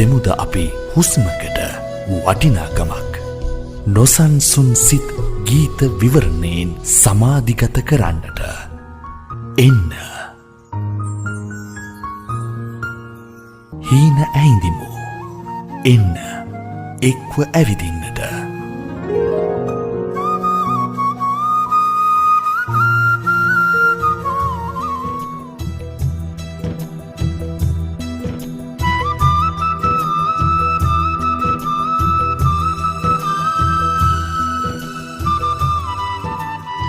දෙමුද අපි හුස්මකට වටිනාකමක් නොසන්සුන් සිත් ගීත විවරණයෙන් සමාධිගත කරන්නට එන්න හීන ඇහිඳිමු එන්න එක්ව ඇවිදින්නට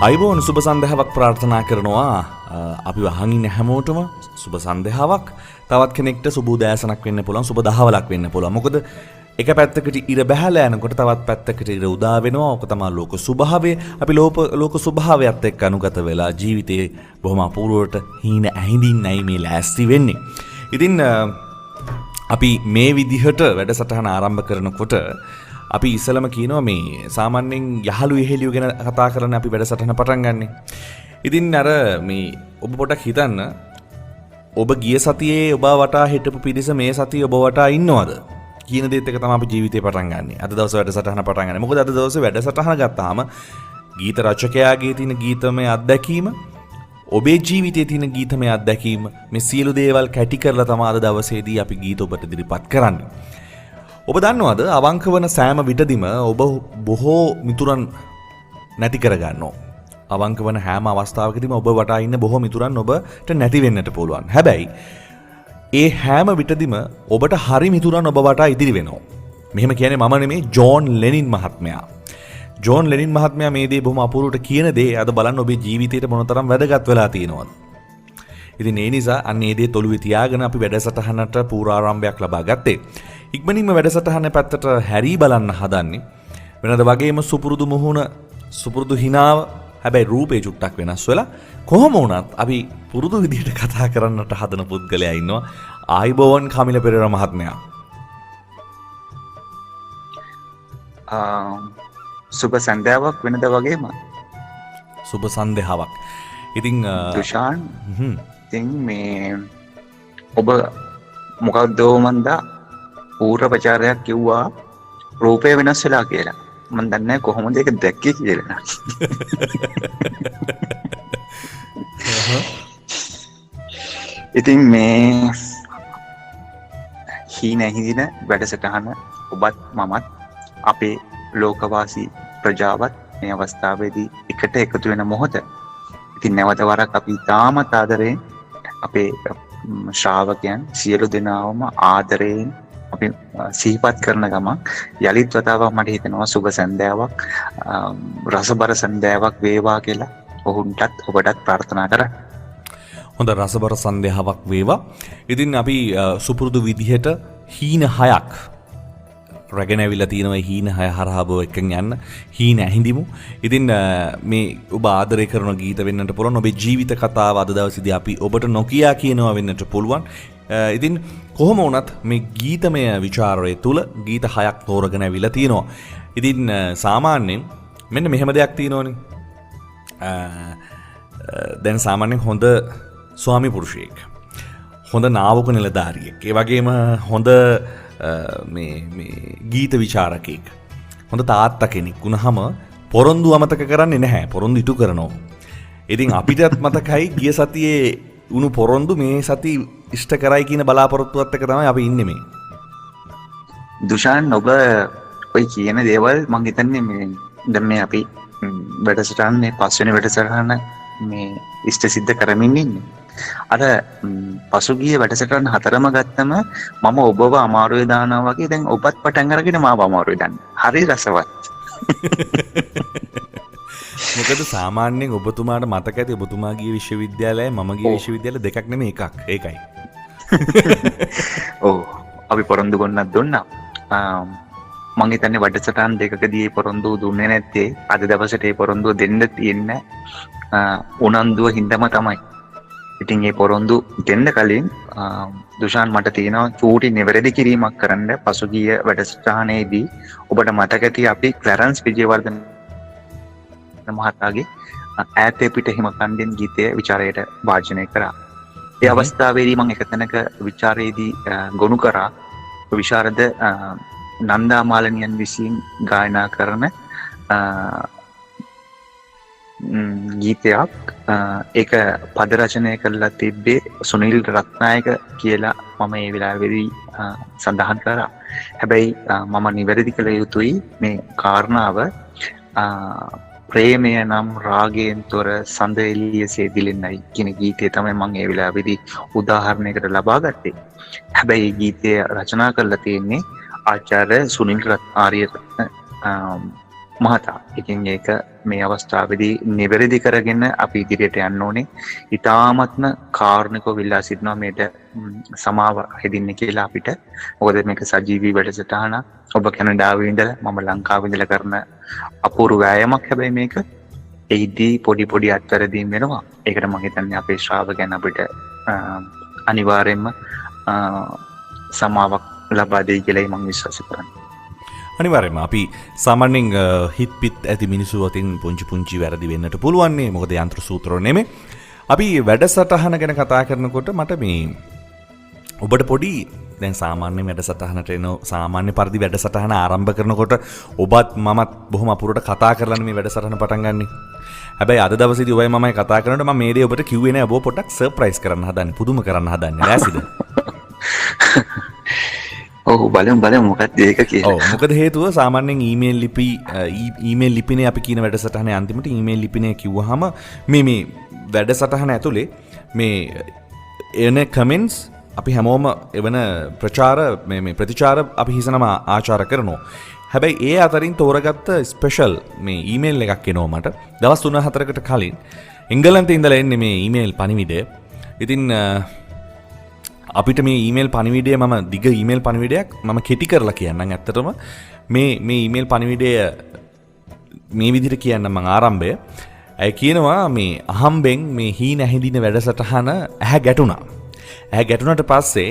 අයිබෝන් සුබ සන්දහාවක් ප්‍රාර්ථනා කරනවා අපි වහන් ඉන්න හැමෝටම සුබ සන්දහාවක් තවත් කෙනෙක්ට සුබ උදෑසනක් වෙන්න පුළුවන් සුබ දහවලක් වෙන්න පුළුවන් මොකද එක පැත්තකට ඉර බැහැලා යනකොට තවත් පැත්තකට ඉර උදා වෙනවා ඔක තමයි ලෝක ස්වභාවය අපි ලෝක ස්වභාවයත් එක්ක අනුගත වෙලා ජීවිතේ බොහොම අපූර්වවට හීන ඇහිඳින්නයි මේ ලෑස්ති වෙන්නේ ඉතින් අපි මේ විදිහට වැඩසටහන ආරම්භ කරනකොට අපි ඉස්සලම කියනවා මේ සාමාන්‍යයෙන් යහළු එහෙලියු ගැන කතා කරන අපි වැඩසටහන පටන් ගන්නෙ. ඉතින් අර මේ ඔබ පොඩක් හිතන්න ඔබ ගිය සතියේ ඔබ වටා හිටපු පිරිස මේ සතියේ ඔබ වටා ඉන්නවද? කියන දේත් එක තමයි අපි ජීවිතේ පටන් ගන්නෙ. අද දවසේ වැඩසටහන පටන් ගන්නෙ. මොකද අද දවසේ වැඩසටහන ගත්තාම ගීත රචකයාගේ තියෙන ගීතමය අත්දැකීම ඔබේ ජීවිතයේ තියෙන ගීතමය අත්දැකීම මේ සියලු දේවල් කැටි කරලා තමයි අද දවසේදී අපි ගීත ඔබට ඉදිරිපත් කරන්නේ. ඔබ දන්නවද අවංක වන සෑම විටදීම ඔබ බොහෝ මිතුරන් නැති කරගන්නවා. අවංක වන හැම අවස්ථාවකදීම ඔබ වටා ඉන්න බොහෝ මිතුරන් ඔබට නැති වෙන්නට පුළුවන්. හැබැයි ඒ හැම විටදීම ඔබට හරි මිතුරන් ඔබ වටා ඉදිරි වෙනවා. මෙහෙම කියන්නේ මම නෙමෙයි ජෝන් ලෙනින් මහත්මයා. ජෝන් ලෙනින් මහත්මයා මේ දේ බොහොම අපූර්වට කියන දේ අද බලන්න ඔබේ ජීවිතේට මොනතරම් වැදගත් වෙලා තියෙනවද. ඉතින් ඒ නිසා අන්න ඒ දේ තොලුවේ තියාගෙන අපි වැඩසටහනට පූර්වාරම්භයක් ලබා ගත්තේ. ඉක්මනින්ම වැඩසටහන පැත්තට හැරී බලන්න හදන්නේ වෙනද වගේම සුපුරුදු මුහුණ සුපුරුදු හිනාව හැබැයි රූපේ චුට්ටක් වෙනස් වෙලා කොහොම වුණත් අපි පුරුදු විදිහට කතා කරන්නට හදන පුද්ගලයා ඉන්නවා ආයිබෝවන් කමිල පෙරේරා මහත්මයා. සුබ සන්ධ්‍යාවක් වෙනද වගේම සුබ සන්ධ්‍යාවක්. ඉතින් දුෂාන් ඉතින් මේ ඔබ මොකක්ද මන්දා පූර්ව ප්‍රචාරයක් කිව්වා රූපය වෙනස් වෙලා කියලා. මම දන්නේ නැහැ කොහොමද ඒක දැක්කේ කියලා. ඉතින් මේ හීන හිදින වැඩසටහන ඔබත් මමත් අපේ ලෝකවාසී ප්‍රජාවත් මේ අවස්ථාවේදී එකට එකතු වෙන මොහොත. ඉතින් නැවත වරක් අපි තාමත් ආදරයෙන් අපේ ශ්‍රාවකයන් සියලු දෙනාවම ආදරයෙන් අපි සිහිපත් කරන ගමන් යලිත් වතාවක් මට හිතෙනවා සුබ සන්ධ්‍යාවක් රසබර සන්ධ්‍යාවක් වේවා කියලා ඔවුන්ටත් ඔබටත් ප්‍රාර්ථනා කරා. හොඳ රසබර සන්ධ්‍යාවක් වේවා. ඉතින් අපි සුපුරුදු විදිහට හීන 6ක් රැගෙන ඇවිල්ලා තියෙනවා හීන 6 හරහා බෝ එකෙන් යන්න හීන ඇහිඳිමු. ඉතින් මේ ඔබ ආදරය කරන ගීත වෙන්නට පුළුවන්. ඔබේ ජීවිත කතාව අද දවසේදී අපි ඔබට නොකියා කියනවා වෙන්නට පුළුවන්. ඉතින් කොහොම වුණත් මේ ගීතමය විචාරය තුල ගීත 6ක් තෝරගෙන ඇවිල්ලා තියෙනවා. ඉතින් සාමාන්‍යයෙන් මෙන්න මෙහෙම දෙයක් තියෙනවනේ. දැන් සාමාන්‍යයෙන් හොඳ ස්වාමි පුරුෂයෙක්, හොඳ නාවක නිලධාරියෙක්, ඒ වගේම හොඳ මේ ගීත විචාරකයෙක්, හොඳ තාත්තා කෙනෙක් වුණාම පොරොන්දු අමතක කරන්නේ නැහැ. පොරොන්දු ඉටු කරනවා. ඉතින් අපිටත් මතකයි ගිය සතියේ උණු පොරොන්දු මේ සති ඉෂ්ට කරයි කියන බලාපොරොත්තුවත් එක තමයි අපි ඉන්නේ මේ. දුෂාන් ඔබ ඔය කියන දේවල් මං හිතන්නේ මේ දැන් මේ අපි වැඩසටහන මේ පස්වෙනි වැඩසටහන මේ ඉෂ්ට සිද්ධ කරමින් ඉන්නේ. අර පසුගිය වැඩසටහන හතරම ගත්තම මම ඔබව අමාරුවේ දානවා වගේ දැන් ඔබත් පටන් අරගෙන මාව අමාරුවේ දාන්න. හරි රසවත්. මොකද සාමාන්‍යයෙන් ඔබතුමාට මතක ඇති ඔබතුමා ගිය විශ්වවිද්‍යාලයයි මම ගිය විශ්වවිද්‍යාලය දෙකක් නෙමෙයි එකක්. ඒකයි. ඔව් අපි පොරොන්දු ගොන්නක් දුන්නා. මං හිතන්නේ වැඩසටහන් දෙකකදී පොරොන්දු දුන්නේ නැත්තේ අද දවසට ඒ පොරොන්දුව දෙන්න තියෙන්නේ උනන්දුව හින්දාම තමයි. ඉතින් මේ පොරොන්දු දෙන්න කලින් දුෂාන් මට තියෙනවා චූටි නිවැරදි කිරීමක් කරන්න. පසුගිය වැඩසටහනේදී ඔබට මතක ඇති අපි ක්ලැරන්ස් විජේවර්ධන මහතාගේ ඈතේ පිට හිම කන්දෙන් ගීතය විචාරයට වාජනය කරා. ඒ අවස්ථාවේදී මම එක තැනක විචාරයේදී ගොනු කරා විශාරද නන්දාමාලනියන් විසින් ගායනා කරන ගීතයක්. ඒක පද රචනය කරලා තිබ්බේ සුනිල් රත්නායක කියලා මම ඒ වෙලාවේදී සඳහන් කරා. හැබැයි මම නිවැරදි කළ යුතුයි මේ කාරණාව. ප්‍රේමය නම් රාගයෙන් තොර සඳ එළිය සේදිලෙන්නයි කියන ගීතය තමයි මම ඒ වෙලාවේදී උදාහරණයකට ලබා ගත්තේ. හැබැයි ගීතය රචනා කරලා තියෙන්නේ ආචාර්ය සුනිල් ආරියරත්න මහතා. ඉතින් ඒක මේ අවස්ථාවේදී නිවැරදි කරගෙන අපි ඉදිරියට යන්න ඕනේ. ඊ타ත්ම කාරුණිකව ඉල්ලා සිටිනවා මේට සමාව හෙදින්න කියලා අපිට. මොකද මේක සජීවී වැඩසටහන. ඔබ කැනඩාවේ ඉඳලා මම ලංකාවේ ඉඳලා කරන අපූර්ව වෑයමක්. හැබැයි මේක එහිදී පොඩි අත්වැරදීම් වෙනවා. ඒකට මම හිතන්නේ අපේ ශ්‍රාවකයන් අපිට අනිවාර්යයෙන්ම සමාවක් ලබා දෙයි කියලායි මම විශ්වාස කරන්නේ. අනිවාර්යයෙන්ම අපි සාමාන්‍යයෙන් හිත් පිත් ඇති මිනිස්සු අතින් පුංචි වැරදි වෙන්නට පුළුවන්නේ. මොකද යන්ත්‍ර සූත්‍ර නෙමෙයි. අපි වැඩසටහන ගැන කතා කරනකොට මට මේ ඔබට පොඩි දැන් සාමාන්‍ය වැඩසටහනට එන සාමාන්‍ය පරිදි වැඩසටහන ආරම්භ කරනකොට ඔබත් මමත් බොහොම අපුරට කතා කරලානේ මේ වැඩසටහන පටන් ගන්නෙ. හැබැයි අද දවසේදී ඔබයි මමයි කතා කරනකොට මම මේ දේ ඔබට කිව්වේ නෑ. ඔබ පොඩ්ඩක් සර්ප්‍රයිස් කරන්න හදන්නේ. පුදුම කරන්න හදන්නේ. ලෑස්තිද? ඔව් බලමු මොකක්ද ඒක කියලා. ඔව් මොකද හේතුව සාමාන්‍යයෙන් ඊමේල් ලිපිනේ අපි කියන වැඩසටහනේ අන්තිමට ඊමේල් ලිපිනේ කිව්වහම මේ වැඩසටහන ඇතුලේ මේ එන කමෙන්ට්ස් අපි හැමෝම එවන ප්‍රතිචාර අපි හිසනම ආචාර කරනවා. හැබැයි ඒ අතරින් තෝරගත්ත ස්පෙෂල් මේ ඊමේල් එකක් එනවා මට දවස් 3-4කට කලින්. එංගලන්තේ ඉඳලා එන්නේ මේ ඊමේල් පණිවිඩය. ඉතින් අපිට මේ ඊමේල් පණිවිඩය මම දිග ඊමේල් පණිවිඩයක් මම කෙටි කරලා කියන්නම්. ඇත්තටම මේ ඊමේල් පණිවිඩය මේ විදිහට කියන්න මම ආරම්භය. ඇය කියනවා මේ අහම්බෙන් මේ හීන ඇහිඳින වැඩසටහන ඇහැ ගැටුණා. ඇහැ ගැටුණට පස්සේ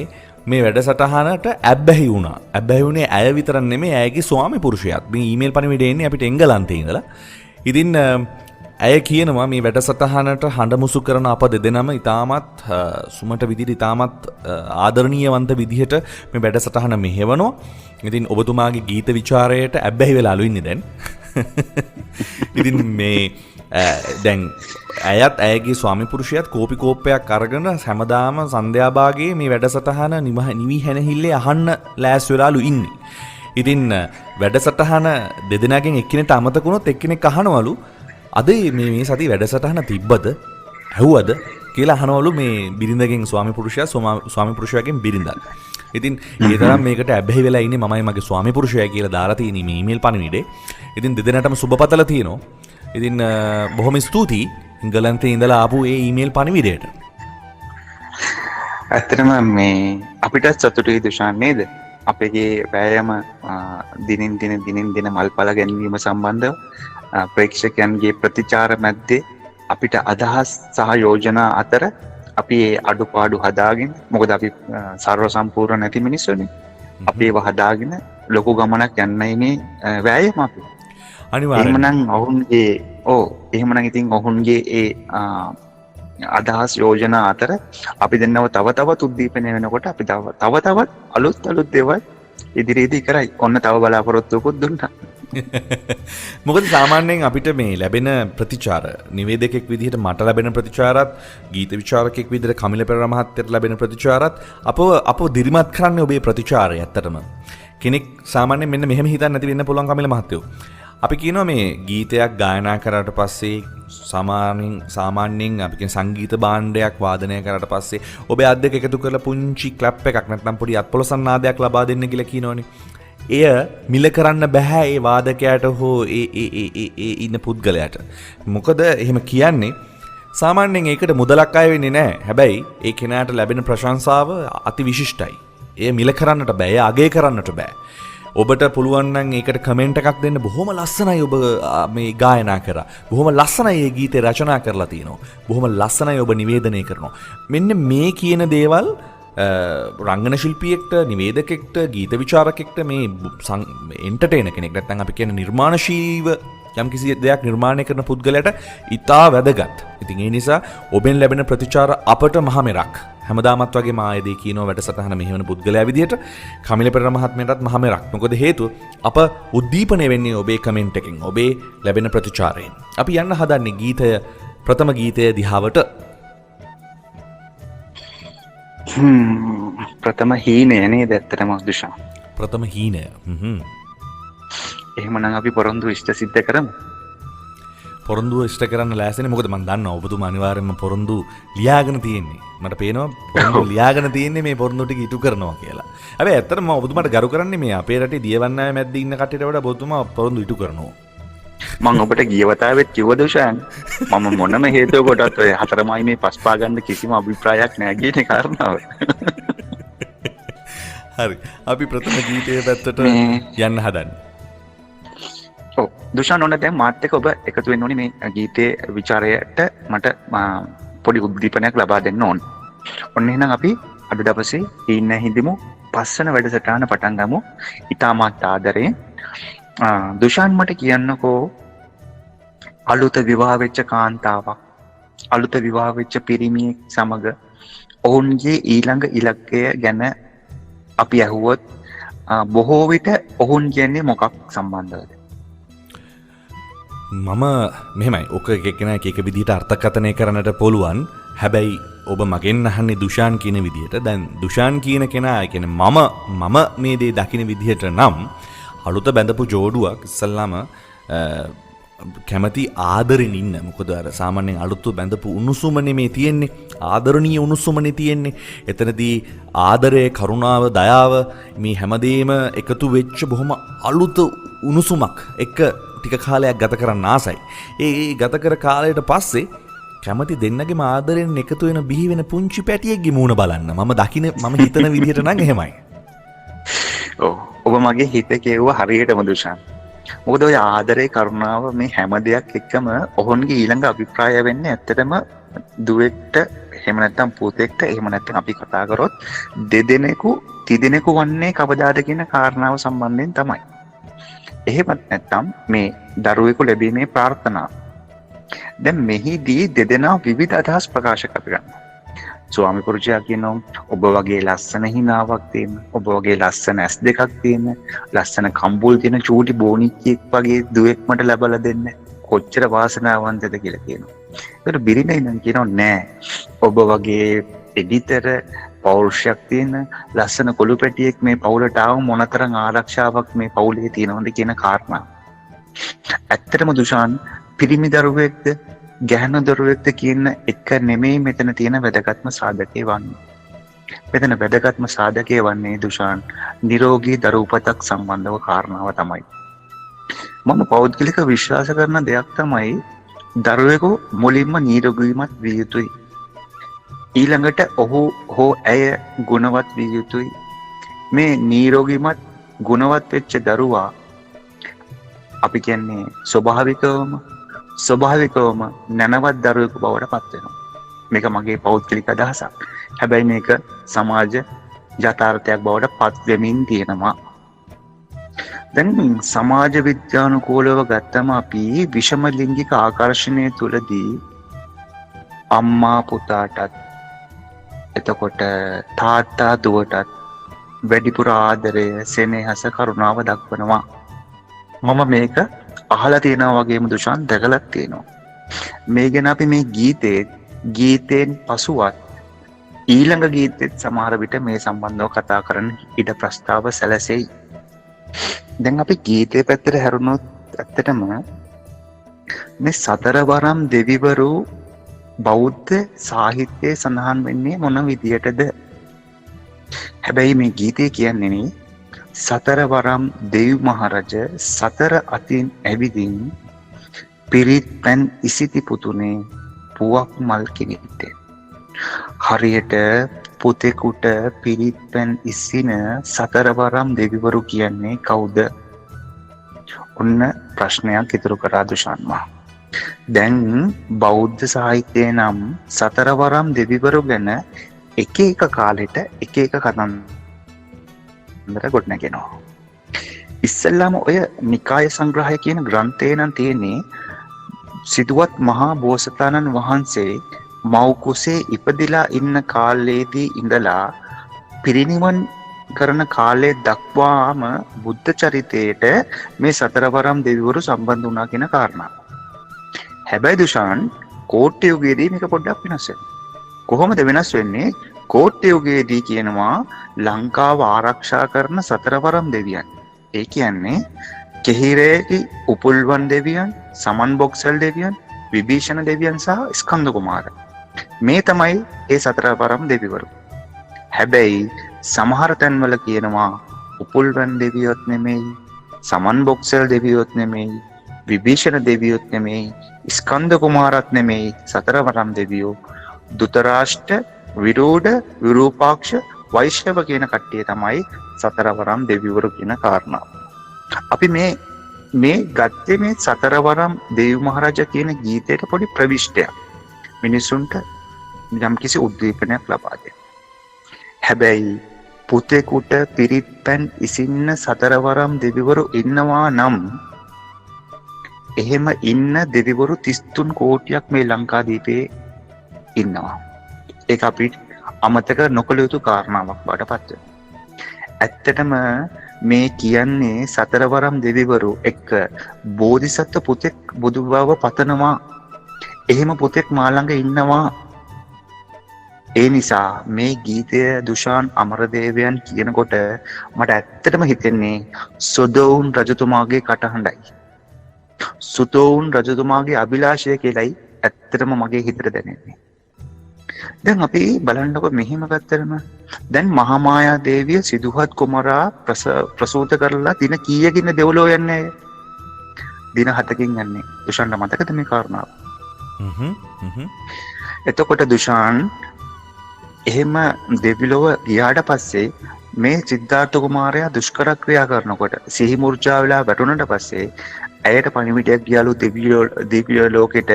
මේ වැඩසටහනට ඇබ්බැහි වුණා. ඇබ්බැහි වුණේ ඇය විතර නෙමෙයි ඇයගේ ස්වාමි පුරුෂයාත්. මේ ඊමේල් පණිවිඩය එන්නේ අපිට එංගලන්තේ ඉඳලා. ඉතින් ඇය කියනවා මේ වැඩසටහනට හඬමුසු කරන අප දෙදෙනම ඉතාමත් සුමට විදිහට ඉතාමත් ආදරණීයවන්ත විදිහට මේ වැඩසටහන මෙහෙවනවා. ඉතින් ඔබතුමාගේ ගීත විචාරයට ඇබ්බැහි වෙලාලු ඉන්නේ දැන්. ඉතින් මේ දැන් ඇයත් ඇයගේ ස්වාමි පුරුෂයාත් කෝපි කෝප්පයක් අරගෙන හැමදාම සන්ධ්‍යාභාගයේ මේ වැඩසටහන නිවි හැනහිල්ලේ අහන්න ලෑස් වෙලාලු ඉන්නේ. ඉතින් වැඩසටහන දෙදෙනාගෙන් එක්කෙනෙක්ට අමතක වුණොත් එක්කෙනෙක් අහනවලු අද මේ සති වැඩසටහන තිබ්බද ඇහුවද කියලා අහනවලු මේ බිරිඳගෙන් ස්වාමි පුරුෂයාගෙන් බිරිඳන්. ඉතින් ඒ තරම් මේකට ඇබ්බැහි වෙලා ඉන්නේ මමයි මගේ ස්වාමි පුරුෂයා කියලා දාලා තියෙන මේ ඊමේල් පණිවිඩේ. ඉතින් දෙදෙනාටම සුබපතලා තියෙනවා. ඉතින් බොහොම ස්තුතියි ඉංගලන්තේ ඉඳලා ආපු ඒ ඊමේල් පණිවිඩයට. ඇත්තටම මේ අපිට සතුටුයි දුෂාන් නේද? අපේ වෑයම දිනින් දින මල්පල ගැනීම සම්බන්ධව ප්‍රේක්ෂකයන්ගේ ප්‍රතිචාර මැද්දේ අපිට අදහස් සහ යෝජනා අතර අපි ඒ අඩුපාඩු හදාගෙන, මොකද අපි සර්ව සම්පූර්ණ නැති මිනිස්සුනේ. අපි ඒව හදාගෙන ලොකු ගමනක් යන්නයි මේ වෑයම අපි. අනිවාර්යයෙන්. එහෙමනම් ඉතින් ඔවුන්ගේ ඒ අදහස් යෝජනා අතර අපි දෙන්නව තවත් උද්දීපනය වෙනකොට අපි තවත් අලුත් දේවල් ඉදිරියේදී කරයි. ඔන්න තව බලාපොරොත්තුකුත් දුන්නා. මොකද සාමාන්‍යයෙන් අපිට මේ ලැබෙන ප්‍රතිචාර නිවේදකෙක් විදිහට මට ලැබෙන ප්‍රතිචාරත් ගීත විචාරකෙක් විදිහට කමිල පෙරේරා මහත්තයට ලැබෙන ප්‍රතිචාරත් අපව දිරිමත් කරන්නේ ඔබේ ප්‍රතිචාරය. ඇත්තටම කෙනෙක් සාමාන්‍යයෙන් මෙන්න මෙහෙම හිතන්නේ නැති වෙන්න පුළුවන් කමිල මහත්තයෝ. අපි කියනවා මේ ගීතයක් ගායනා කරාට පස්සේ සාමාන්‍යයෙන් අපි කියන සංගීත භාණ්ඩයක් වාදනය කරාට පස්සේ ඔබේ අත් දෙක එකතු කරලා පුංචි ක්ලැප් එකක් නැත්නම් පොඩි අත්පොලසන් නාදයක් ලබා දෙන්න කියලා කියනෝනේ. එය මිල කරන්න බෑ ඒ වාදකයාට හෝ ඒ ඉන්න පුද්ගලයාට. මොකද එහෙම කියන්නේ සාමාන්‍යයෙන් ඒකට මුදලක් අය වෙන්නේ නැහැ. හැබැයි ඒ කෙනාට ලැබෙන ප්‍රශංසාව අති විශිෂ්ටයි. එය මිල කරන්නට බෑ. එය අගය කරන්නට බෑ. ඔබට පුළුවන් නම් ඒකට කමෙන්ට් එකක් දෙන්න. බොහොම ලස්සනයි ඔබ මේ ගායනා කරා. බොහොම ලස්සනයි මේ ගීතේ රචනා කරලා තිනවා. බොහොම ලස්සනයි ඔබ නිවේදනය කරනවා. මෙන්න මේ කියන දේවල් රංගන ශිල්පියෙක්ට, නිවේදකෙක්ට, ගීත විචාරකෙක්ට, මේ එන්ටර්ටේනර් කෙනෙක් නැත්නම් අපි කියන නිර්මාණශීලීව යම්කිසි දෙයක් නිර්මාණය කරන පුද්ගලයාට ඉතා වැදගත්. ඉතින් ඒ නිසා ඔබෙන් ලැබෙන ප්‍රතිචාර අපට මහ මෙරක්. හැමදාමත් වගේ මායදී කියනවා වැඩසටහන මෙහෙවන පුද්ගලයා විදිහට කමිල පෙරේරා මහත්මයාටත් මහ මෙරක්. මොකද හේතුව අප උද්දීපනය වෙන්නේ ඔබේ කමෙන්ට් එකෙන්, ඔබේ ලැබෙන ප්‍රතිචාරයෙන්. අපි යන්න හදන්නේ ගීතය ප්‍රථම ගීතය දිහාවට. ප්‍රථම හීනය නේද ඇත්තටම දුෂාන්? ප්‍රථම හීනය. එහෙමනම් අපි පොරොන්දු ඉෂ්ට සිද්ධ කරමු. පොරොන්දුව ඉෂ්ට කරන්න ලෑස්තිනේ. මොකද මම දන්නවා ඔබතුමා අනිවාර්යෙන්ම පොරොන්දු ලියාගෙන තියෙන්නේ. මට පේනවා පොරොන්දු ලියාගෙන තියෙන්නේ මේ පොරොන්දු ටික ඉටු කරනවා කියලා. හැබැයි ඇත්තටම මම ඔබතුමාට ගරු කරන්නේ මේ අපේ රටේ දියවන්නාය මැද්දේ ඉන්න කට්ටියට වඩා ඔබතුමා පොරොන්දු ඉටු කරනවා. මම ඔබට ගිය වතාවෙත් කිව්ව දුෂාන් මම මොනම හේතුවකටත් ඔය 4 මයි මේ පස්පා ගන්න කිසිම අභිප්‍රායයක් නැහැ කියන කාරණාව. හරි. අපි ප්‍රථම ගීතයේ පැත්තට යන්න හදන්නේ. ඔව් දුෂාන් ඔන්න දැන් මාත් එක්ක ඔබ එකතු වෙන්න ඕනේ මේ ගීතයේ ਵਿਚාරයට මට පොඩි උද්දීපනයක් ලබා දෙන්න ඕන. ඔන්න එහෙනම් අපි අද දවසේ ඉන්න හිඳිමු පස්සන වැඩසටහන පටන් ගමු. ඊටමත් ආදරයෙන් දුෂාන් මට කියන්නකෝ අලුත විවාහ වෙච්ච කාන්තාවක් අලුත විවාහ වෙච්ච පිරිමියෙක් සමග ඔවුන්ගේ ඊළඟ ඉලක්කය ගැන අපි ඇහුවොත් බොහෝ විට ඔවුන් කියන්නේ මොකක් සම්බන්ධවද? මම මෙහෙමයි ඔක එකෙනා එක විදිහට අර්ථකථනය කරන්නට පුළුවන්. හැබැයි ඔබ මගෙන් අහන්නේ දුෂාන් කියන විදිහට. දැන් දුෂාන් කියන කෙනා කියන්නේ මම මේ දේ දකින විදිහට නම් අලුත බැඳපු ජෝඩුවක් ඉස්සල්ලාම කැමති ආදරෙන් ඉන්න. මොකද අර සාමාන්‍යයෙන් අලුත් බැඳපු උණුසුමනේ මේ තියෙන්නේ. ආදරණීය උණුසුමනේ තියෙන්නේ. එතනදී ආදරය, කරුණාව, දයාව මේ හැමදේම එකතු වෙච්ච බොහොම අලුත් උණුසුමක් එක ටික කාලයක් ගත කරන්න ආසයි. ඒ ගත කර කාලයට පස්සේ කැමති දෙන්නගේම ආදරෙන් එකතු වෙන බිහි වෙන පුංචි පැටියෙක්ගේ මූණ බලන්න. මම හිතන විදිහට නම් එහෙමයි. ඔබ මගේ හිත කියවුව හරියටම දුෂාන්. මොකද ඔය ආදරේ, කරුණාව මේ හැම දෙයක් එක්කම ඔවුන්ගේ ඊළඟ අභිප්‍රාය වෙන්නේ ඇත්තටම දුවෙක්ට, එහෙම නැත්නම් පුතෙක්ට, එහෙම නැත්නම් අපි කතා කරොත් දෙදෙනෙකු තිදෙනෙකු වන්නේ කවදාද කියන කාරණාව සම්බන්ධයෙන් තමයි. එහෙමත් නැත්නම් මේ දරුවෙකු ලැබීමේ ප්‍රාර්ථනාව. දැන් මෙහිදී දෙදෙනා විවිධ අදහස් ප්‍රකාශ කරගන්නවා. ස්වාමි පුරුෂයා කියනවා ඔබ වගේ ලස්සන හිනාවක් තියෙන, ඔබ වගේ ලස්සන ඇස් දෙකක් තියෙන, ලස්සන කම්බුල් තියෙන චූටි බෝනික්කියෙක් වගේ දුවෙක් මට ලැබලා දෙන්න. කොච්චර වාසනාවන්තද කියලා කියනවා. ඒකට බිරිඳ ඉඳන් කියනවා නෑ. ඔබ වගේ එඩිතර පෞරුෂයක් තියෙන ලස්සන කොළු පැටියෙක් මේ පවුලට ආව මොනතරම් ආරක්ෂාවක් මේ පවුලේ තියෙනවද කියන කාරණා. ඇත්තටම දුෂාන් පිරිමි දරුවෙක්ද ගැහැණු දරුවෙක්ද කියන එක නෙමෙයි මෙතන තියෙන වැදගත්ම සාධකය වන්නේ. මෙතන වැදගත්ම සාධකය වන්නේ දුෂාන් නිරෝගී දරු උපතක් සම්බන්ධව කාරණාව තමයි. මම පෞද්ගලික විශ්වාස කරන දෙයක් තමයි දරුවෙකු මුලින්ම නිරෝගීමත් විය යුතුයි. ඊළඟට ඔහු හෝ ඇය ගුණවත් විය යුතුයි. මේ නිරෝගීමත් ගුණවත් වෙච්ච දරුවා අපි කියන්නේ ස්වභාවිකවම නැනවත් දරුවෙකු බවට පත් වෙනවා. මේක මගේ පෞද්ගලික අදහසක්. හැබැයි මේක සමාජ යථාර්ථයක් බවට පත් වෙමින් තියෙනවා. දැන් සමාජ විද්‍යානුකූලව ගත්තම අපි විෂම ලිංගික ආකර්ෂණය තුලදී අම්මා පුතාටත් එතකොට තාත්තා දුවටත් වැඩිපුර ආදරය, සෙනෙහස, කරුණාව දක්වනවා. මම මේක අහලා තියෙනවා වගේම දුෂාන් දැකලත් තියෙනවා. මේ ගැන අපි මේ ගීතයෙන් පසුවත් ඊළඟ ගීතෙත් සමහර විට මේ සම්බන්ධව කතා කරන්න ඉඩ ප්‍රස්තාව සැලසෙයි. දැන් අපි ගීතේ පැත්තට හැරුණොත් ඇත්තටම මේ සතරවරම් දෙවිවරු බෞද්ධ සාහිත්‍යයේ සඳහන් වෙන්නේ මොන විදියටද? හැබැයි මේ ගීතේ කියන්නේ සතරවරම් දෙව් මහරජ සතර අතින් ඇවිදින් පිරිත් පැන් ඉසිති පුතුනේ පුවක් මල් කිනිත්තේ. හරියට පුතෙකුට පිරිත් පැන් ඉසින සතරවරම් දෙවිවරු කියන්නේ කවුද? ඔන්න ප්‍රශ්නයක් ඉතුරු කරා දුෂාන්මා. දැන් බෞද්ධ සාහිත්‍යයේ නම් සතරවරම් දෙවිවරු ගැන එක එක කාලෙට එක එක කතන්දර ගොඩනගෙනවා. ඉස්සෙල්ලාම ඔය නිකාය සංග්‍රහය කියන ග්‍රන්ථය නම් තියෙන්නේ සිදුවත් මහා බෝසතාණන් වහන්සේ මව් කුසේ ඉපදිලා ඉන්න කාලේදී ඉඳලා පිරිනිවන් කරන කාලය දක්වාම බුද්ධ චරිතයට මේ සතරවරම් දෙවිවරු සම්බන්ධ වුණා කියන කාරණා. හැබැයි දුෂාන් කෝට්ටේ යුගයේදී මේක පොඩ්ඩක් වෙනස් වෙනවා. කොහොමද වෙනස් වෙන්නේ? කෝට්ටේ යුගයේදී කියනවා ලංකාව ආරක්ෂා කරන සතරවරම් දෙවියන්. ඒ කියන්නේ කෙහිරේකි උපුල්වන් දෙවියන්, සමන් බොක්සල් දෙවියන්, විභීෂණ දෙවියන් සහ ස්කන්ධ කුමාර. මේ තමයි ඒ සතරවරම් දෙවිවරු. හැබැයි සමහර තැන්වල කියනවා උපුල්වන් දෙවියොත් නෙමෙයි, සමන් බොක්සල් දෙවියොත් නෙමෙයි, විභීෂණ දෙවියොත් නෙමෙයි, ස්කන්ධ කුමාරත් නෙමෙයි, සතරවරම් දෙවියෝ දුතරාෂ්ට, විරෝධ, විරූපාක්ෂ, වෛශ්‍රව කියන කට්ටිය තමයි සතරවරම් දෙවිවරු කියන කාරණාව. අපි මේ ගත්තේ මේ සතරවරම් දේව මහරජා කියන ගීතයට පොඩි ප්‍රවිෂ්ටයක්. මිනිසුන්ට යම්කිසි උද්දීපනයක් ලබා දෙන්න. හැබැයි පුතෙකුට පිරිත් පැන් ඉසින්න සතරවරම් දෙවිවරු ඉන්නවා නම් එහෙම ඉන්න දෙවිවරු 33 කෝටියක් මේ ලංකාදීපේ ඉන්නවා. ඒක අපි අමතක නොකළ යුතු කාරණාවක් බාටපත් වෙනවා. ඇත්තටම මේ කියන්නේ සතරවරම් දෙවිවරු එක්ක බෝධිසත්ව පුතෙක් බුදු බව පතනවා. එහෙම පුතෙක් මා ළඟ ඉන්නවා. ඒ නිසා මේ ගීතය දුෂාන් අමරදේවයන් කියනකොට මට ඇත්තටම හිතෙන්නේ සොදවුන් රජතුමාගේ කටහඬයි. සුතෝවුන් රජතුමාගේ අභිලාෂය කියලයි ඇත්තටම මගේ හිතට දැනෙන්නේ. දැන් අපි බලන්නකො මෙහෙම ගත්තරම දැන් මහාමායා දේවිය සිදුහත් කුමරා ප්‍රසූත කරලා දින කීයකින් දෙව්ලොව යන්නේ? දින 7කින් යන්නේ. දුෂාන්ට මතකද මේ කාරණාව? එතකොට දුෂාන් එහෙම දෙවිලොව ගියාට පස්සේ මේ සිද්ධාර්ථ කුමාරයා දුෂ්කර ක්‍රියා කරනකොට සිහි මුර්ජා වෙලා වැටුණට පස්සේ ඇයට පණිවිඩයක් ගියලු දිව්‍ය ලෝකෙට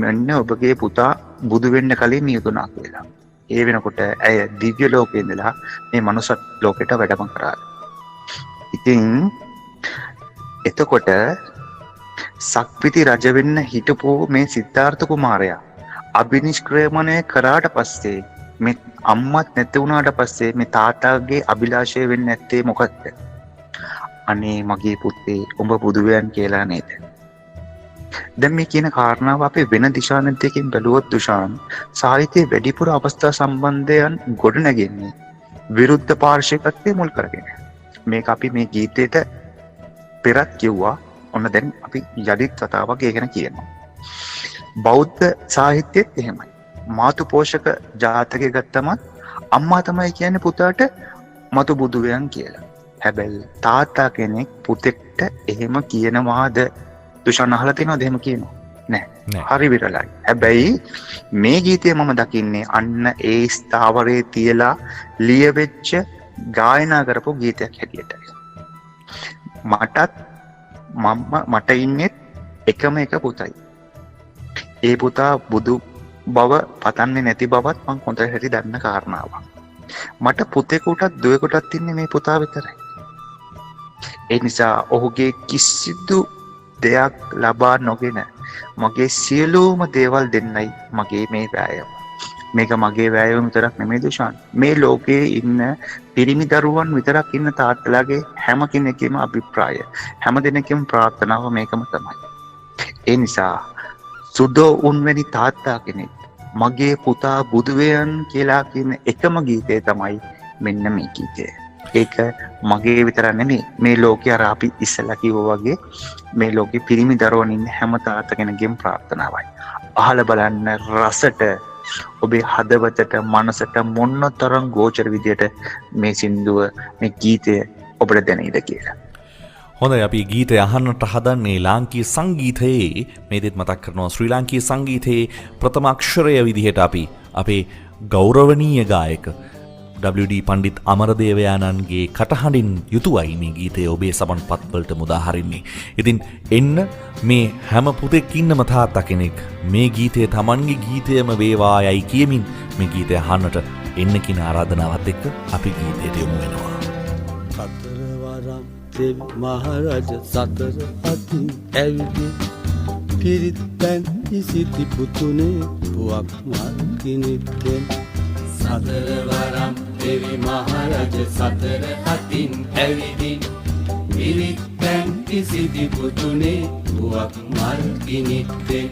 මෙන්න ඔබගේ පුතා බුදු වෙන්න කලින් නියුතුණා කියලා. ඒ වෙනකොට ඇය දිව්‍ය ලෝකේ ඉඳලා මේ මනුස්ස ලෝකෙට වැඩම කරා. ඉතින් එතකොට සක්විති රජ වෙන්න හිටපු මේ සිද්ධාර්ථ කුමාරයා අභිනිෂ්ක්‍රමණය කරාට පස්සේ මේ අම්මත් නැති වුණාට පස්සේ මේ තාත්තාගේ අභිලාෂය වෙන්නේ නැත්තේ මොකක්ද? අනේ මගේ පුතේ උඹ බුදුවයන් කියලා නේද? දැන් මේ කියන කාරණාව අපේ වෙන දිශානන්තයකින් බැලුවොත් දුෂාන් සාහිත්‍යයේ වැඩිපුර අවස්ථා සම්බන්ධයන් ගොඩ නැගෙන්නේ විරුද්ධ පාර්ශ්විකත්වයේ මුල් කරගෙන. මේක අපි මේ ගීතේට පෙරත් කිව්වා. ඔන්න දැන් අපි යදිත් කතාවක් ඒ ගැන කියනවා. බෞද්ධ සාහිත්‍යයේත් එහෙමයි. මාතු පෝෂක ජාතකය ගත්තමත් අම්මා තමයි කියන්නේ පුතාට මතු බුදුවයන් කියලා. හැබැයි තාත්තා කෙනෙක් පුතෙක්ට එහෙම කියනවාද? දුෂාන් අහලා තියෙනවද එහෙම කියනවා? නැහැ. හරි විරලයි. හැබැයි මේ ගීතය මම දකින්නේ අන්න ඒ ස්ථාවරයේ තියලා ලියවෙච්ච ගායනා කරපු ගීතයක් හැටියට. මට ඉන්නේ එකම එක පුතයි. ඒ පුතා බුදු බව පතන්නේ නැති බවත් මං හොඳට හැටි දන්න කාරණාවක්. මට පුතෙකුටත් දුවෙකුටත් ඉන්නේ මේ පුතා විතරයි. ඒ නිසා ඔහුගේ කිසිදු දෙයක් ලබා නොගෙන මගේ සියලුම දේවල් දෙන්නයි මගේ මේ වෑයම. මේක මගේ වෑයම විතරක් නෙමෙයි දුෂාන්. මේ ලෝකයේ ඉන්න පිරිමි දරුවන් විතරක් ඉන්න තාත්තලාගේ හැම කෙනෙක්ගේම අභිප්‍රාය, හැම දෙනෙක්ගේම ප්‍රාර්ථනාව මේකම තමයි. ඒ නිසා සුදෝ උන්වැනි තාත්තා කෙනෙක් මගේ පුතා බුදුවයන් කියලා කියන එකම ගීතය තමයි මෙන්න මේ ගීතය. ඒක මගේ විතර නෙමෙයි මේ ලෝකේ අර අපි ඉස්සලා කිව්වා වගේ මේ ලෝකේ පිරිමි දරුවන් ඉන්න හැම තාත්තා කෙනෙක්ගේම ප්‍රාර්ථනාවයි. අහලා බලන්න රසට ඔබේ හදවතට මනසට මොනතරම් ගෝචර විදියට මේ සින්දුව මේ ගීතය ඔබට දැනෙයිද කියලා. හොඳයි අපි ගීතය අහන්නට හදන්නේ ලාංකීය සංගීතයේ මේ දෙත් මතක් කරනවා ශ්‍රී ලාංකීය සංගීතයේ ප්‍රථම අක්ෂරය විදිහට අපි අපේ ගෞරවනීය ගායක WD පණ්ඩිත් අමරදේවයාණන්ගේ කටහඬින් යුතුවයි මේ ගීතය ඔබේ සමන් පත්වලට මුදා හරින්නේ. ඉතින් එන්න මේ හැම පුතෙක් ඉන්නම තාත්තා කෙනෙක් මේ ගීතය Tamanගේ ගීතයම වේවා යයි කියමින් මේ ගීතය අහන්නට එන්න කියන ආරාධනාවත් එක්ක අපි ගීතයට යමු වෙනවා. සතරවරම් දෙව් මහරජ සතර අතින් ඇවිදින් පිරිත් පැන් ඉසිති පුතුනේ පුවක් මල් කිනිත්තෙන් සතරවරම් දෙවි මහරජ සතර අතින් ඇවිදින් පිරිත් පැන් ඉසිති පුතුනේ පුවක් මල් කිනිත්තෙන්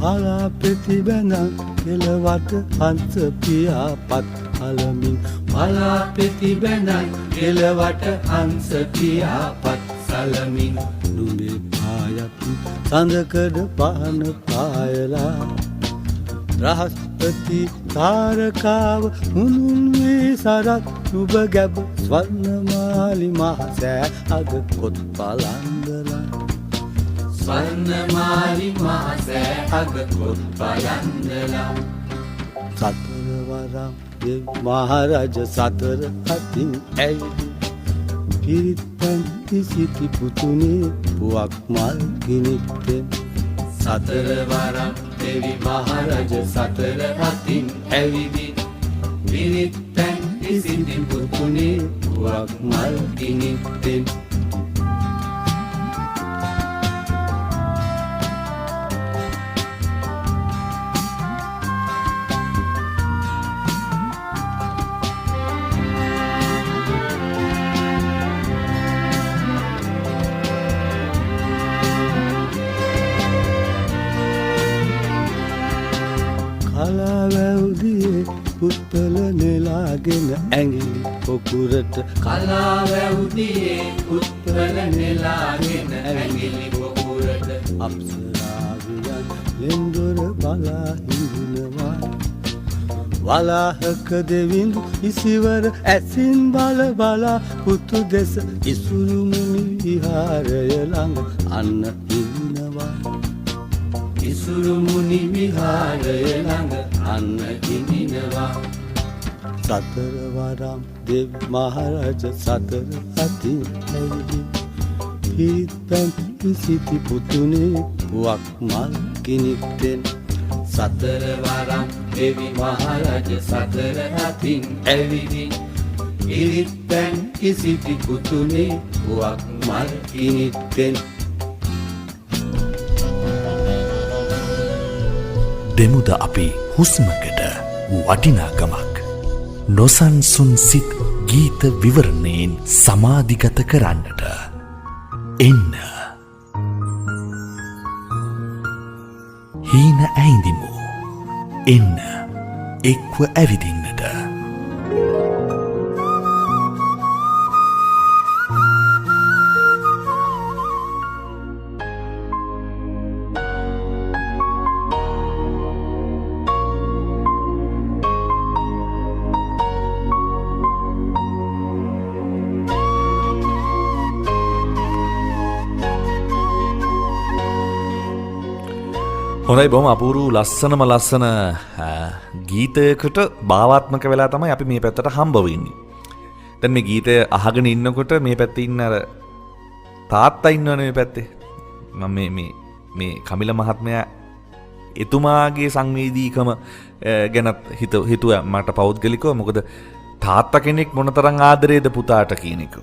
අලා ප්‍රතිබැනන් කෙලවට හංස පියාපත් අලමින් පලා ප්‍රතිබැනන් කෙලවට හංස පියාපත් සලමින් නුඹේ පායත් සඳකඩ පහන පායලා රහස්පති තාරකාව මුනුන් වේ සරත් නුඹ ගැබ ස්වර්ණමාලි මහසෑ අග කොත් බලන්දලා ස්වර්ණමාලි මහසෑ අග කොත් බලන්දලා සතරවරම් දෙව් මහරජ සතර අතින් ඇවිදි පිරිත් පැන් ඉසිති පුතුනේ පුවක් මල් ගිනිත්තෙන් සතරවරම් දෙවි මහරජ සතර අතින් ඇවිදින් පිරිත් පැන් ඉසිති පුතුනේ පුවක් මල් ගිනිත්තෙන් කලාවැව්දියේ පුත්තල නෙලාගෙන ඇඟිලි පොකුරට කලාවැව්දියේ උත්පල නෙලාගෙන ඇඟිලි පොකුරට අප්සරාවියන් ලෙන්දොර බලා හිඳිනවා වලාහක දෙවිඳු ඉසිවර ඇසින් බල බලා පුතු දෙස ඉසුරු මුනි විහාරය ළඟ අන්න ඉන්නවා ඉසුරු මුනි විහාරය ළඟ අන්න ඉඳිනවා සතරවරම් දෙව් මහරජ සතර අතින් ඇවිදි පිරිත් පැන් ඉසිති පුතුනේ පුවක් මල් කිනිත්තෙන් සතරවරම් දෙවි මහරජ සතර අතින් ඇවිදින් පිරිත් පැන් ඉසිති පුතුනේ පුවක් මල් කිනිත්තෙන් දෙමුද අපි හුස්මකට වටිනාකමක් නොසන්සුන් සිත් ගීත විවරණයෙන් සමාධිගත කරන්නට එන්න හීන ඇයිඳිමු එන්න එක්ව ඇවිදින්නට හොඳයි බොහොම අපූරු ලස්සනම ලස්සන ගීතයකට භාවාත්මක වෙලා තමයි අපි මේ පැත්තට හම්බ වෙන්නේ. දැන් මේ ගීතය අහගෙන ඉන්නකොට මේ පැත්තේ ඉන්න අර තාත්තා ඉන්නවනේ මේ පැත්තේ. මම මේ කමිල මහත්මයා එතුමාගේ සංවේදීකම ගැන හිතුවා මට පෞද්ගලිකව. මොකද තාත්තා කෙනෙක් මොනතරම් ආදරේද පුතාට කියන එක.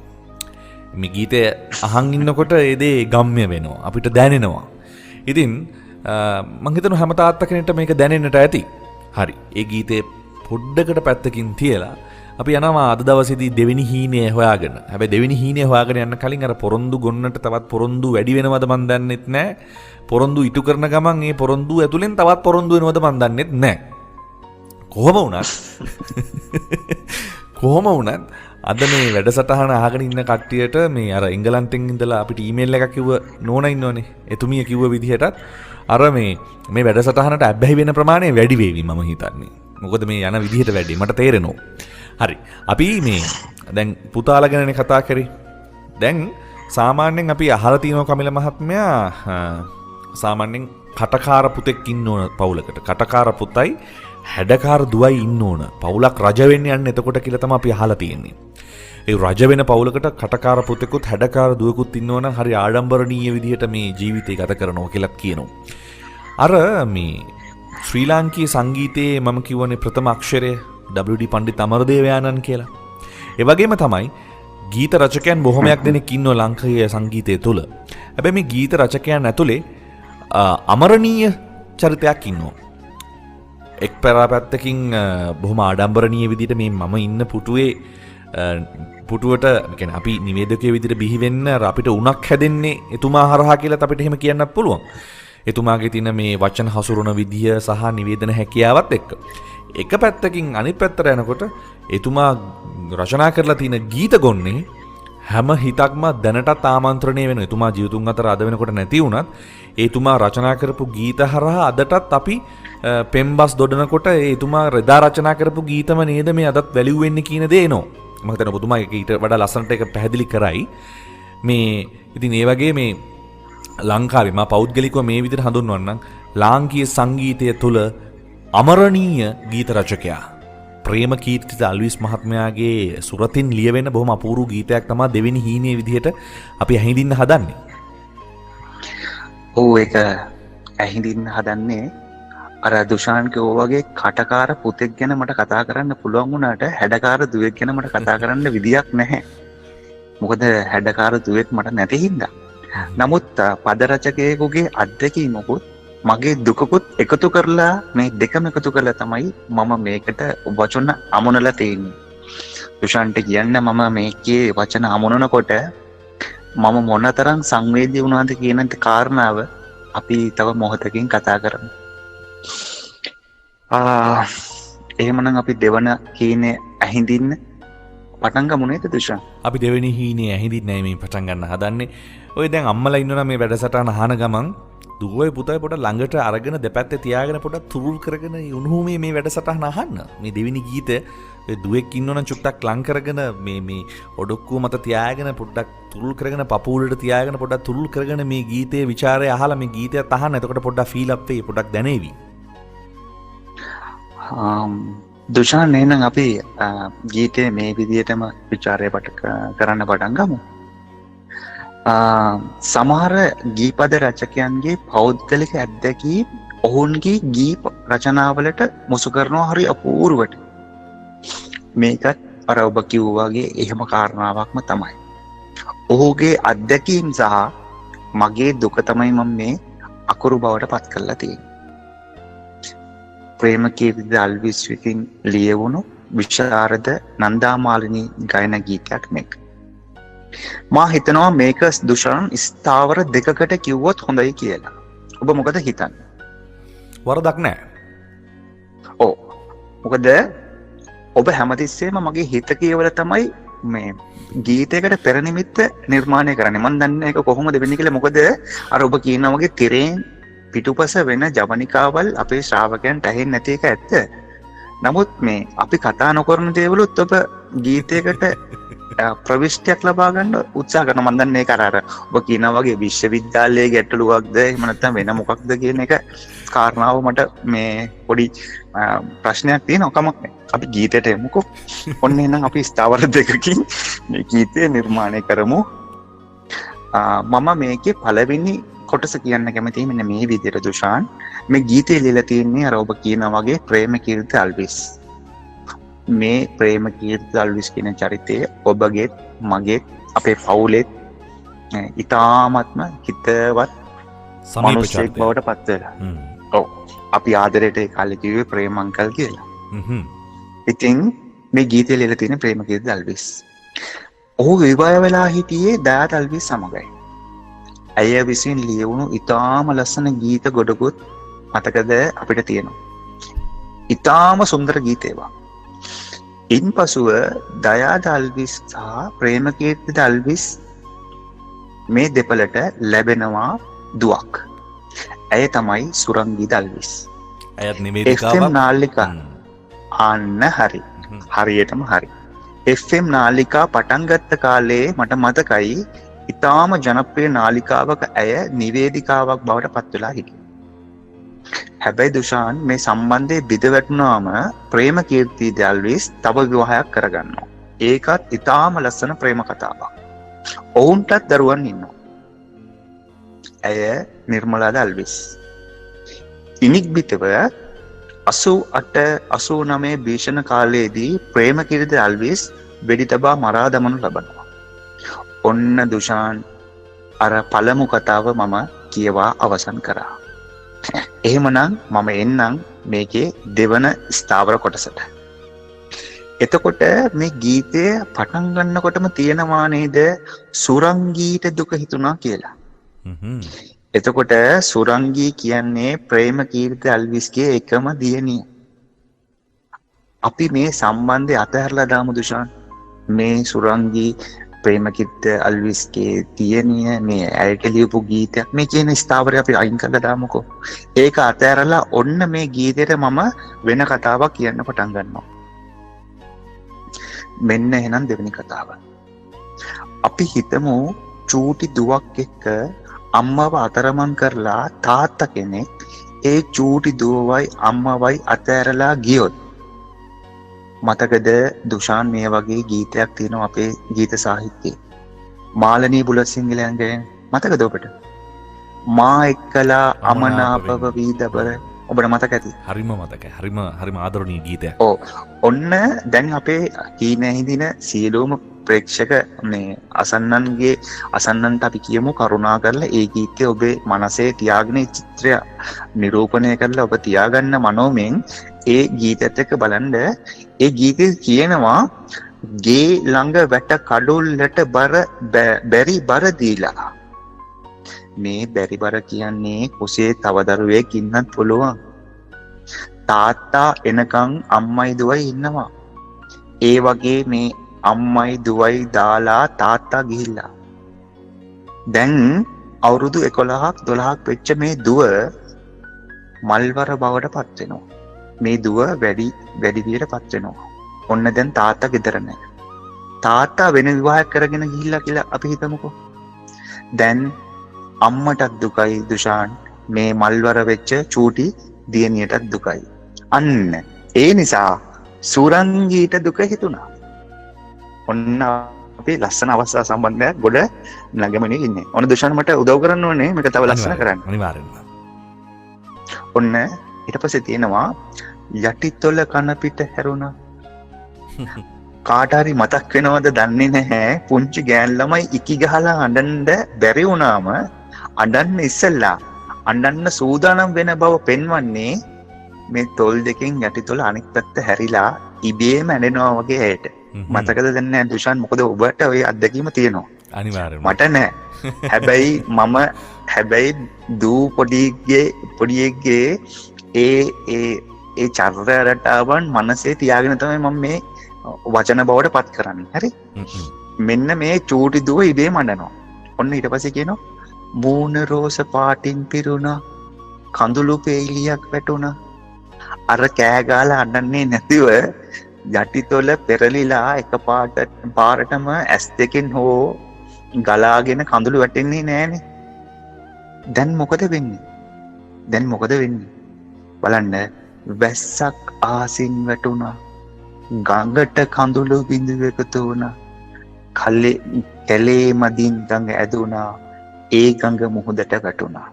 මේ ගීතය අහන් ඉන්නකොට ඒ දේ ගම්ම්‍ය වෙනවා. අපිට දැනෙනවා. ඉතින් මං හිතනවා හැම තාත්තා කෙනෙක්ට මේක දැනෙන්නට ඇති. හරි. ඒ ගීතේ පොඩ්ඩකට පැත්තකින් තියලා අපි යනවා අද දවසේදී දෙවෙනි හීනය හොයාගෙන. හැබැයි දෙවෙනි හීනය හොයාගෙන යන්න කලින් අර පොරොන්දු ගොන්නට තවත් පොරොන්දු වැඩි වෙනවද මන් දන්නෙත් නැහැ. පොරොන්දු ඉටු කරන ගමන් ඒ පොරොන්දු ඇතුලෙන් තවත් පොරොන්දු වෙනවද මන් දන්නෙත් නැහැ. කොහොම වුණත් අද මේ වැඩසටහන අහගෙන ඉන්න කට්ටියට මේ අර එංගලන්තෙන් ඉඳලා අපිට ඊමේල් එකක් කිව්ව නෝනා ඉන්නෝනේ. එතුමිය කිව්ව විදිහටත් අර මේ වැඩසටහනට අබ්බැහි වෙන ප්‍රමාණය වැඩි වේවි මම හිතන්නේ. මොකද මේ යන විදිහට වැඩි මට තේරෙනවා. හරි. අපි මේ දැන් පුතාලා ගැනනේ කතා කරේ. දැන් සාමාන්‍යයෙන් අපි අහලා තියෙනවා කමිල මහත්මයා සාමාන්‍යයෙන් කටකාර පුතෙක් ඉන්න ඕන පවුලකට. කටකාර පුතයි හැඩකාර දුවයි ඉන්න ඕන. පවුලක් රජ වෙන්න යන්න එතකොට කියලා තමයි අපි අහලා තියෙන්නේ. ඒ රජ වෙන පවුලකට කටකාර පුතෙකුත් හැඩකාර දුවෙකුත් ඉන්නවනම් හරි ආඩම්බරණීය විදිහට මේ ජීවිතය ගත කරනවා කියලා කියනවා. අර මේ ශ්‍රී ලාංකීය සංගීතයේ මම කියවනේ ප්‍රථම අක්ෂරය WD පණ්ඩිත අමරදේවයානන් කියලා. ඒ වගේම තමයි ගීත රචකයන් බොහොමයක් දෙනෙක් ඉන්නවා ලංකාවේ සංගීතය තුළ. හැබැයි මේ ගීත රචකයන් ඇතුලේ අමරණීය චරිතයක් ඉන්නවා. එක් පැත්තකින් බොහොම ආඩම්බරණීය විදිහට මේ මම ඉන්න පුටුවට කියන්නේ අපි නිවේදකයෙ විදිහට බිහි වෙන්න අපිට උණක් හැදෙන්නේ එතුමා හරහා කියලා අපිට එහෙම කියන්නත් පුළුවන්. එතුමාගේ තියෙන මේ වචන හසුරුවන විදිය සහ නිවේදන හැකියාවත් එක්ක. එක පැත්තකින් අනිත් පැත්තට යනකොට එතුමා රචනා කරලා තියෙන ගීත ගොන්නේ හැම හිතක්ම දැනටත් ආමන්ත්‍රණය වෙන. එතුමා ජීවිතුන් අතර අද වෙනකොට නැති වුණත් එතුමා රචනා කරපු ගීත හරහා අදටත් අපි පෙම්බස් දොඩනකොට එතුමා රදා රචනා කරපු ගීතම නේද මේ අදත් වැලියු වෙන්නේ කියන දේ එනවා. මම හිතනවා ඔබතුමා ඒක ඊට වඩා ලස්සනට ඒක පැහැදිලි කරයි. මේ ඉතින් ඒ වගේ මේ ලංකාවේ මා පෞද්ගලිකව මේ විදිහට හඳුන්වන්නම් ලාංකීය සංගීතය තුළ අමරණීය ගීත රචකයා ප්‍රේමකීර්ති අල්විස් මහත්මයාගේ සුරතින් ලියවෙන බොහොම අපූර්ව ගීතයක් තමයි දෙවෙනි හීනේ විදිහට අපි ඇහිඳින්න හදන්නේ. ඔව් ඒක ඇහිඳින්න හදන්නේ අර දුෂාන් කිව්වා වගේ කටකාර පුතෙක් ගැන මට කතා කරන්න පුළුවන් වුණාට හැඩකාර දුවෙක් ගැන මට කතා කරන්න විදියක් නැහැ. මොකද හැඩකාර දුවෙක් මට නැති හින්දා. නමුත් පද රචකයෙකුගේ අත්දැකීමකුත් මගේ දුකකුත් එකතු කරලා මේ දෙකම එකතු කරලා තමයි මම මේකට වචන අමුණලා තියෙන්නේ. දුෂාන්ට කියන්න මම මේකේ වචන අමුණනකොට මම මොනතරම් සංවේදී වුණාද කියන කාරණාව අපි තව මොහොතකින් කතා කරමු. එහෙමනම් අපි දෙවන හීනේ ඇහිඳින්න පටන් ගමු නේද දුෂාන්? අපි දෙවෙනි හීනේ ඇහිඳින්නයි මේ පටන් ගන්න හදන්නේ. ඔය දැන් අම්මලා ඉන්නවා මේ වැඩසටහන අහන ගමන් දුවයි පුතයි පොඩ ළඟට අරගෙන දෙපැත්තේ තියාගෙන පොඩක් තුරුල් කරගෙන උණුහුමේ මේ වැඩසටහන අහන්න. මේ දෙවෙනි ගීතය දුවෙක් ඉන්නවනම් චුට්ටක් ලං කරගෙන මේ ඔඩොක්කුව මත තියාගෙන පොඩ්ඩක් තුරුල් කරගෙන පපුවලට තියාගෙන පොඩ්ඩක් තුරුල් කරගෙන මේ ගීතයේ ਵਿਚාරය අහලා මේ ගීතයත් අහන්න. එතකොට පොඩ්ඩක් ෆීල් අප් වෙයි, පොඩ්ඩක් දැනේවි. දුෂාන් එහෙනම් අපි ගීතයේ මේ විදිහටම ਵਿਚාරය කරන්න පටන් ගමු. සමහර ගීපද රචකයන්ගේ පෞද්ගලික අත්දැකීම් ඔවුන්ගේ ගී රචනාවලට මුසු කරනවා හරි අපූර්වට. මේකත් අර ඔබ කිව්වාගේ එහෙම කාරණාවක්ම තමයි. ඔහුගේ අත්දැකීම් සහ මගේ දුක තමයි මම මේ අකුරු බවට පත් කරලා තියෙන්නේ. ප්‍රේමකීර්ති අල්විස් විසින් ලියවුණු විශාරද නන්දාමාලිනී ගායන ගීතයක් මේක. මා හිතනවා මේක දුෂාන් ස්ථාවර දෙකකට කිව්වොත් හොඳයි කියලා. ඔබ මොකද හිතන්නේ? වරදක් නැහැ. ඔව්. මොකද ඔබ හැමතිස්සෙම මගේ හිත කියවල තමයි මේ ගීතයකට පෙර නිමිත්ත නිර්මාණය කරන්නේ. මම දන්නේ ඒක කොහොමද වෙන්නේ කියලා. මොකද අර ඔබ කියනා වගේ තිරෙන් පිටුපස වෙන ජවනිකාවල් අපේ ශ්‍රාවකයන්ට ඇහෙන්නේ නැති එක ඇත්ත. නමුත් මේ අපි කතා නොකරන දේවලුත් ඔබ ගීතයකට ප්‍රවිෂ්ටියක් ලබා ගන්න උත්සාහ කරන. මම දන්නේ ඒක අර ඔබ කියනා වගේ විශ්වවිද්‍යාලයේ ගැටලුවක්ද එහෙම නැත්නම් වෙන මොකක්ද කියන එක කාරණාව මට මේ පොඩි ප්‍රශ්නයක් තියෙනවා. කමක් නැහැ. අපි ගීතයට එමුකෝ. ඔන්න එහෙනම් අපි ස්ථාවර දෙකකින් මේ ගීතය නිර්මාණය කරමු. මම මේකේ පළවෙනි කොටස කියන්න කැමතියි මෙන්න මේ විදිහට දුෂාන්. මේ ගීතය ලියලා තියෙන්නේ අර ඔබ කියනා වගේ ප්‍රේමකීර්ති අල්විස්. මේ ප්‍රේමකීර්ති අල්විස් කියන චරිතය ඔබගේ මගේ අපේ පවුලේ ඉතාමත්ම හිතවත් මිනිසෙක් බවට පත් වෙලා. ඔව්. අපි ආදරයට ඒ කාලේ කිව්වේ ප්‍රේම අංකල් කියලා. ඉතින් මේ ගීතය ලියලා තියෙන ප්‍රේමකීර්ති අල්විස්. ඔහු විවාහ වෙලා හිටියේ දයාත් අල්විස් සමගයි. ඇය විසින් ලියවුණු ඉතාම ලස්සන ගීත ගොඩකුත් මතකද අපිට තියෙනවා. ඉතාම සුන්දර ගීතේවා. ඉන් පසුව දයාද අල්විස් සහ ප්‍රේමකීර්ති අල්විස් මේ දෙපළට ලැබෙනවා දුවක්. ඇය තමයි සුරංගී අල්විස්. ඇයත් නිවේදිකාවක්. FM නාලිකා අන්න හරි. හරියටම හරි. FM නාලිකා පටන් ගත්ත කාලේ මට මතකයි ඉතාම ජනප්‍රිය නාලිකාවක ඇය නිවේදිකාවක් බවට පත් වෙලා හිටියේ. හැබැයි දුෂාන් මේ සම්බන්ධයේ බිඳ වැටුණාම ප්‍රේමකීර්ති අල්විස් තව විවාහයක් කරගන්නවා. ඒකත් ඉතාම ලස්සන ප්‍රේම කතාවක්. ඔවුන්ටත් දරුවන් ඉන්නවා. ඇය නිර්මලාද අල්විස්. ඉනික්බිතව 88-89 භීෂණ කාලයේදී ප්‍රේමකිරිද අල්විස් වෙඩි තබා මරා දමනු ලබනවා. ඔන්න දුෂාන් අර පළමු කතාව මම කියවා අවසන් කරා. එහෙමනම් මම එන්නම් මේකේ දෙවන ස්ථාවර කොටසට. එතකොට මේ ගීතය පටන් ගන්නකොටම තියෙනවා නේද සුරංගීට දුක හිතුණා කියලා. එතකොට සුරංගී කියන්නේ ප්‍රේමකීර්ති අල්විස්ගේ එකම දියණිය. අපි මේ සම්බන්ධය අතහැරලා දාමු දුෂාන්. මේ සුරංගී ප්‍රේමකීර්ති අල්විස්ගේ දියණිය මේ ඇයට ලියපු ගීතයක් මේ කියන ස්ථාවරය අපි අයින් කරලා දාමුකෝ. ඒක අතහැරලා ඔන්න මේ ගීතයට මම වෙන කතාවක් කියන්න පටන් ගන්නවා. මෙන්න එහෙනම් දෙවෙනි කතාව. අපි හිතමු චූටි දුවක් එක්ක අම්මව අතරමං කරලා තාත්තා කෙනෙක් ඒ චූටි දුවවයි අම්මවයි අතෑරලා ගියොත්. මතකද දුෂාන් මේ වගේ ගීතයක් තියෙනවා අපේ ගීත සාහිත්‍යයේ. මාලනී බුලත්සිංහලයන් ගැන මතකද ඔබට? මා එක්කලා අමනාපව වීදබර ඔබට මතක ඇති. හරිම මතකයි. හරිම ආදරණීය ගීතයක්. ඔන්න දැන් අපේ කීනේ හිඳින සියලුම ප්‍රේක්ෂක මේ අසන්නන්ට අපි කියමු කරුණා කරලා ඒ ගීතය ඔබේ මනසේ තියාගෙන චිත්‍රය නිරූපණය කරලා ඔබ තියාගන්න මනෝමයෙන් ඒ ගීතයත් එක්ක බලන්න. ඒ ගීතේ කියනවා ගේ ළඟ වැට කඩොල්ලට බැරි බර දීලා. මේ බැරි බර කියන්නේ කුසේ තව දරුවෙක් ඉන්නත් පුළුවන්. තාත්තා එනකන් අම්මයි දුවයි ඉන්නවා. ඒ වගේ මේ අම්මයි දුවයි දාලා තාත්තා ගිහිල්ලා. දැන් අවුරුදු 11ක් 12ක් වෙච්ච මේ දුව මල්වර බවට පත් වෙනවා. මේ දුව වැඩි වියට පත් වෙනවා. ඔන්න දැන් තාත්තා ගෙදර නැහැ. තාත්තා වෙන විවාහයක් කරගෙන ගිහිල්ලා කියලා අපි හිතමුකෝ. දැන් අම්මටත් දුකයි දුෂාන්, මේ මල්වර වෙච්ච චූටි දියණියටත් දුකයි. අන්න ඒ නිසා සුරංගීට දුක හිතුණා. ඔන්න අපේ ලස්සන අවස්ථා සම්බන්ධයක් ගොඩ ළඟමනේ ඉන්නේ. ඔන්න දුෂාන් මට උදව් කරන්න ඕනේ මේක තව ලස්සන කරන්න. අනිවාර්යෙන්ම. ඔන්න ඊට පස්සේ තියෙනවා යටිතොල කන පිට හැරුණා. කාට හරි මතක් වෙනවද දන්නේ නැහැ. පුංචි ගෑන් ළමයි ඉකි ගහලා අඬන්න බැරි වුණාම අඬන්න ඉස්සෙල්ලා අඬන්න සූදානම් වෙන බව පෙන්වන්නේ මේ තොල් දෙකෙන් යටිතොල අනිත් පැත්ත හැරිලා ඉබේම ඇඬෙනවා වගේ ඇයට. මතකද දැන් නෑ දුෂාන්? මොකද ඔබට ওই අත්දැකීම තියෙනවා. අනිවාර්යෙන්ම. මට නෑ. හැබැයි දූ පොඩියෙක්ගේ ඒ චර්ය රටාවන් මනසේ තියාගෙන තමයි මම මේ වචන බවට පත් කරන්නේ. හරි? මෙන්න මේ චූටි දුව ඉබේම අඬනවා. ඔන්න ඊට පස්සේ කියනවා මූණ රෝස පාටින් පිරුණා, කඳුළු පෙයිලියක් වැටුණා. අර කෑ ගාලා අඬන්නේ නැතිව යටිතොල පෙරලිලා එක පාරටම ඇස් දෙකෙන් හෝ ගලාගෙන කඳුළු වැටෙන්නේ නෑනේ. දැන් මොකද වෙන්නේ? බලන්න, වැස්සක් ආසින් වැටුණා, ගඟට කඳුළු බිඳු එකතු වුණා, කැලේ මදින් ගඟ ඇදුණා, ඒ ගඟ මුහුදට වැටුණා.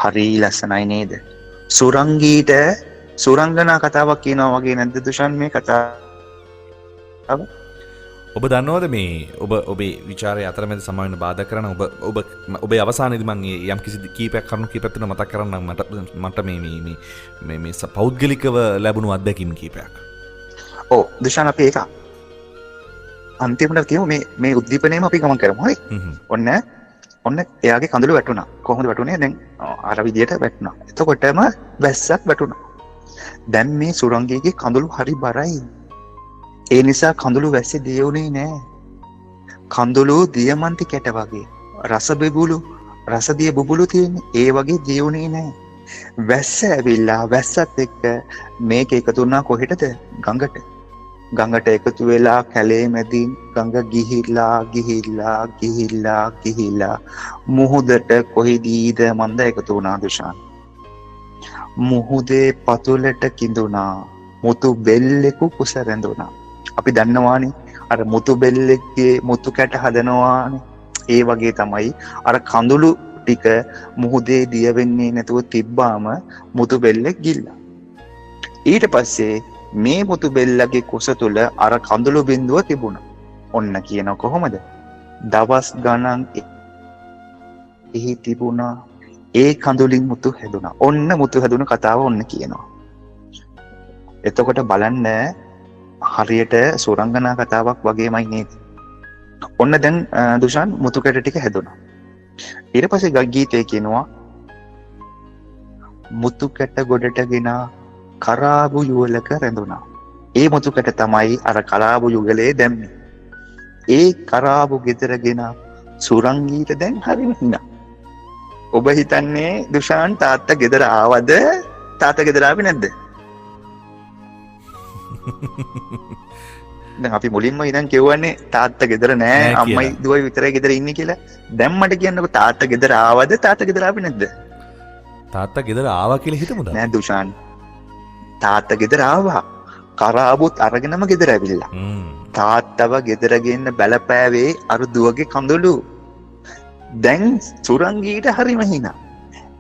හරි ලස්සනයි නේද? සුරංගීට සුරංගනා කතාවක් කියනවා වගේ නැද්ද දුෂාන් මේ කතාව? ඔබ දන්නවද මේ ඔබේ විචාරය අතරමැද සමාවෙන්න බාධා කරන ඔබේ අවසානයේදී මම යම් කිසි කීපයක් කරුණු කීපයක් තුන මතක් කරන්නම් මට මේ පෞද්ගලිකව ලැබුණු අත්දැකීම් කීපයක්. ඔව් දුෂාන් අපි ඒක අන්තිමට කියමු. මේ උද්දීපනයේම අපි ගමන් කරමු. හරි? ඔන්න එයාගේ කඳුළු වැටුණා. කොහොමද වැටුනේ? දැන් අර විදියට වැටුණා. එතකොටම වැස්සක් වැටුණා. දැන් මේ සුරංගීගේ කඳුළු හරි බරයි. ඒ නිසා කඳුළු වැස්සේ දියුනේ නෑ. කඳුළු දියමන්ති කැට වගේ රසදිය බුබුලු තියෙන්නේ. ඒ වගේ දියුනේ නෑ. වැස්ස ඇවිල්ලා වැස්සත් එක්ක මේක එකතු වුණා කොහෙටද? ගඟට එකතු වෙලා කැලේ මැදින් ගඟ ගිහිල්ලා මුහුදට කොහෙදීද මන්ද එකතු වුණා දුෂාන්? මුහුදේ පතුලට කිඳුණා, මුතු බෙල්ලෙකු කුස රැඳුණා. අපි දන්නවානේ අර මුතු බෙල්ලෙක්ගේ මුතු කැට හදනවානේ. ඒ වගේ තමයි අර කඳුළු ටික මුහුදේ දිය වෙන්නේ නැතුව තිබ්බාම මුතු බෙල්ලෙක් ගිල්ලා. ඊට පස්සේ මේ මුතු බෙල්ලගේ කුස තුල අර කඳුළු බිඳුව තිබුණා. ඔන්න කියන කොහොමද? දවස් ගණන් එහි තිබුණා. ඒ කඳුලින් මුතු හැදුනා. ඔන්න මුතු හැදුන කතාව ඔන්න කියනවා. එතකොට බලන්න හරියට සුරංගනා කතාවක් වගේමයි නේද? ඔන්න දැන් දුෂාන් මුතු කැට ටික හැදුනා. ඊට පස්සේ ගීතේ කියනවා මුතු කැට ගොඩට ගෙන කරාබු යුවලක රැඳුණා. ඒ මුතු කැට තමයි අර කරාබු යුගලේ දැම්මේ. ඒ කරාබු ගෙදරගෙන සුරංගීට දැන් හරිම හිනා. ඔබ හිතන්නේ දුෂාන් තාත්තා ගෙදර ආවද? තාත්තා ගෙදර ආවේ නැද්ද? දැන් අපි මුලින්ම ඉඳන් කියවන්නේ තාත්තා ගෙදර නෑ අම්මයි දුවයි විතරයි ගෙදර ඉන්නේ කියලා. දැන් මට කියන්නකෝ තාත්තා ගෙදර ආවද? තාත්තා ගෙදර ආවේ නැද්ද? තාත්තා ගෙදර ආවා කියලා හිතමුද? නෑ දුෂාන්. තාත්තා ගෙදර ආවා. කරාබුත් අරගෙනම ගෙදර ඇවිල්ලා. තාත්තව ගෙදර ගෙන්න බැලපෑවේ අර දුවගේ කඳුළු. දැන් සුරංගීට හරිම හිනා.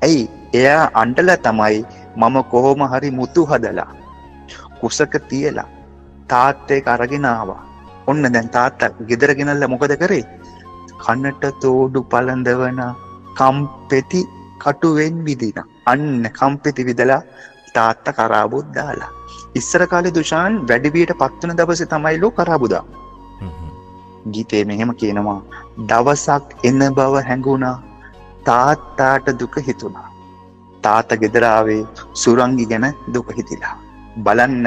ඇයි? එයා අඬලා තමයි මම කොහොම හරි මුතු හදලා කුසක තියලා තාත්තේක අරගෙන ආවා. ඔන්න දැන් තාත්තා ගෙදර ගෙනල්ලා මොකද කරේ? කනට තෝඩු පළඳවන කම්පෙති කටුවෙන් විදිනා. අන්න කම්පෙති විදලා තාත්තා කරාබුත් දාලා. ඉස්සර කාලේ දුෂාන් වැඩිවියට පත් වෙන දවසේ තමයිලු කරාබු දා. ගීතේ මෙහෙම කියනවා දවසක් එන බව හැඟුණා තාත්තාට දුක හිතුණා. තාත්තා ගෙදර ආවේ සුරංගි ගැන දුක හිතිලා. බලන්න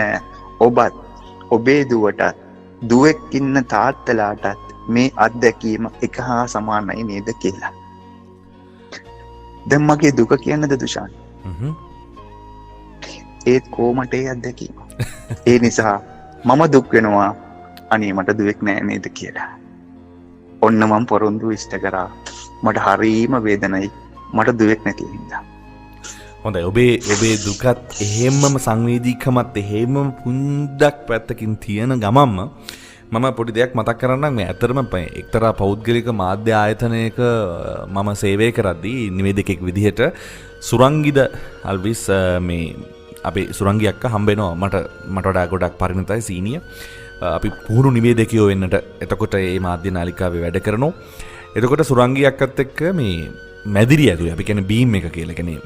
ඔබත් ඔබේ දුවට දුවෙක් ඉන්න තාත්තලාටත් මේ අත්දැකීම එක හා සමානයි නේද කියලා. දැන් මගේ දුක කියන්නද දුෂාන්? ඒත් කොහොමද ඒ අත්දැකීම? ඒ නිසා මම දුක් වෙනවා අනේ මට දුවෙක් නෑ නේද කියලා. ඔන්න මම පොරොන්දු ඉෂ්ට කරා. මට හරීම වේදනයි මට දුවෙක් නැති හින්දා. හොඳයි ඔබේ දුකත් එහෙම්මම සංවේදීකමත් එහෙම්ම පුන්දක් පැත්තකින් තියෙන ගමම්ම මම පොඩි දෙයක් මතක් කරන්නම්. මේ ඇත්තටම එක්තරා පෞද්ගලික මාධ්‍ය ආයතනයක මම සේවය කරද්දී නිවේදකෙක් විදිහට සුරංගිද අල්විස් මේ අපේ සුරංගි අක්කා හම්බ වෙනවා මට වඩා ගොඩක් පරිණතයි සීනිය. අපි පුහුණු නිවේදකයෝ වෙන්නට එතකොට මේ මාධ්‍ය නාලිකාවේ වැඩ කරනවා. එතකොට සුරංගි අක්කත් එක්ක මේ මැදිරිය ඇතුලේ අපි කියන්නේ බීම් එක කියලා කියන්නේ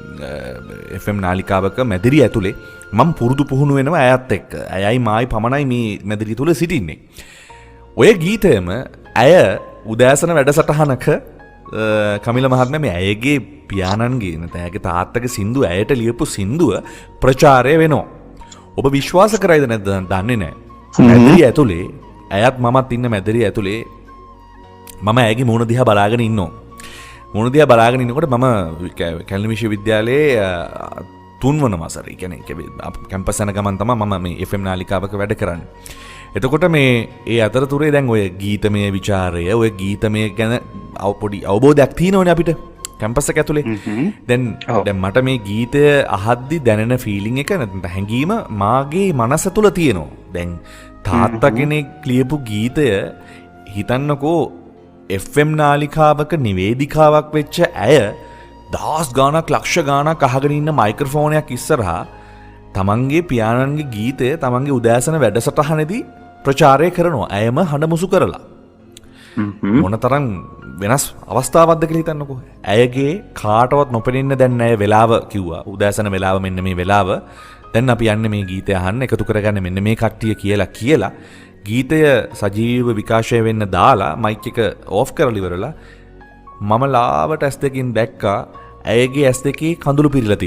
FM නාලිකාවක මැදිරිය ඇතුලේ මම පුරුදු පුහුණු වෙනවා ඇයත් එක්ක. ඇයයි මායි පමණයි මේ මැදිරිය තුල සිටින්නේ. ඔය ගීතයම ඇය උදෑසන වැඩසටහනක කමිල මහත්මයා මේ ඇයගේ පියාණන්ගේ නැත්නම් ඇයගේ තාත්තගේ සින්දුව ඇයට ලියපු සින්දුව ප්‍රචාරය වෙනවා. ඔබ විශ්වාස කරයිද නැද්ද දන්නේ නැහැ. මැදිරිය ඇතුලේ ඇයත් මමත් ඉන්න මැදිරිය ඇතුලේ මම ඇයගේ මූණ දිහා බලාගෙන ඉන්නවා. මූණ දිහා බලාගෙන ඉන්නකොට මම කැලණි විශ්වවිද්‍යාලයේ 3 වන වසරේ කියන්නේ කැම්පස් යන ගමන් තමයි මම මේ FM නාලිකාවක වැඩ කරන්නේ. එතකොට මේ ඒ අතරතුරේ දැන් ඔය ගීතමය ਵਿਚාරය ඔය ගීතමය ගැන පොඩි අවබෝධයක් තියෙනවනේ අපිට කැම්පස් එක ඇතුලේ. දැන් මට මේ ගීතය අහද්දි දැනෙන ෆීලිං එක නැත්නම් හැඟීම මාගේ මනස තුල තියෙනවා. දැන් තාත්තා කෙනෙක් ලියපු ගීතය හිතන්නකෝ FM නාලිකාවක නිවේදිකාවක් වෙච්ච ඇය දහස් ගාණක් ලක්ෂ ගාණක් අහගෙන ඉන්න මයික්‍රොෆෝනයක් ඉස්සරහා තමන්ගේ පියාණන්ගේ ගීතය තමන්ගේ උදෑසන වැඩසටහනේදී ප්‍රචාරය කරනවා. ඇයම හඬ මුසු කරලා. මොනතරම් වෙනස් අවස්ථාවක්ද කියලා හිතන්නකෝ. ඇයගේ කාටවත් නොපෙනෙන්න දැන් ඇය වෙලාව කිව්වා. උදෑසන වෙලාව මෙන්න මේ වෙලාව. දැන් අපි යන්නේ මේ ගීතය අහන්න එකතු කරගන්න මෙන්න මේ කට්ටිය කියලා ගීතය සජීව විකාශය වෙන්න දාලා මයික් එක ඕෆ් කරලා ඉවරලා මම ලාවට ඇස් දෙකින් දැක්කා ඇයගේ ඇස් දෙකේ කඳුළු පිරලා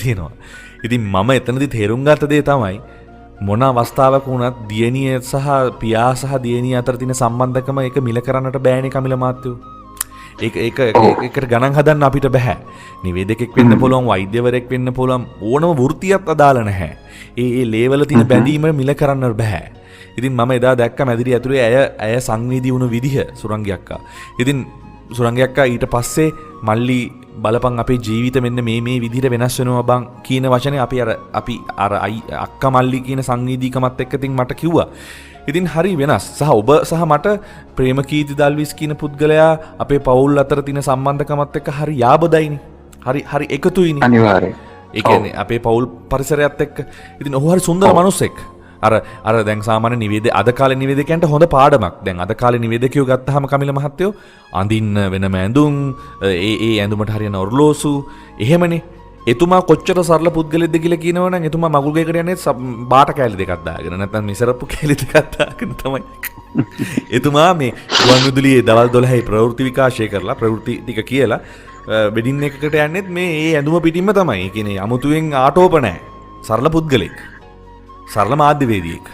තියෙනවා. ඉතින් මම එතනදී තේරුම් ගත්ත දේ තමයි මොන අවස්ථාවක වුණත් දියණිය සහ පියා සහ දියණිය අතර තියෙන සම්බන්ධකම ඒක මිල කරන්නට බෑනේ කමිල මාත්‍යෝ. ඒකට ගණන් හදන්න අපිට බෑ. නිවේදකෙක් වෙන්න පුළුවන්, වෛද්‍යවරයෙක් වෙන්න පුළුවන්, ඕනම වෘත්තියක් අදාළ නැහැ. ඒ ලේවල තියෙන බැඳීම මිල කරන්න බෑ. ඉතින් මම එදා දැක්ක මැදිරිය ඇතුලේ ඇය සංවේදී වුණු විදිහ සුරංගි අක්කා. ඉතින් සුරංගි අක්කා ඊට පස්සේ මල්ලි බලපන් අපේ ජීවිත මෙන්න මේ විදිහට වෙනස් වෙනවා බං කියන වචනේ අපි අර අක්කා මල්ලි කියන සංවේදීකමත් එක්ක ඉතින් මට කිව්වා. ඉතින් හරි වෙනස්. සහ ඔබ සහ මට ප්‍රේමකීර්ති දල්විස් කියන පුද්ගලයා අපේ පවුල් අතර තියෙන සම්බන්ධකමත් එක්ක හරි යාබදයිනේ. හරි එකතුයිනේ. අනිවාර්යයෙන්. ඒ කියන්නේ අපේ පවුල් පරිසරයත් එක්ක. ඉතින් ඔහු හරි සුන්දර මිනිස්සෙක්. අර දැන් සාමාන්‍ය නිවේදක අද කාලේ නිවේදකයන්ට හොඳ පාඩමක්. දැන් අද කාලේ නිවේදකයෝ ගත්තාම කමිල මහත්තයෝ අඳින්න වෙනම ඇඳුම්, ඒ ඇඳුමට හරියන ඔරලෝසු, එහෙමනේ. එතුමා කොච්චර සරල පුද්ගලෙක්ද කියලා කියනවනම් එතුමා මගුල් ගේකට යන්නේ බාට කෑලි දෙකක් දාගෙන නැත්නම් මිසරප්පු කෑලි දෙකක් දාගෙන තමයි. එතුමා මේ ගුවන් විදුලියේ දවල් 12යි ප්‍රවෘත්ති විකාශය කරලා ප්‍රවෘත්ති ටික කියලා වෙඩින් එකකට යන්නේත් මේ ඇඳුම පිටින්ම තමයි. ඒ කියන්නේ අමුතුවෙන් ආටෝප නැහැ. සරල පුද්ගලෙක්. සරල මාධ්‍යවේදියෙක්.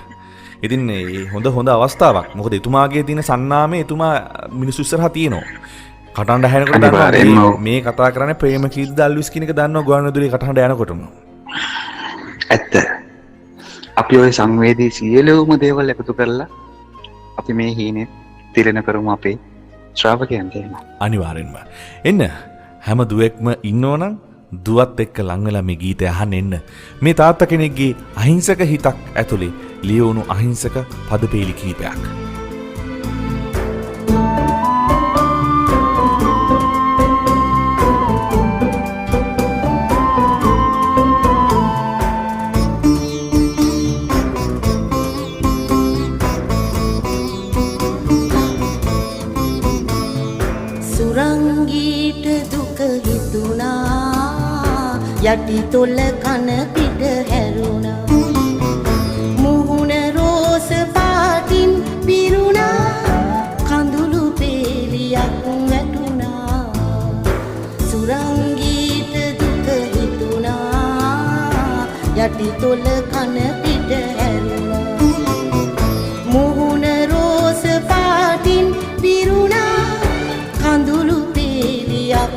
ඉතින් හොඳ අවස්ථාවක්. මොකද එතුමාගේ තියෙන සන්නාමය එතුමා මිනිස්සු ඉස්සරහා තියෙනවා. කටහඬ ඇහෙනකොට දන්නවා මේ කතා කරන්නේ ප්‍රේමකීර්ති දල්විස් කියන එක දන්නවා ගුවන්විදුලියේ කටහඬ යනකොටම. ඇත්ත. අපි ওই සංවේදී සියලුම දේවල් එකතු කරලා අපි මේ හීනේ තිරණ කරමු අපේ ශ්‍රාවකයන්ට එන්න. අනිවාර්යෙන්ම. එන්න හැම දුවෙක්ම ඉන්නවනම් දුවත් එක්ක ලං වෙලා මේ ගීතය අහන්න එන්න. මේ තාත්තා කෙනෙක්ගේ අහිංසක හිතක් ඇතුලේ ලියවුණු අහිංසක පදපේලි කීපයක්. යටි තොල කන පිට හැරුණා මුහුණ රෝස පාටින් පිරුණා කඳුළු පෙලියක් වැටුණා සුරංගීට දුක හිතුණා යටි තොල කන පිට හැරුණා මුහුණ රෝස පාටින් පිරුණා කඳුළු පෙලියක්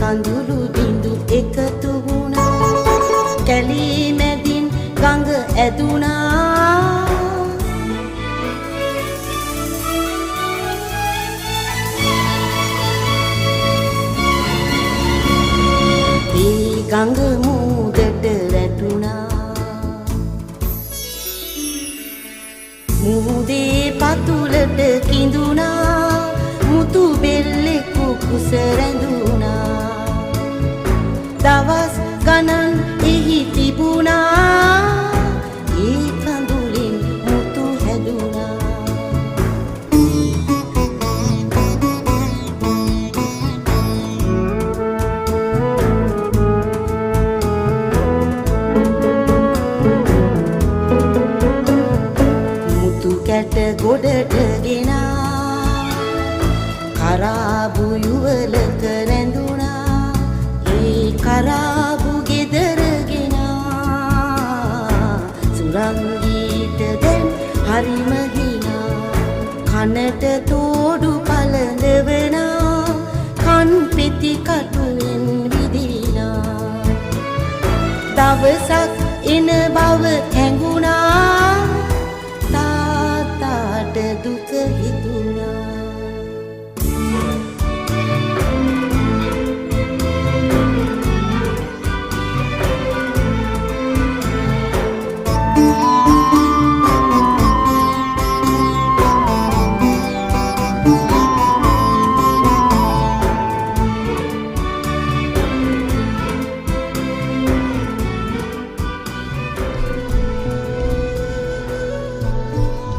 කඳුළු බිඳු එකතු වුණා කැලී මැදින් ගඟ ඇදුණා ඒ ගඟ මූදට වැටුණා මුහුදේ පතුලට කිඳුණා මුතු බෙල්ලෙකු කුස රැඳුණා දවස් ගණන් එහි තිබුණා ඒ කඳුලින් මුතු හැදුණා මුතු කැට ගොඩට ගෙනා කරාබු යුවලක රැඳුණා ඒ කරාබු ගෙදරගෙනා සුරංගීට දැන් හරිම හිනා කනට තෝඩු පලඳවනා කන් පෙති කටුවෙන් විදිනා දවසක් එන බව හැඟුණා තාතාට දුක හිතුණා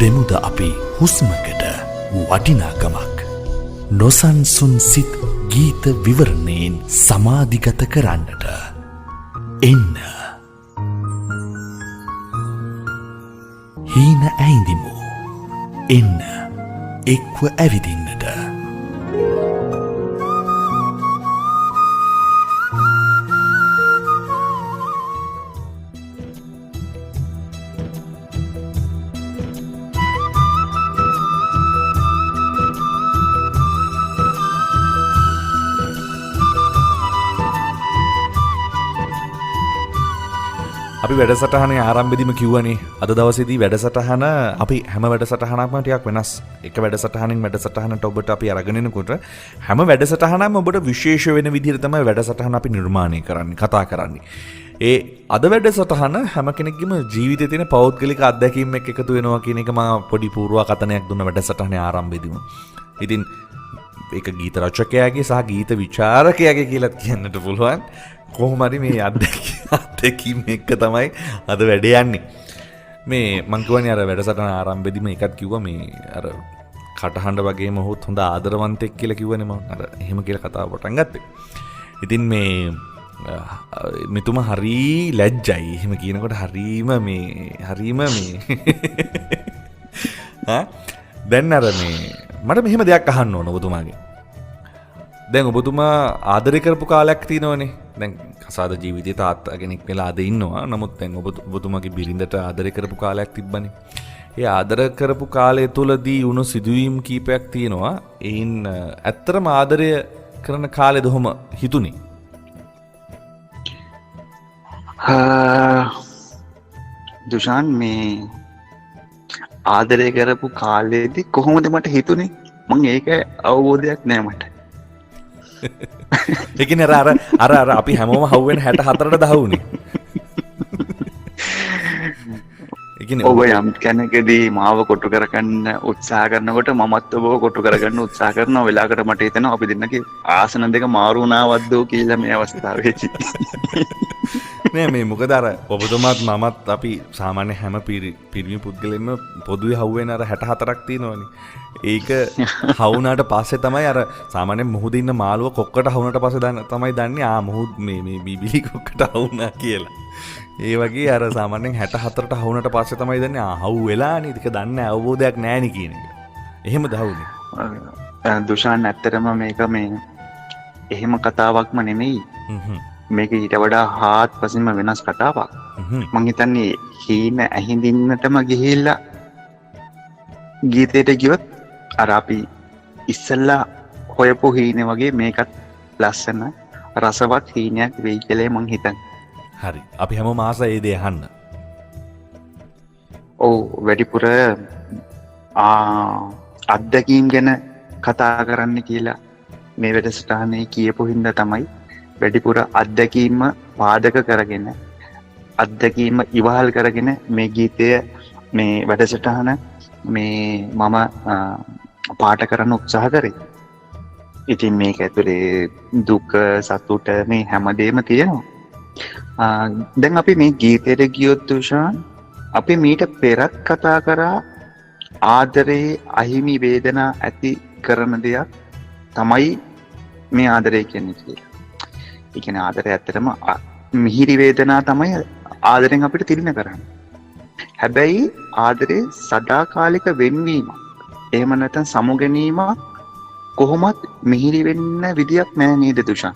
දෙමුද අපි හුස්මකට වටිනාකමක් නොසන්සුන් සිත් ගීත විවරණයෙන් සමාධිගත කරන්නට එන්න හීන ඇයිඳිමු එන්න එක්ව ඇවිදින්නට අපි වැඩසටහනේ ආරම්භෙදිම කිව්වනේ අද දවසේදී වැඩසටහන අපි හැම වැඩසටහනක්ම ටිකක් වෙනස්. එක වැඩසටහනින් වැඩසටහනට ඔබට අපි අරගෙන එනකොට හැම වැඩසටහනක්ම ඔබට විශේෂ වෙන විදිහට තමයි වැඩසටහන අපි නිර්මාණය කරන්නේ, කතා කරන්නේ. ඒ අද වැඩසටහන හැම කෙනෙක්ගේම ජීවිතයේ තියෙන පෞද්ගලික අත්දැකීම් එක්ක එකතු වෙනවා කියන එක මම පොඩි පූර්වකථනයක් දුන්න වැඩසටහනේ ආරම්භෙදිම. ඉතින් ඒක ගීත රචකයාගේ සහ ගීත විචාරකයාගේ කියලා කියන්නට පුළුවන්. කොහොම හරි මේ අත්දැකීම් එක්ක තමයි අද වැඩේ යන්නේ. මේ මං කියවනේ අර වැඩසටහන ආරම්භෙදිම එකක් කිව්වා මේ අර කටහඬ වගේම හොත් හොඳ ආදරවන්තෙක් කියලා කිව්වනේ මං අර එහෙම කියලා කතාව පටන් ගත්තේ. ඉතින් මේ මෙතුම හරි ලැජ්ජයි එහෙම කියනකොට හරීම මේ දැන් අර මේ මට මෙහෙම දෙයක් අහන්න ඕන ඔබතුමාගේ. දැන් ඔබතුමා ආදරය කරපු කාලයක් තියෙනවනේ. දැන් කසාද ජීවිතේ තාත්තා කෙනෙක් වෙලා අද ඉන්නවා. නමුත් දැන් ඔබතුමාගේ බිරිඳට ආදරය කරපු කාලයක් තිබ්බනේ. ඒ ආදර කරපු කාලය තුලදී වුණු සිදුවීම් කීපයක් තියෙනවා. ඒයින් ඇත්තටම ආදරය කරන කාලෙද ඔහොම හිතුනේ? දුෂාන් මේ ආදරය කරපු කාලේදී කොහොමද මට හිතුනේ? මං ඒක අවබෝධයක් නෑ මට. ඒ කියන්නේ අර අපි හැමෝම හවුවෙන් 64ට දහවුනේ. ඒ කියන්නේ ඔබ යම් කෙනෙක්දී මාව කොටු කරගන්න උත්සාහ කරනකොට මමත් ඔබව කොටු කරගන්න උත්සාහ කරන වෙලාවකට මට හිතෙනවා අපි දෙන්නගේ ආසන දෙක මාරු වුණාවද්ද කියලා මේ අවස්ථාවේදී. නෑ මේ මොකද අර ඔබතුමාත් මමත් අපි සාමාන්‍ය හැම පිරිමි පුද්ගලෙම පොදුවේ හවුවෙන් අර 64ක් තියෙනවනේ. ඒක හවුනාට පස්සේ තමයි අර සාමාන්‍ය මුහුදේ ඉන්න මාළුව කොක්කට හවුනට පස්සේ තමයි දන්නේ මුහුද් මේ බිබිලි කොක්කට හවුනා කියලා. ඒ වගේ අර සාමාන්‍යයෙන් 64ට හවුනට පස්සේ තමයි දන්නේ හවු වෙලානේ. ඒක දන්නේ අවබෝධයක් නෑනේ කියන එක. එහෙමද හවුනේ? දුෂාන් ඇත්තටම මේක මේ එහෙම කතාවක්ම නෙමෙයි. මේක ඊට වඩා හාත්පසින්ම වෙනස් කතාවක්. මං හිතන්නේ හීන ඇහිඳින්නටම ගිහිල්ලා ගීතයට ගියොත් අර අපි ඉස්සල්ලා හොයපු හීනේ වගේ මේකත් ලස්සන රසවත් හීනයක් වෙයි කියලා මං හිතන්නේ. හරි. අපි හැමෝම ආසයි ඒ දේ අහන්න. ඔව් වැඩිපුර අත්දැකීම් ගැන කතා කරන්න කියලා මේ වැඩසටහනේ කියපු හින්දා තමයි වැඩිපුර අත්දැකීම පාදක කරගෙන අත්දැකීම ඉවහල් කරගෙන මේ ගීතය මේ වැඩසටහන මේ මම පාට කරන්න උත්සාහ කරේ. ඉතින් මේක ඇතුලේ දුක සතුට මේ හැමදේම තියෙනවා. දැන් අපි මේ ගීතයට ගියොත් දුෂාන් අපි මීට පෙරත් කතා කරා ආදරේ අහිමි වේදනා ඇති කරන දෙයක් තමයි මේ ආදරය කියන්නේ කියලා. ඒ කියන්නේ ආදරය ඇත්තටම මිහිරි වේදනා තමයි ආදරෙන් අපිට තිරින කරන්නේ. හැබැයි ආදරේ සදාකාලික වෙන්වීම එහෙම නැත්නම් සමුගැනීම කොහොමත් මිහිරි වෙන්න විදියක් නෑ නේද දුෂාන්?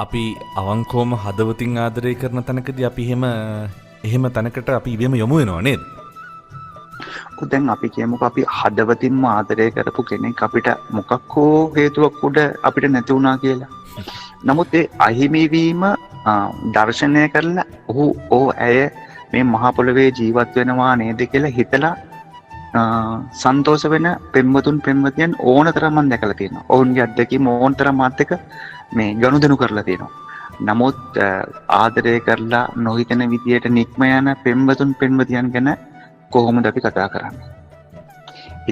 අපි අවංකවම හදවතින් ආදරය කරන තැනකදී අපි එහෙම තැනකට අපි ඉවෙම යොමු වෙනවා නේද? දැන් අපි කියමුකෝ අපි හදවතින්ම ආදරය කරපු කෙනෙක් අපිට මොකක් හෝ හේතුවක් උඩ අපිට නැති වුණා කියලා. නමුත් ඒ අහිමිවීම දර්ශනය කරලා ඇය මේ මහ පොළොවේ ජීවත් වෙනවා නේද කියලා හිතලා සන්තෝෂ වෙන පෙම්වතුන් පෙම්වතියන් ඕනතරම් මම දැකලා තියෙනවා. ඔවුන්ගේ අත්දැකීම් ඕනතරම් මාත් එක්ක මේ ගනුදෙනු කරලා තියෙනවා. නමුත් ආදරය කරලා නොහිතන විදියට නික්ම යන පෙම්වතුන් පෙම්වතියන් ගැන කොහොමද අපි කතා කරන්නේ?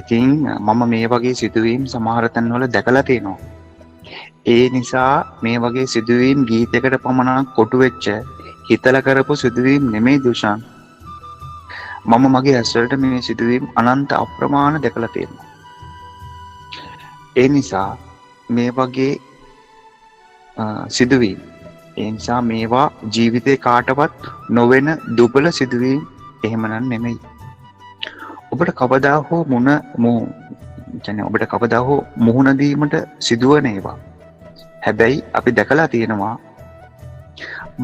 ඉතින් මම මේ වගේ සිදුවීම් සමහර තැන්වල දැකලා තියෙනවා. ඒ නිසා මේ වගේ සිදුවීම් ගීතයකට පමණක් කොටු වෙච්ච හිතලා කරපු සිදුවීම් නෙමෙයි දුෂාන්. මම මගේ ඇස්වලට මේ සිදුවීම් අනන්ත අප්‍රමාණ දැකලා තියෙනවා. ඒ නිසා මේ වගේ සිදුවීම් ඒ නිසා මේවා ජීවිතේ කාටවත් නොවන දුබල සිදුවීම් එහෙමනම් නෙමෙයි. ඔබට කවදා හෝ ඔබට කවදා හෝ මුහුණ දීමට සිදුවන ඒවා. හැබැයි අපි දැකලා තියෙනවා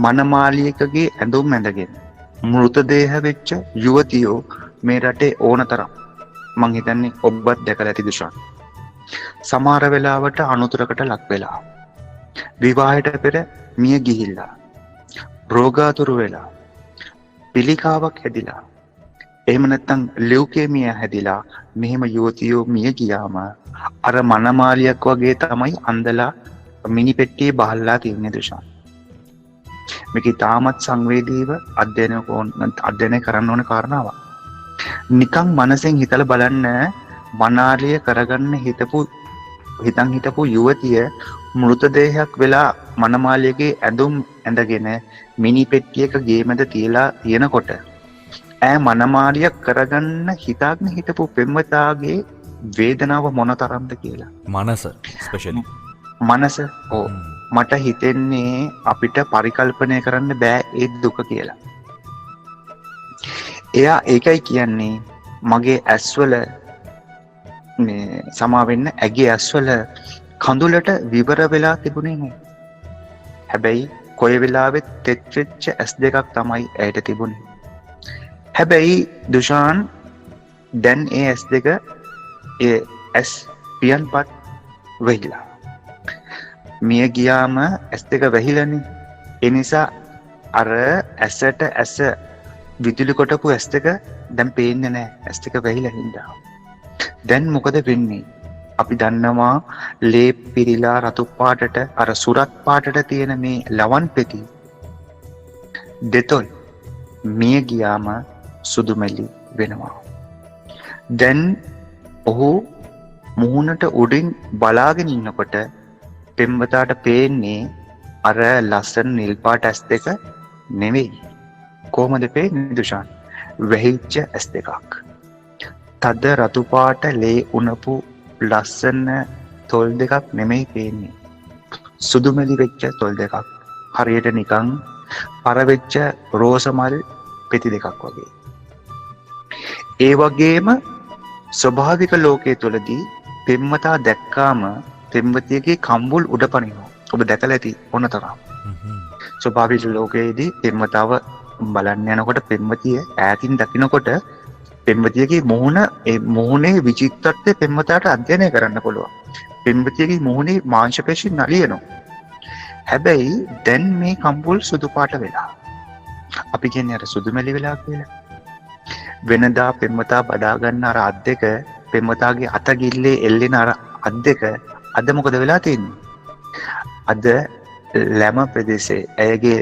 මනමාලියකගේ ඇඳුම් ඇඳගෙන මෘතදේහ වෙච්ච යුවතියෝ මේ රටේ ඕනතරම්. මං හිතන්නේ ඔබත් දැකලා ඇති දුෂාන්. සමහර වෙලාවට අනුතරකට ලක් වෙලා විවාහයට පෙර මිය ගිහිල්ලා රෝගාතුරු වෙලා පිළිකාවක් හැදිලා එහෙම නැත්නම් ලියුකේමියා හැදිලා මෙහෙම යුවතියෝ මිය ගියාම අර මනමාලියක් වගේ තමයි අන්දලා මිනිපෙට්ටියේ බහල්ලා තියෙන්නේ දුෂාන්. මේක තාමත් සංවේදීව අධ්‍යයනය කරන්න ඕන කාරණාවක්. නිකන් මනසෙන් හිතලා බලන්න මනාලිය කරගන්න හිතන් හිටපු යුවතිය මෘතදේහයක් වෙලා මනමාලියගේ ඇඳුම් ඇඳගෙන මිනිපෙට්ටියක ගේමැද තියලා තියෙනකොට ඈ මනමාලියක් කරගන්න හිතාගෙන හිටපු පෙම්වතාගේ වේදනාව මොන තරම්ද කියලා. මනස ස්පෙෂලි මනස මට හිතෙන්නේ අපිට පරිකල්පනය කරන්න බෑ ඒ දුක කියලා. එයා ඒකයි කියන්නේ මගේ ඇස්වල සමාවෙන්න ඇගේ ඇස්වල කඳුලට විවර වෙලා තිබුණේ නෑ. හැබැයි කොයි වෙලාවෙත් තෙත් වෙච්ච ඇස් දෙකක් තමයි ඇයට තිබුණේ. හැබැයි දුෂාන් දැන් ඒ ඇස් දෙක ඒ ඇස් පියන්පත් වෙහිලා. මිය ගියාම ඇස් දෙක වැහිලානේ. ඒ නිසා අර ඇසට ඇස විදුලි කොටපු ඇස් දෙක දැන් පේන්නේ නැහැ. ඇස් දෙක වැහිලා හින්දා. දැන් මොකද වෙන්නේ? අපි දන්නවා ලේ පිරීලා රතු පාටට අර සුරත් පාටට තියෙන මේ ලවන් පෙති දෙතොල් මිය ගියාම සුදුමැලි වෙනවා. දැන් ඔහු මුහුණට උඩින් බලාගෙන ඉන්නකොට පෙම්වතාට පේන්නේ අර ලස්සන නිල් පාට ඇස් දෙක නෙවෙයි. කොහොමද පේන්නේ දුෂාන්? වැහිච්ච ඇස් දෙකක්. තද රතු පාට ලේ උණපු ලස්සන තොල් දෙකක් නෙමෙයි පේන්නේ. සුදුමැලි වෙච්ච තොල් දෙකක්. හරියට නිකන් පරවෙච්ච රෝසමල් පෙති දෙකක් වගේ. ඒ වගේම ස්වභාවික ලෝකයේ තුලදී පෙම්වතා දැක්කාම පෙම්වතියගේ කම්බුල් උඩ පනිනවා. ඔබ දැකලා ඇති ඕන තරම්. ස්වභාවික ලෝකයේදී පෙම්වතාව බලන්න යනකොට පෙම්වතිය ඈතින් දකින්නකොට පෙම්වතියගේ මුහුණේ විචිත්‍රත්වය පෙම්වතාට අධ්‍යයනය කරන්න පුළුවන්. පෙම්වතියගේ මුහුණේ මාංශ පේශි නලියනවා. හැබැයි දැන් මේ කම්බුල් සුදු පාට වෙලා. අපි කියන්නේ අර සුදුමැලි වෙලා කියලා. වෙනදා පෙම්වතා බදා ගන්න අර අත් දෙක පෙම්වතාගේ අත ගිල්ලේ එල්ලෙන අර අත් දෙක අද මොකද වෙලා තියෙන්නේ? අද ලැම ප්‍රදේශයේ ඇයගේ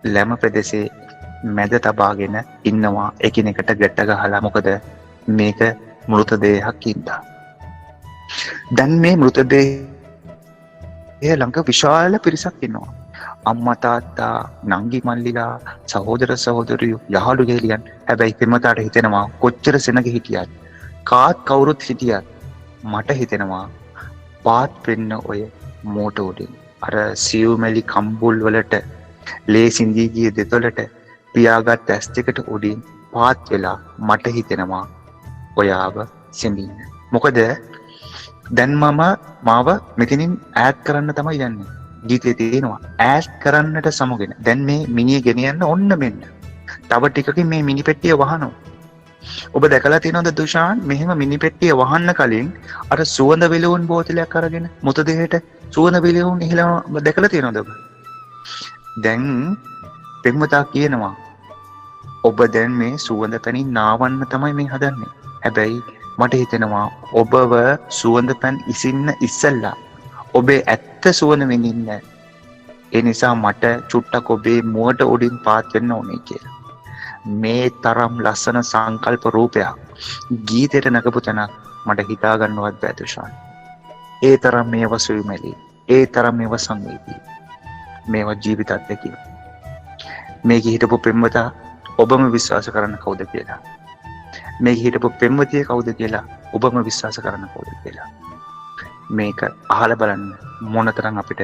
ලැම ප්‍රදේශයේ මැද තබාගෙන ඉන්නවා එකිනෙකට ගැට ගහලා. මොකද මේක මෘතදේහයක් ඉඳා. දැන් මේ මෘතදේහය ළඟ විශාල පිරිසක් ඉන්නවා. අම්මා තාත්තා නංගි මල්ලිලා සහෝදර සහෝදරියෝ යහළු ගෙලියන්. හැබැයි පෙම්වතාට හිතෙනවා කොච්චර සෙනග හිටියත් කාත් කවුරුත් හිටියත් මට හිතෙනවා පාත් වෙන්න ඔය මෝට උඩින් අර සියුමැලි කම්බුල් වලට ලේ සිඳී ගිය දෙතොලට පියාගත් ඇස් දෙකට උඩින් පාත් වෙලා මට හිතෙනවා ඔයාව සිඳින්න. මොකද දැන් මාව මෙතනින් ඈත් කරන්න තමයි යන්නේ. ගීතේ තියෙනවා ඈත් කරන්නට සමුගෙන. දැන් මේ මිනිය ගෙනියන්න ඔන්න මෙන්න. තව ටිකකින් මේ මිනි පෙට්ටිය වහනවා. ඔබ දැකලා තියෙනවද දුෂාන්? මෙහෙම මිනි පෙට්ටිය වහන්න කලින් අර සුවඳ විලවුන් බෝතලයක් අරගෙන මුතදෙහෙට සුවඳ විලවුන් ඉහළම දැකලා තියෙනවද ඔබ? දැන් පෙම්වතා කියනවා ඔබ දැන් මේ සුවඳ පැනින් නාවන්න තමයි මේ හදන්නේ. හැබැයි මට හිතෙනවා ඔබව සුවඳ පැන් ඉසින්න ඉස්සල්ලා ඔබේ ඇත්ත සුවඳ විඳින්න. ඒ නිසා මට චුට්ටක් ඔබේ මුවට උඩින් පාත් වෙන්න ඕනේ කියලා. මේ තරම් ලස්සන සංකල්ප රූපයක් ගීතයට නගපු තැනක් මට හිතා ගන්නවත් බෑ දුෂාන්. ඒ තරම් මේව සුවමැලි, ඒ තරම් මේව සංවේදී, මේව ජීවිත අත්දැකීම්. මේක හිටපු පෙම්වතා ඔබම විශ්වාස කරන්න කවුද කියලා. මේක හිටපු පෙම්වතිය කවුද කියලා ඔබම විශ්වාස කරන්න කවුද කියලා. මේක අහලා බලන්න මොනතරම් අපිට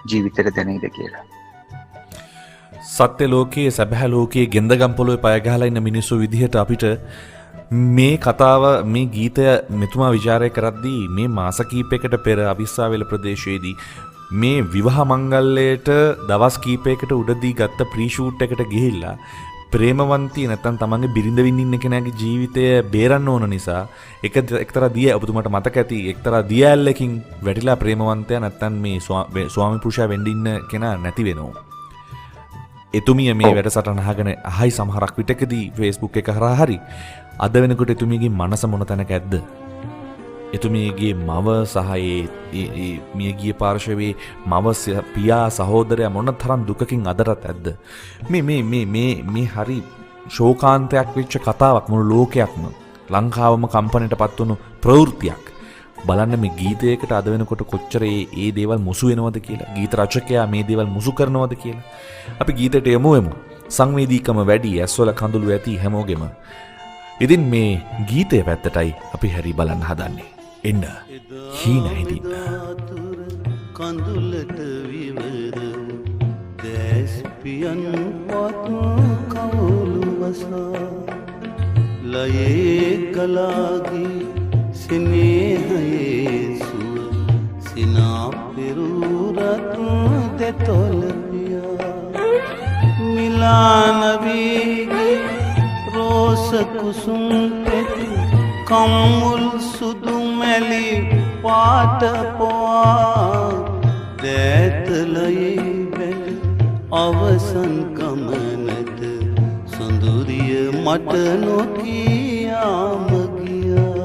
ජීවිතේට දැනෙයිද කියලා. සත්‍ය ලෝකයේ සැබෑ ලෝකයේ ගෙන්දගම් පොළොවේ පය ගහලා ඉන්න මිනිස්සු විදිහට අපිට මේ කතාව මේ ගීතය මෙතුමා විචාරය කරද්දී මේ මාස කීපයකට පෙර අවිස්සාවේල ප්‍රදේශයේදී මේ විවාහ මංගල්‍යයට දවස් කීපයකට උඩදී ගත්ත ප්‍රී-ෂූට් එකට ගිහිල්ලා ප්‍රේමවන්තී නැත්තම් තමන්ගේ බිරිඳ විඳින්න කෙනාගේ ජීවිතය බේරන්න ඕන නිසා එක්තරා දිය ඔබතුමාට මතක ඇති එක්තරා දියැලකින් වැටිලා ප්‍රේමවන්තයා නැත්තම් මේ ස්වාමි පුරුෂයා වෙන්න ඉන්න කෙනා නැති වෙනවා. එතුමිය මේ වැඩසටහන අහගෙන අහයි සමහරක් විටකදී Facebook එක හරහා හරි අද වෙනකොට එතුමියගේ මනස මොන තැනක ඇද්ද? එතුමියගේ මව සහ ඒ මියගිය පාර්ශවයේ මව පියා සහෝදරයා මොන තරම් දුකකින් අදටත් ඇද්ද? මේ හරි ශෝකාන්තයක් වෙච්ච කතාවක් මුළු ලෝකයක්ම ලංකාවම කම්පනයට පත් වුණු ප්‍රවෘත්තියක්. බලන්න මේ ගීතයකට අද වෙනකොට කොච්චර ඒ දේවල් මුසු වෙනවද කියලා. ගීත රචකයා මේ දේවල් මුසු කරනවද කියලා. අපි ගීතයට යමු. සංවේදීකම වැඩි, ඇස්වල කඳුළු ඇති හැමෝගෙම. ඉතින් මේ ගීතය පැත්තටයි අපි හැරි බලන්න හදන්නේ. එන්න හීන හිඳින්න. කඳුලට විවර දැස්පියන් පත් කවුළු වසා ලයේ ගලාගී සිනේහයේ සුව සිනා පෙරුරත් දෙතොල පියා මිලානවීගේ රෝස කුසුම් පෙති කම්මුල් සුදු මැලි පාට පොවා දැතලයේ වැට අවසන් ගමනට සොඳුරිය මට නොකියාම ගියා.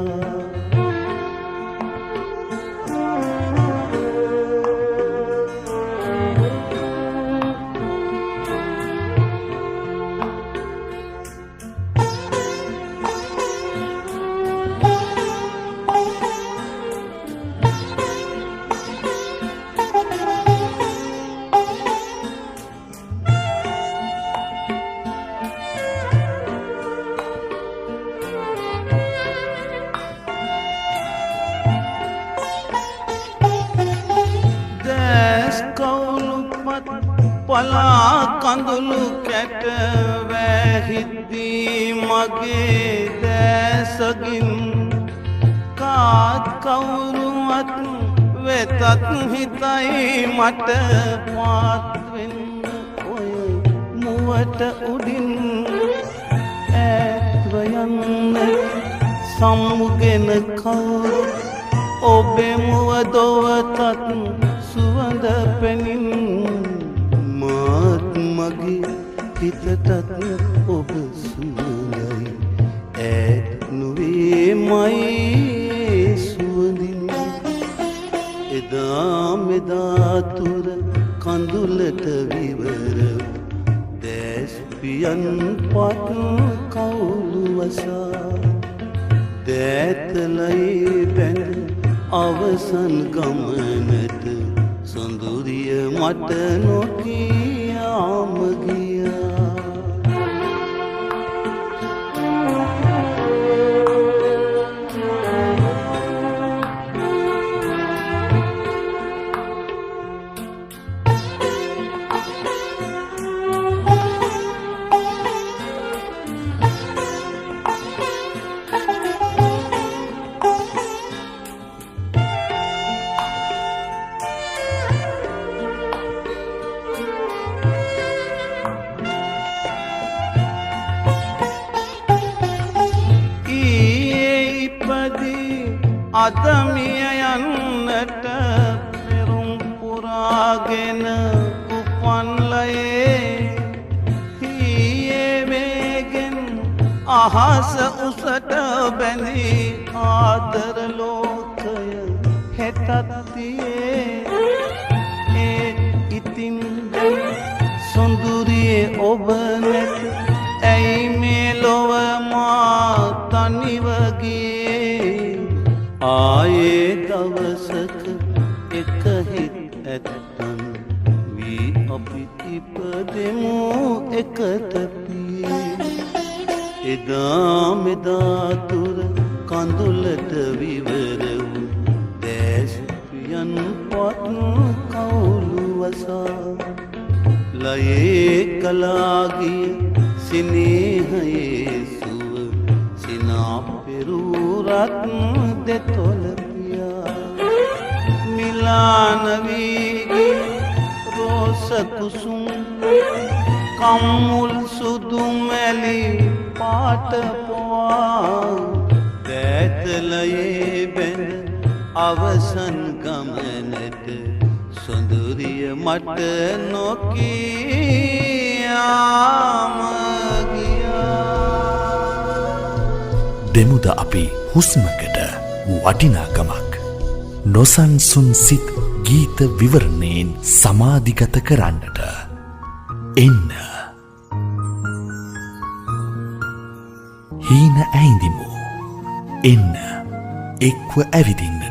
පලා කඳුළු කැට වැහිද්දී මගේ දැසගින් කාත් කවුරුවත් වෙතත් හිතයි මට පාත්වෙන්න ඔය මුවට උඩින් ඈත්වයන්න සම්මුගෙන කවුරු ඔබේ මුව දොවතත් සුවඳ පෙනින් මාත් මගේ හිතටත් ඔබ සුවඳයි ඈත් නොවේ මයි සුවඳින් එදා මෙදා තුර කඳුලට විවර දැස්පියන් පත් කවුළු වසා දැතලයි බැඳ අවසන් ගමනට සොඳුරිය මට නොකියාම ගියා. අදමිය යන්නට පෙරුම් පුරාගෙන උපන්ලයේ හියේ වේගෙන් අහස උසට බැඳී ආදර ලෝකය හෙතත්තියේ ඒ ඉතින් සොඳුරියේ ඔබ නැත ඇයි මේ ලොව මා තනිව ගියේ ආයේ දවසක එක හිත් ඇත්තන් වී අපි ඉපදෙමු එකට පියේ එදා මෙදා තුර කඳුලට විවර වූ දැස්පියන් පත් කවුළු වසා ලයේ කලාගිය සිනේහයේ සුව සිනා පෙරුරත් දෙතොල පියා මිලානවීගේ රෝස කුසුම් කම්මුල් සුදු මැලි පාට පොවා දැතලයේ බැඳ අවසන් ගමනට සොඳුරිය මට නොකිය ගියාම දෙමුද අපි හුස්මකට වටිනාකමක් නොසන්සුන් සිත් ගීත විවරණයෙන් සමාධිගත කරන්නට එන්න හීන ඇයිඳිමු එන්න එක්ව ඇවිදින්නට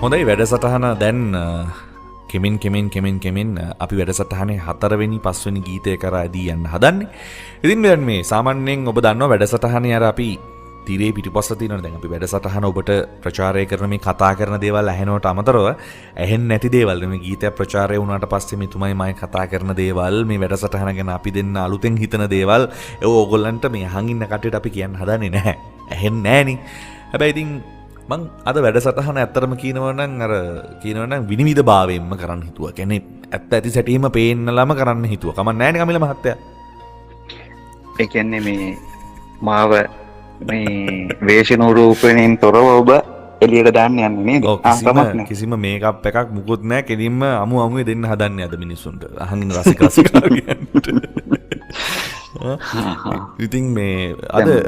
හොඳයි වැඩසටහන දැන් කෙමින් අපි වැඩසටහනේ 4 වෙනි 5 වෙනි ගීතය කරා දී යන්න හදන්නේ. ඉතින් දැන් මේ සාමාන්‍යයෙන් ඔබ දන්නවා වැඩසටහනේ අර අපි තිරේ පිටිපස්ස තියෙනවා. දැන් අපි වැඩසටහන ඔබට ප්‍රචාරය කරන මේ කතා කරන දේවල් ඇහෙනවට අමතරව ඇහෙන්නේ නැති දේවල් මේ ගීතය ප්‍රචාරය වුණාට පස්සේ මේ තුමයි මම කතා කරන දේවල් මේ වැඩසටහන ගැන අපි දෙන්න අලුතෙන් හිතන දේවල් ඒව ඕගොල්ලන්ට මේ අහන් ඉන්න කට්ටියට අපි කියන්න හදන්නේ නැහැ. ඇහෙන්නේ නැහනේ. හැබැයි ඉතින් මං අද වැඩසටහන ඇත්තරම කියනවනම් විනිවිද භාවයෙන්ම කරන්න හිතුවා. කියන්නේ ඇත්ත ඇති සැටියෙම පේන්නලම කරන්න හිතුවා. කමක් නැහැ නේ කමිල මහත්තයා. ඒ කියන්නේ මේ මාව මේ වේශන රූපණයෙන් තොරව ඔබ එළියට දාන්න යන්නේ නේද? කිසිම මේකප් එකක් මුකුත් නැහැ. කෙලින්ම අමුවේ දෙන්න හදන්නේ අද මිනිස්සුන්ට. අහන් ඉන්න රසිකාසිකාවන්ට. ඉතින් මේ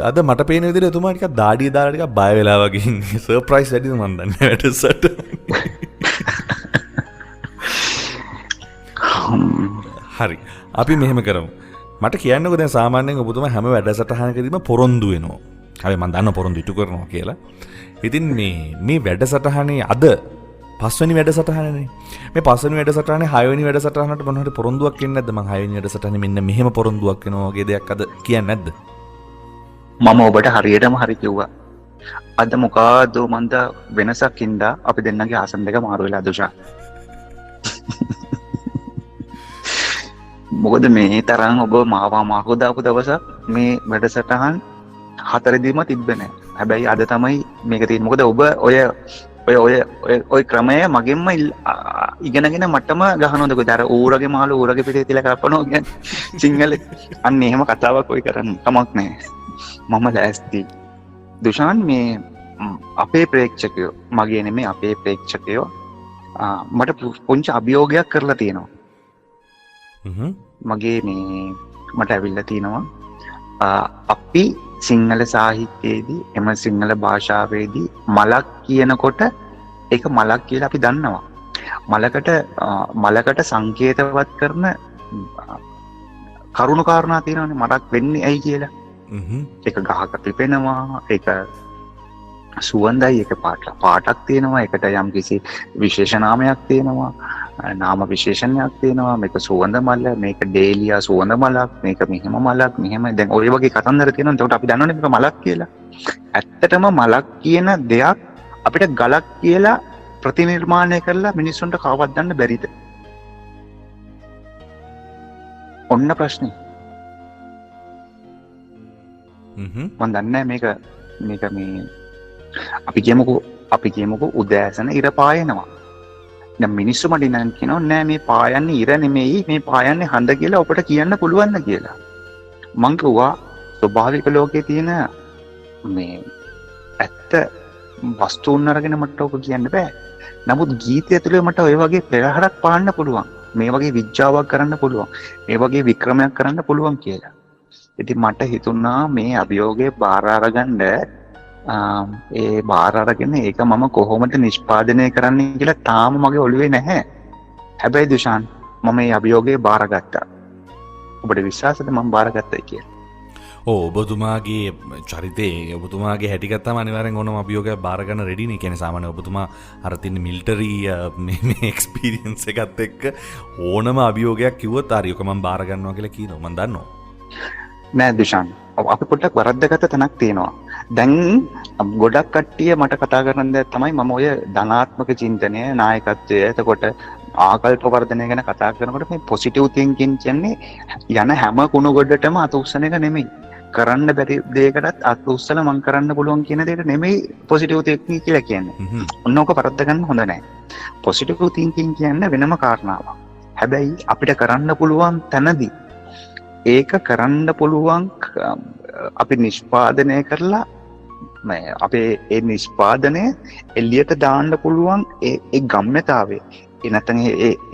අද මට පේන විදිහට එතුමා ටිකක් දාඩිය දාලා ටිකක් බය වෙලා වගේ ඉන්නේ. සර්ප්‍රයිස් වැඩිද මන් දන්නේ වැඩසට. හරි. අපි මෙහෙම කරමු. මට කියන්නකෝ දැන් සාමාන්‍යයෙන් ඔබතුමා හැම වැඩසටහනකදීම පොරොන්දු වෙනවා. හැබැයි මම දන්නවා පොරොන්දු ඉටු කරනවා කියලා. ඉතින් මේ වැඩසටහනේ අද 5 වෙනි වැඩසටහනනේ. මේ 5 වෙනි වැඩසටහනේ 6 වෙනි වැඩසටහනට මොන හරි පොරොන්දුවක් කියන්නේ නැද්ද? මම 6 වෙනි වැඩසටහනේ මෙන්න මෙහෙම පොරොන්දුවක් වෙනවා වගේ දෙයක් අද කියන්නේ නැද්ද? මම ඔබට හරියටම හරි කිව්වා. අද මොකද මන්ද වෙනසක් ඉඳා අපි දෙන්නගේ ආසන දෙක මාරු වෙලා දුෂා. මොකද මේ තරම් ඔබ මාව දාපු දවසක් මේ වැඩසටහන් 4 දිම තිබ්බේ නැහැ. හැබැයි අද තමයි මේක තියෙන්නේ. මොකද ඔබ ඔය ක්‍රමය මගෙන්ම ඉගෙනගෙන මටම ගහනවද කොහෙද අර ඌරගේ මාළු ඌරගේ පිටේ තියලා කපනවා කියන්නේ සිංහල අන්න එහෙම කතාවක් ඔය කරන්න කමක් නැහැ. මම ලෑස්ති. දුෂාන් මේ අපේ ප්‍රේක්ෂකයෝ මගේ නෙමෙයි අපේ ප්‍රේක්ෂකයෝ මට පුංචි අභියෝගයක් කරලා තියෙනවා. මගේ මේ මට ඇවිල්ලා තියෙනවා අපි සිංහල සාහිත්‍යයේදී එම සිංහල භාෂාවේදී මලක් කියනකොට ඒක මලක් කියලා අපි දන්නවා. මලකට සංකේතවත් කරන කරුණු කාරණා තියෙනවානේ මලක් වෙන්නේ ඇයි කියලා. ඒක ගහක පිපෙනවා, ඒක සුවඳයි, ඒක පාටක් තියෙනවා, ඒකට යම් කිසි විශේෂ නාමයක් තියෙනවා, නාම විශේෂණයක් තියෙනවා. මේක සුවඳ මල, මේක ඩේලියා සුවඳ මලක්, මේක මෙහෙම මලක්, මෙහෙම දැන් ඔය වගේ කතන්දර තියෙනවා. එතකොට අපි දන්නවනේ මේක මලක් කියලා. ඇත්තටම මලක් කියන දෙයක් අපිට ගලක් කියලා ප්‍රතිනිර්මාණය කරලා මිනිස්සුන්ට කවවත් ගන්න බැරිද? ඔන්න ප්‍රශ්නේ. මම දන්නේ මේක මේ අපි කියමුකෝ උදෑසන ඉර පායනවා. දැන් මිනිස්සු මට ඉන්න කියනවා නෑ මේ පායන්නේ ඉර නෙමෙයි මේ පායන්නේ හඳ කියලා ඔබට කියන්න පුළුවන් කියලා. මං කිව්වා ස්වභාවික ලෝකයේ තියෙන මේ ඇත්ත වස්තුන් අරගෙන මට ඔක කියන්න බෑ. නමුත් ගීතය තුළ මට ඔය වගේ පෙරහරක් පාන්න පුළුවන්. මේ වගේ විද්‍යාවක් කරන්න පුළුවන්. මේ වගේ වික්‍රමයක් කරන්න පුළුවන් කියලා. ඉතින් මට හිතුණා මේ අභියෝගය බාර අරගන්න ඒ බාර අරගෙන ඒක මම කොහොමද නිෂ්පාදනය කරන්නේ කියලා තාම මගේ ඔළුවේ නැහැ. හැබැයි දුෂාන් මම මේ අභියෝගය බාරගත්තා. ඔබට විශ්වාසද මම බාරගත්තයි කියලා? ඔබතුමාගේ චරිතේ ඔබතුමාගේ හැටි ගත්තාම අනිවාර්යෙන් ඕනම අභියෝගයක් බාර ගන්න රෙඩි නේ. කියන්නේ සාමාන්‍ය ඔබතුමා අර තියෙන මිලිටරි මේ එක්ස්පීරියන්ස් එකත් එක්ක ඕනම අභියෝගයක් කිව්වොත් හරි ඔක මම බාර ගන්නවා කියලා කියනවා. මම දන්නවා. නෑ දුෂාන් අපි පොඩ්ඩක් වරද්දගත්ත තැනක් තියෙනවා. දැන් ගොඩක් කට්ටිය මට කතා කරන දේ තමයි මම ඔය ධනාත්මක චින්තනය, නායකත්වය, එතකොට ආකල්ප වර්ධනය ගැන කතා කරනකොට මේ පොසිටිව් තින්කින් කියන්නේ යන හැම කුණු ගොඩටම අත උස්සන එක නෙමෙයි. කරන්න බැරි දෙයකටත් අත උස්සලා මං කරන්න පුළුවන් කියන දෙයට නෙමෙයි පොසිටිව් තින්කින් කියලා කියන්නේ. ඔන්න ඕක පරද්ද ගන්න හොඳ නැහැ. පොසිටිව් තින්කින් කියන්නේ වෙනම කාරණාවක්. හැබැයි අපිට කරන්න පුළුවන් තැනදී ඒක කරන්න පුළුවන් අපි නිෂ්පාදනය කරලා අපේ ඒ නිෂ්පාදනය එළියට දාන්න පුළුවන් ඒ ගම්‍යතාවය එනතන්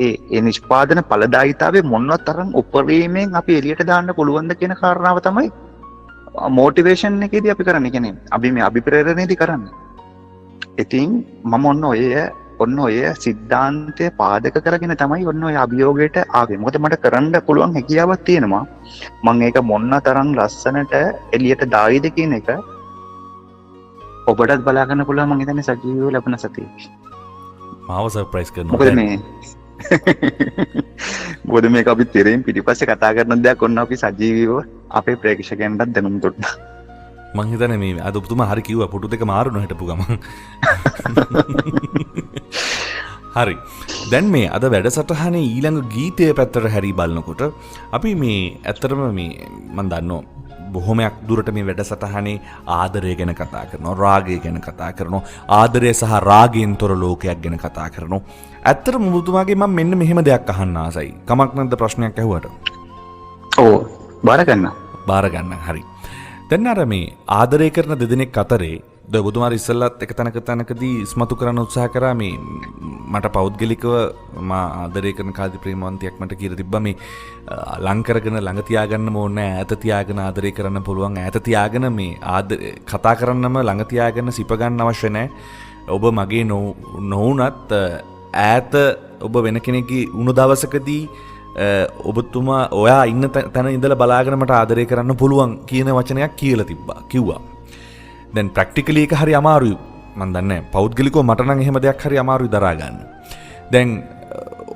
ඒ නිෂ්පාදන ඵලදායීතාවය මොනවත් තරම් උපරිමයෙන් අපි එළියට දාන්න පුළුවන්ද කියන කාරණාව තමයි මොටිවේෂන් එකේදී අපි කරන්නේ. කියන්නේ අපි මේ අභිප්‍රේරණයේදී කරන්නේ. ඉතින් මම ඔන්න ඔය සිද්ධාන්තය පාදක කරගෙන තමයි ඔන්න ඔය අභියෝගයට ආවේ. මොකද මට කරන්න පුළුවන් හැකියාවක් තියෙනවා. මම ඒක මොන්න තරම් ලස්සනට එළියට දායිද කියන එක ඔබටත් බලා ගන්න පුළුවන්. මම හිතන්නේ සජීවීව ලැබෙන සතියේ. මාව සර්ප්‍රයිස් කරනවා. මොකද මේක අපි තෙරෙන් පිටිපස්සේ කතා කරන දෙයක් ඔන්න අපි සජීවීව අපේ ප්‍රේක්ෂකයන්ටත් දැනුම් දුන්නා. මං හිතන්නේ මේ අද ඔබතුමා හරි කිව්වා පුටු දෙක මාරුන හිටපු ගමන්. හරි. දැන් මේ අද වැඩසටහනේ ඊළඟ ගීතය පැත්තට හැරී බලනකොට අපි මේ ඇත්තටම මේ මම දන්නවා බොහොමයක් දුරට මේ වැඩසටහනේ ආදරය ගැන කතා කරනවා, රාගය ගැන කතා කරනවා, ආදරය සහ රාගයෙන් තොර ලෝකයක් ගැන කතා කරනවා. ඇත්තටම ඔබතුමාගේ මම මෙන්න මෙහෙම දෙයක් අහන්න ආසයි. කමක් නැද්ද ප්‍රශ්නයක් ඇහුවට? ඔව් බාර ගන්න. හරි. දැන් අර මේ ආදරය කරන දෙදෙනෙක් අතරේ ඔබතුමාට ඉස්සෙල්ලත් එක තැනකදී ඉස්මතු කරන්න උත්සාහ කරා මේ මට පෞද්ගලිකව මා ආදරය කරන කාදී ප්‍රේමවන්තියක් මට කියලා තිබ්බා මේ ලං කරගෙන ළඟ තියාගන්න ඕනේ, ඈත තියාගෙන ආදරය කරන්න පුළුවන්, ඈත තියාගෙන මේ කතා කරන්නම ළඟ තියාගෙන සිප ගන්න අවශ්‍ය නැහැ. ඔබ මගේ නොවුනත් ඈත ඔබ වෙන කෙනෙක්ගේ උණු දවසකදී ඔබතුමා ඔයා ඉන්න තැන ඉඳලා බලාගෙන මට ආදරය කරන්න පුළුවන් කියන වචනයක් කියලා කිව්වා. දැන් ප්‍රැක්ටිකලි එක හරි අමාරුයි. මම දන්නේ පෞද්ගලිකව මට නම් එහෙම දෙයක් හරි අමාරුයි දරා ගන්න. දැන්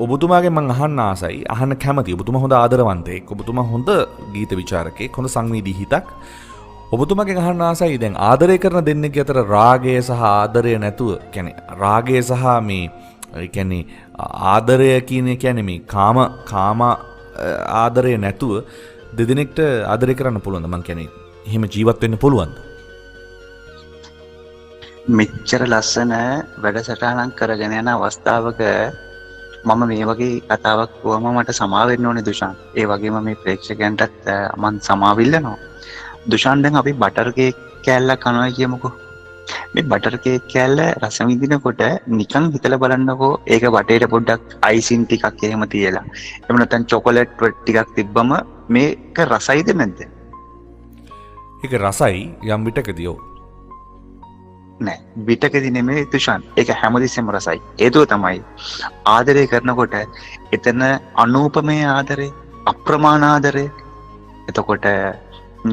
ඔබතුමාගෙන් මම අහන්න ආසයි, අහන්න කැමතියි. ඔබතුමා හොඳ ආදරවන්තයෙක්, ඔබතුමා හොඳ ගීත විචාරකයෙක්, හොඳ සංවේදී හිතක්. ඔබතුමාගෙන් අහන්න ආසයි දැන් ආදරය කරන දෙන්නෙක්ගේ අතර රාගය සහ ආදරය නැතුව, කියන්නේ රාගය සහ මේ කියන්නේ ආදරය කියන්නේ මේ කාම ආදරය නැතුව දෙදෙනෙක්ට ආදරය කරන්න පුළුවන්ද? මං කියන්නේ එහෙම ජීවත් වෙන්න පුළුවන්ද? මෙච්චර ලස්සන වැඩසටහනක් කරගෙන යන අවස්ථාවක මම මේ වගේ කතාවක් වුවම මට සමා වෙන්න ඕනේ දුෂාන්. ඒ වගේම මේ ප්‍රේක්ෂකයන්ටත් මම සමාවිල්ලනවා. දුෂාන් දැන් අපි බටර් කේක් කෑල්ලක් කනවා කියමුකෝ. මේ බටර් කේක් කෑල්ල රස විඳිනකොට නිකන් හිතලා බලන්නකෝ ඒක වටේට පොඩ්ඩක් අයිසින් ටිකක් එහෙම තියලා. එහෙම නැත්නම් චොකලට් ටිකක් තිබ්බම මේක රසයිද නැද්ද? ඒක රසයි යම් විටකදී ඔව්. නෑ විටකදී නෙමෙයි තුෂාන්. ඒක හැමදෙස්සෙම රසයි. හේතුව තමයි ආදරය කරනකොට එතන අනූපමේ ආදරේ, අප්‍රමාණ ආදරේ, එතකොට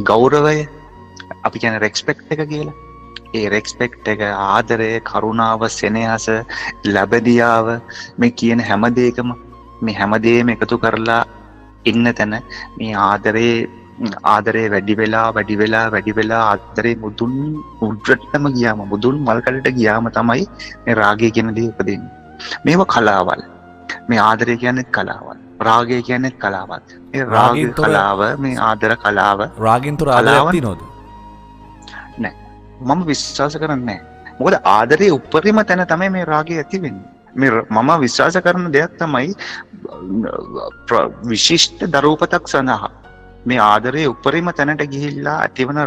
ගෞරවය, අපි කියන්නේ රෙස්පෙක්ට් එක කියලා. ඒ රෙස්පෙක්ට් එක, ආදරය, කරුණාව, සෙනෙහස, ලැබදියාව, මේ කියන හැම දෙයකම මේ හැමදේම එකතු කරලා ඉන්න තැන මේ ආදරේ වැඩි වෙලා ආදරේ මුදුන් උඩටම ගියාම, මුදුන් මල්කඩට ගියාම තමයි මේ රාගය කියන දේ උපදින්නේ. මේව කලාවල්. මේ ආදරය කියන්නේ කලාවල්. රාගය කියන්නේ කලාවල්. මේ රාග කලාව, මේ ආදර කලාව. රාගෙන් තොර ආදරයක් තියනවද? නෑ. මම විශ්වාස කරන්නේ නෑ. මොකද ආදරේ උපරිම තැන තමයි මේ රාගය ඇති වෙන්නේ. මම විශ්වාස කරන දෙයක් තමයි විශිෂ්ට දරූපතක් සඳහා මේ ආදරේ උපරිම තැනට ගිහිල්ලා ඇතිවන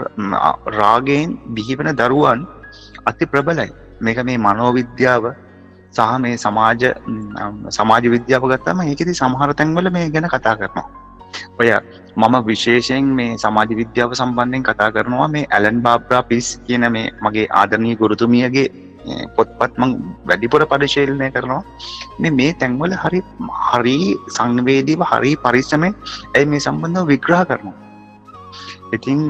රාගයෙන් බිහිවන දරුවන් අති ප්‍රබලයි. මේක මේ මනෝවිද්‍යාව සහ මේ සමාජ විද්‍යාව ගත්තම ඒකෙදි සමහර තැන්වල මේ ගැන කතා කරනවා. ඔය මම විශේෂයෙන් මේ සමාජ විද්‍යාව සම්බන්ධයෙන් කතා කරනවා මේ ඇලන් බාබ්‍රා පිස් කියන මේ මගේ ආදරණීය ගුරුතුමියගේ පොත්පත් මම වැඩිපුර පරිශීලනය කරනවා. මේ තැන්වල හරි සංවේදීව හරි පරිස්සමෙන් මේ සම්බන්ධව විග්‍රහ කරනවා. ඉතින්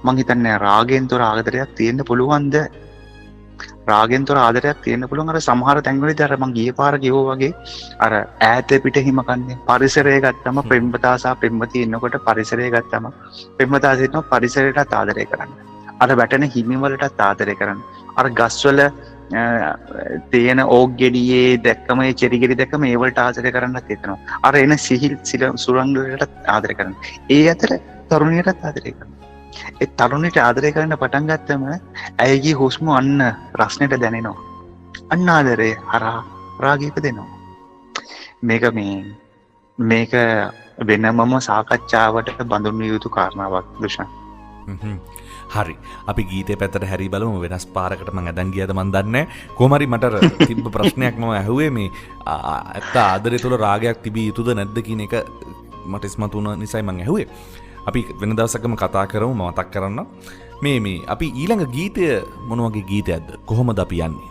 මම හිතන්නේ රාගයෙන් තොර ආදරයක් තියෙන්න පුළුවන්ද? රාගෙන් තොර ආදරයක් තියෙන්න පුළුවන්. අර සමහර තැන්වලදී අර මම ගියේ පාර කිව්වා වගේ අර ඈත පිට හිම කන්නේ පරිසරය ගත්තම ප්‍රේමතා සහ ප්‍රේමතිය ඉන්නකොට පරිසරය ගත්තම ප්‍රේමතා සිටන පරිසරයටත් ආදරය කරන්න. අර වැටෙන හිමි වලටත් ආදරය කරන්න. අර ගස්වල තියෙන ඕක් ගෙඩියේ දැක්කම ඒ චෙරි ගෙඩි දැක්කම ඒ වලට ආදරය කරන්නත් හිතෙනවා. අර එන සිහිල් සුරංග වලටත් ආදරය කරන්න. ඒ අතර තරුණියටත් ආදරය කරන්න. ඒ තරුණිට ආදරය කරන්න පටන් ගත්තම ඇයගේ හුස්ම අන්න රස්නෙට දැනෙනවා. අන්න ආදරේ හරහා රාගය ඉපදෙනවා. මේක වෙනමම සාකච්ඡාවට බඳුන් යුතු කාරණාවක් දුෂාන්. හරි අපි ගීතය පැත්තට හැරි බලමු. වෙනස් පාරකට මම ඇදන් ගියද මන් දන්නේ නැහැ. කොහොම හරි මට තිබ්බ ප්‍රශ්නයක් මම ඇහුවේ මේ ඇත්ත ආදරය තුළ රාගයක් තිබිය යුතුද නැද්ද කියන එක මට ඉස්මතු වුණ නිසායි මම ඇහුවේ. අපි වෙන දවසකම කතා කරමු. මම මතක් කරන්න මේ අපි ඊළඟ ගීතය මොන වගේ ගීතයක්ද? කොහොමද අපි යන්නේ?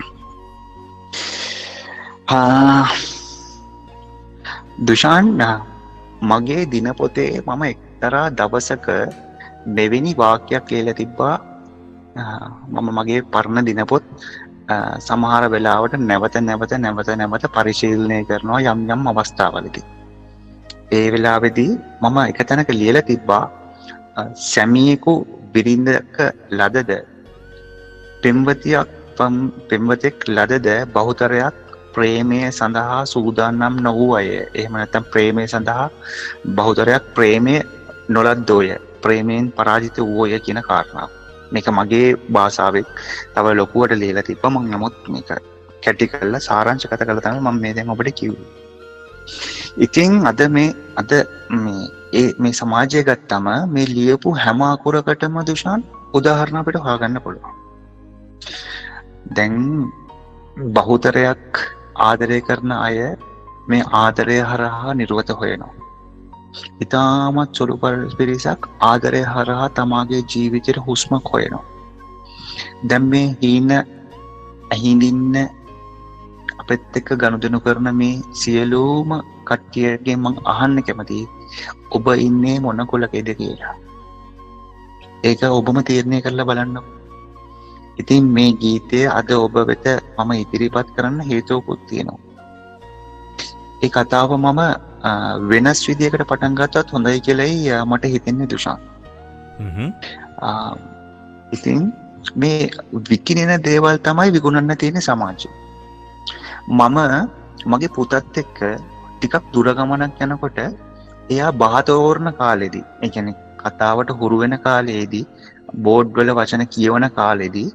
දුෂාන් මගේ දිනපොතේ මම එක්තරා දවසක මෙවැනි වාක්‍යයක් ලියලා තිබ්බා. මම මගේ පරණ දිනපොත් සමහර වෙලාවට නැවත පරිශීලනය කරනවා යම් අවස්ථාවලදී. ඒ වෙලාවේදී මම එක තැනක ලියලා තිබ්බා සැමියෙකු බිරිඳක ලදද පෙම්වතෙක් ලදද බහුතරයක් ප්‍රේමය සඳහා සූදානම් නොවූ අය. එහෙම නැත්නම් ප්‍රේමය සඳහා බහුතරයක් ප්‍රේමය නොලද්දෝය. ප්‍රේමයෙන් පරාජිත වූය කියන කාරණාව. මේක මගේ භාෂාවෙන් තව ලොකුවට ලියලා තිබ්බා. මම නමුත් මේක කැටි කරලා සාරාංශගත කරලා තමයි මම මේ දැන් ඔබට කිව්වේ. ඉතින් අද මේ සමාජය ගත්තම මේ ලියපු හැම අකුරකටම දුෂාන් උදාහරණ අපිට හොයාගන්න පුළුවන්. දැන් බහුතරයක් ආදරය කරන අය මේ ආදරය හරහා නිර්වත හොයනවා. ඉතාමත් සුළු පිරිසක් ආදරය හරහා තමාගේ ජීවිතයට හුස්මක් හොයනවා. දැන් මේ ඇහිඳින්න අපෙත් එක්ක ගනුදෙනු කරන මේ සියලුම කට්ටියගෙන් මං අහන්න කැමතියි ඔබ ඉන්නේ මොන කුලකේද කියලා. ඒක ඔබම තීරණය කරලා බලන්න. ඉතින් මේ ගීතය අද ඔබ වෙත මම ඉදිරිපත් කරන්න හේතුවකුත් තියෙනවා. ඒ කතාව මම වෙනස් විදියකට පටන් ගත්තත් හොඳයි කියලායි මට හිතෙන්නේ දුෂාන්. ඉතින් මේ විකිනෙන දේවල් තමයි විකුණන්න තියෙන සමාජය. මම මගේ පුතත් එක්ක ටිකක් දුර ගමනක් යනකොට එයා බහතෝරන කාලෙදී, ඒ කියන්නේ කතාවට හුරු වෙන කාලෙදී, බෝඩ් වල වචන කියවන කාලෙදී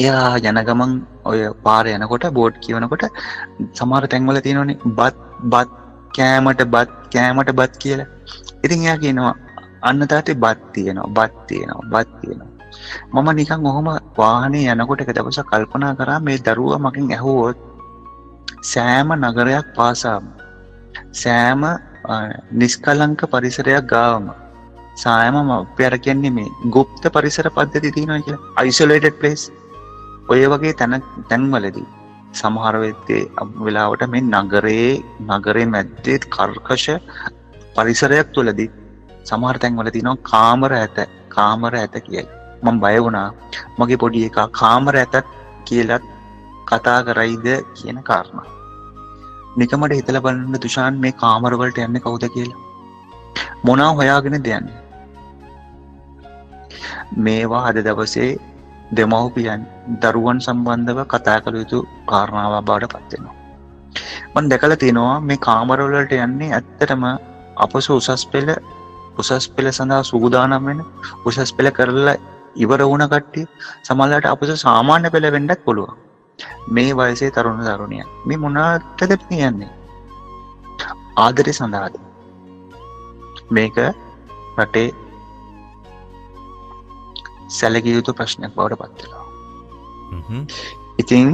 එයා යන ගමන් ඔය පාර යනකොට බෝඩ් කියවනකොට සමහර තැන්වල තියෙනවනේ බත් කෑමට බත් කියලා. ඉතින් එයා කියනවා අන්න තාත්තේ බත් තියෙනවා. මම නිකන් ඔහොම වාහනේ යනකොට එක දවසක් කල්පනා කරා මේ දරුවා මගෙන් ඇහුවොත් සෑම නගරයක් පාසාම සෑම නිස්කලංක පරිසරයක් ගාවම සෑම අපේ කියන්නේ මේ গুপ্ত පරිසර පද්ධති තියෙනවා කියලා isolated place ඔය වගේ තැන්වලදී සමහර වෙලාවට මේ නගරේ මැද්දේ කර්කශ පරිසරයක් තුලදී සමහර තැන්වල තියෙනවා කාමර ඇත කියයි. මම බය වුණා මගේ පොඩි එකා කාමර ඇතත් කියලා කතා කරයිද කියන කාරණා. නිකමඩ හිතලා බලන්න දුෂාන් මේ කාමර වලට යන්නේ කවුද කියලා. මොනවා හොයාගෙනද යන්නේ? මේවා අද දවසේ දෙමව්පියන් දරුවන් සම්බන්ධව කතා කළ යුතු කාරණාවක් බවට පත් වෙනවා. මම දැකලා තියෙනවා මේ කාමර වලට යන්නේ ඇත්තටම අපස උසස් පෙළ සඳහා සූදානම් වෙන උසස් පෙළ කරලා ඉවර වුණ කට්ටිය සමහරවිට අපස සාමාන්‍ය පෙළ වෙන්නත් පුළුවන්. මේ වයසේ තරුණ තරුණියන් මේ මොනවටද කියන්නේ? ආදරය සඳහාද? මේක රටේ සැලකිය යුතු ප්‍රශ්නයක් බවට පත් වෙනවා. ඉතින්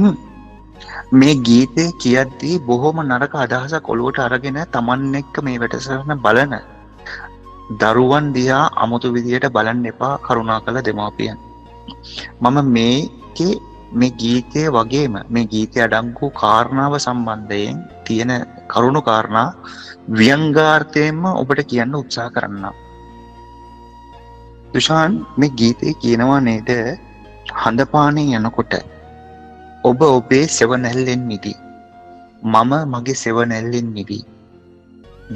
මේ ගීතේ කියද්දී බොහොම නරක අදහසක් ඔලුවට අරගෙන Taman එක්ක මේ වැඩසටහන බලන දරුවන් දිහා අමුතු විදියට බලන්න එපා කරුණාකර දෙමාපියන්. මම මේ ගීතයේ වගේම මේ ගීතයේ අඩංගු කාරණාව සම්බන්ධයෙන් තියෙන කරුණු කාරණා ව්‍යංගාර්ථයෙන්ම ඔබට කියන්න උත්සාහ කරන්නම්. දුෂාන් මේ ගීතේ කියනවා නේද හඳපානේ යනකොට ඔබ ඔබේ සෙවණැල්ලෙන් මිදී මම මගේ සෙවණැල්ලෙන් මිදී.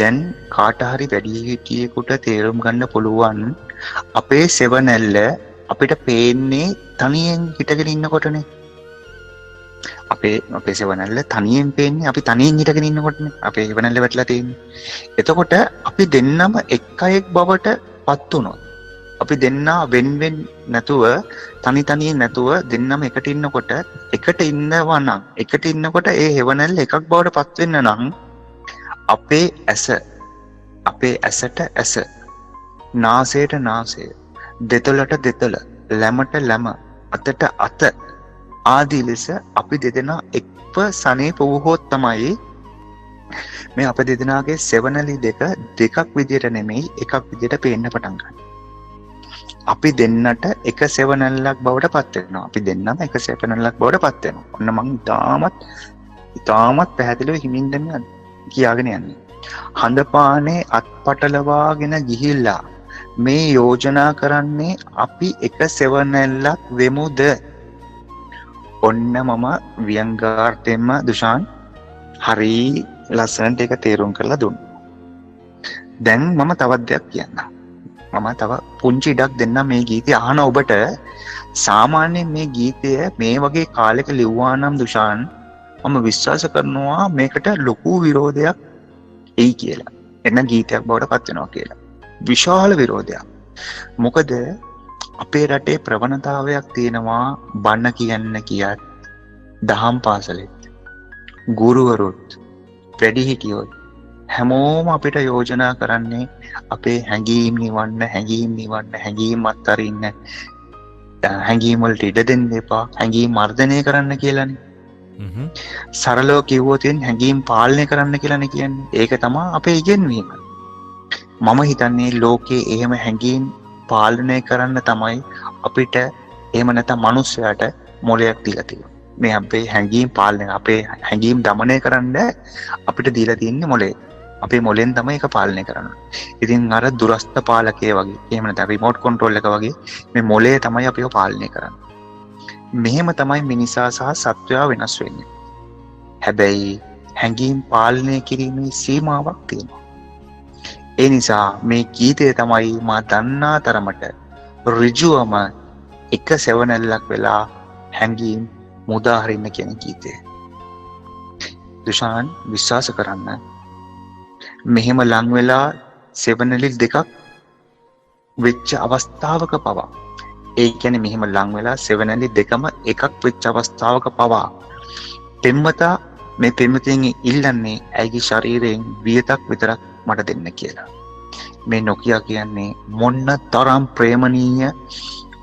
දැන් කාට හරි වැඩිහිටියෙකුට තේරුම් ගන්න පුළුවන් අපේ සෙවණැල්ල අපිට පේන්නේ තනියෙන් හිටගෙන ඉන්නකොටනේ. අපේ සෙවණැල්ල තනියෙන් පේන්නේ අපි තනියෙන් හිටගෙන ඉන්නකොටනේ. අපේ සෙවණැල්ල වැටලා තියෙන්නේ. එතකොට අපි දෙන්නම එක් අයෙක් බවට පත් වුණොත් අපි දෙන්නා වෙන්වෙන් නැතුව තනි තනියෙන් නැතුව දෙන්නම එකට ඉන්නකොට එකට ඉන්නවා නම් එකට ඉන්නකොට ඒ හෙවණැල්ල එකක් බවට පත් වෙන්න නම් අපේ ඇසට ඇස නාසයට නාසය දෙතලට දෙතල ලැමට ලැම අතට අත ආදී ලෙස අපි දෙදෙනා එක්ව සනීප වූහොත් තමයි මේ අප දෙදෙනාගේ සෙවණැලි දෙකක් විදියට නෙමෙයි එකක් විදියට පේන්න පටන් ගන්න. අපි දෙන්නට එක සෙවණැල්ලක් බවට පත් වෙනවා. අපි දෙන්නම එක සෙවණැල්ලක් බවට පත් වෙනවා. ඔන්න මං ඉතාමත් පැහැදිලිව හිමින් කියාගෙන යන්නේ. හඳපානේ අත්පටලවාගෙන ගිහිල්ලා මේ යෝජනා කරන්නේ අපි එක සෙවණැල්ලක් වෙමුද? ඔන්න මම ව්‍යංගාර්ථයෙන්ම දුෂාන් හරි ලස්සනට ඒක තේරුම් කරලා දුන්නා. දැන් මම තවත් දෙයක් කියන්නම්. මම තව පුංචි ඉඩක් දෙන්නම් මේ ගීතය අහන ඔබට. සාමාන්‍යයෙන් මේ ගීතය මේ වගේ කාලෙක ලිව්වා නම් දුෂාන් මම විශ්වාස කරනවා මේකට ලොකු විරෝධයක් එයි කියලා. එන්න ගීතයක් බවට පත් වෙනවා කියලා. විශාල විරෝධයක්. මොකද අපේ රටේ ප්‍රවණතාවයක් තියෙනවා බණ කියන්න කියත් දහම් පාසලෙත් ගුරුවරුත් වැඩිහිටියොත් හැමෝම අපිට යෝජනා කරන්නේ අපේ හැඟීම් නිවන්න හැඟීම් අත්තරින්න හැඟීම් වලට ඉඩ දෙන්න එපා හැඟීම් මර්ධනය කරන්න කියලානේ. සරලව කිව්වොත් හැඟීම් පාලනය කරන්න කියලානේ කියන්නේ. ඒක තමයි අපේ ඉගෙනීම. මම හිතන්නේ ලෝකේ එහෙම හැඟීම් පාලනය කරන්න තමයි අපිට එහෙම නැත්නම් මිනිස්සයාට මොලයක් දීලා තියෙන්නේ. මේ අපේ හැඟීම් පාලනය අපේ හැඟීම් দমনය කරන්න අපිට දීලා තියෙන්නේ මොලේ. අපේ මොලෙන් තමයි ඒක පාලනය කරන්නේ. ඉතින් අර දුරස්ත පාලකයේ වගේ එහෙම නැත්නම් රිමෝට් කන්ට්‍රෝල් එක වගේ මේ මොලේ තමයි අපිව පාලනය කරන්නේ. මෙහෙම තමයි මිනිසා සහ සත්වයා වෙනස් වෙන්නේ. හැබැයි හැඟීම් පාලනය කිරීමේ සීමාවක් තියෙනවා. ඒ නිසා මේ ගීතය තමයි මා දන්නා තරමට ඍජුවම එක සෙවණැල්ලක් වෙලා හැඟීම් මුදා හරින්න කියන ගීතය. දුෂාන් විශ්වාස කරන්න මෙහෙම ලං වෙලා සෙවණැලි දෙකක් වෙච්ච අවස්ථාවක පවා ඒ කියන්නේ මෙහෙම ලං වෙලා සෙවණැලි දෙකම එකක් වෙච්ච අවස්ථාවක පවා පෙම්වතා මේ පෙම්වතියන් ඉල්ලන්නේ ඇයිගේ ශරීරයෙන් වියතක් විතරක් මට දෙන්න කියලා. මේ නොකියා කියන්නේ මොන්න තරම් ප්‍රේමණීය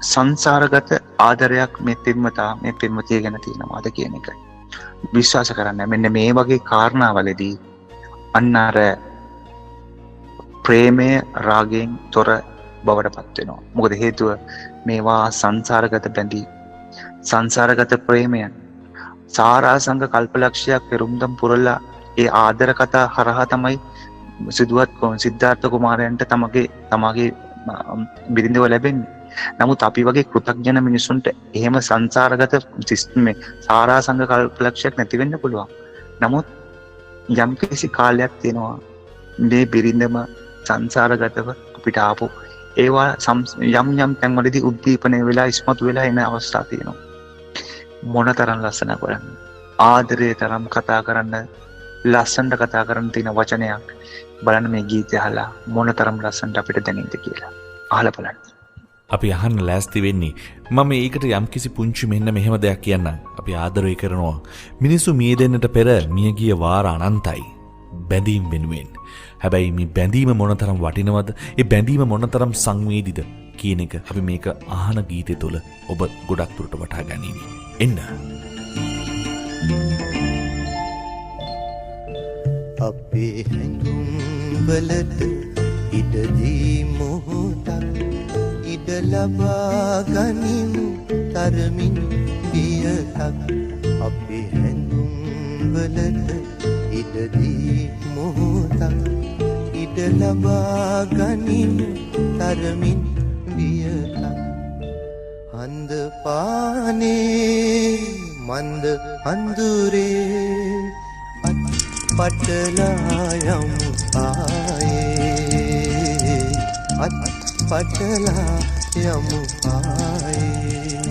සංසාරගත ආදරයක් මේ පෙම්වතා මේ පෙම්වතිය ගැන තියෙනවාද කියන එකයි. විශ්වාස කරන්න මෙන්න මේ වගේ කාරණාවලදී අන්න අර ප්‍රේමය රාගයෙන් තොර බවට පත් වෙනවා. මොකද හේතුව මේවා සංසාරගත බැඳී සංසාරගත ප්‍රේමයන් සාරාංශක කල්පලක්ෂයක් පෙරුම්දම් පුරලා ඒ ආදර කතා හරහා තමයි සිද්ධාර්ථ කුමාරයන්ට තමගේ බිරිඳව ලැබෙන්නේ. නමුත් අපි වගේ කෘතඥ මිනිසුන්ට එහෙම සංසාරගත සිස්ටමේ සාරාංශක කල්පලක්ෂයක් නැති වෙන්න පුළුවන්. නමුත් යම් කිසි කාලයක් තියෙනවා මේ බිරිඳම සංසාරගතව අපිට ආපු ඒවා යම් තැන්වලදී උද්දීපනය වෙලා ඉස්මතු වෙලා එන අවස්ථා තියෙනවා. මොනතරම් ලස්සන කරන්නේ ආදරේ තරම් කතා කරන්න ලස්සනට කතා කරන්න තියෙන වචනයක් බලන්න මේ ගීතය අහලා මොනතරම් ලස්සනට අපිට දැනෙයිද කියලා අහලා බලන්න. අපි අහන්න ලෑස්ති වෙන්නේ මම ඒකට යම්කිසි පුංචි මෙන්න මෙහෙම දෙයක් කියන්නම්. අපි ආදරය කරනවා මිනිස්සු මිය දෙන්නට පෙර මිය ගිය වාර අනන්තයි බැඳීම් වෙනුවෙන්. හැබැයි මේ බැඳීම මොනතරම් වටිනවද? ඒ බැඳීම මොනතරම් සංවේදීද කියන එක අපි මේක අහන ගීතය තුළ ඔබ ගොඩක් දුරට වටහා ගනිමු. එන්න. අපේ හැඟුම් වලට ඉඩදී මොහොතක් ඉඩ ලබා ගනිමු තරමින් පියතක්. අපේ හැඟුම් වලට ඉඩදී මොහොතක් ඉඩ ලබා ගනිමු තරමින් පියතක්. හඳ පානේ මන්ද අඳුරේ පටලා යමු ආයේ පටලා යමු ආයේ.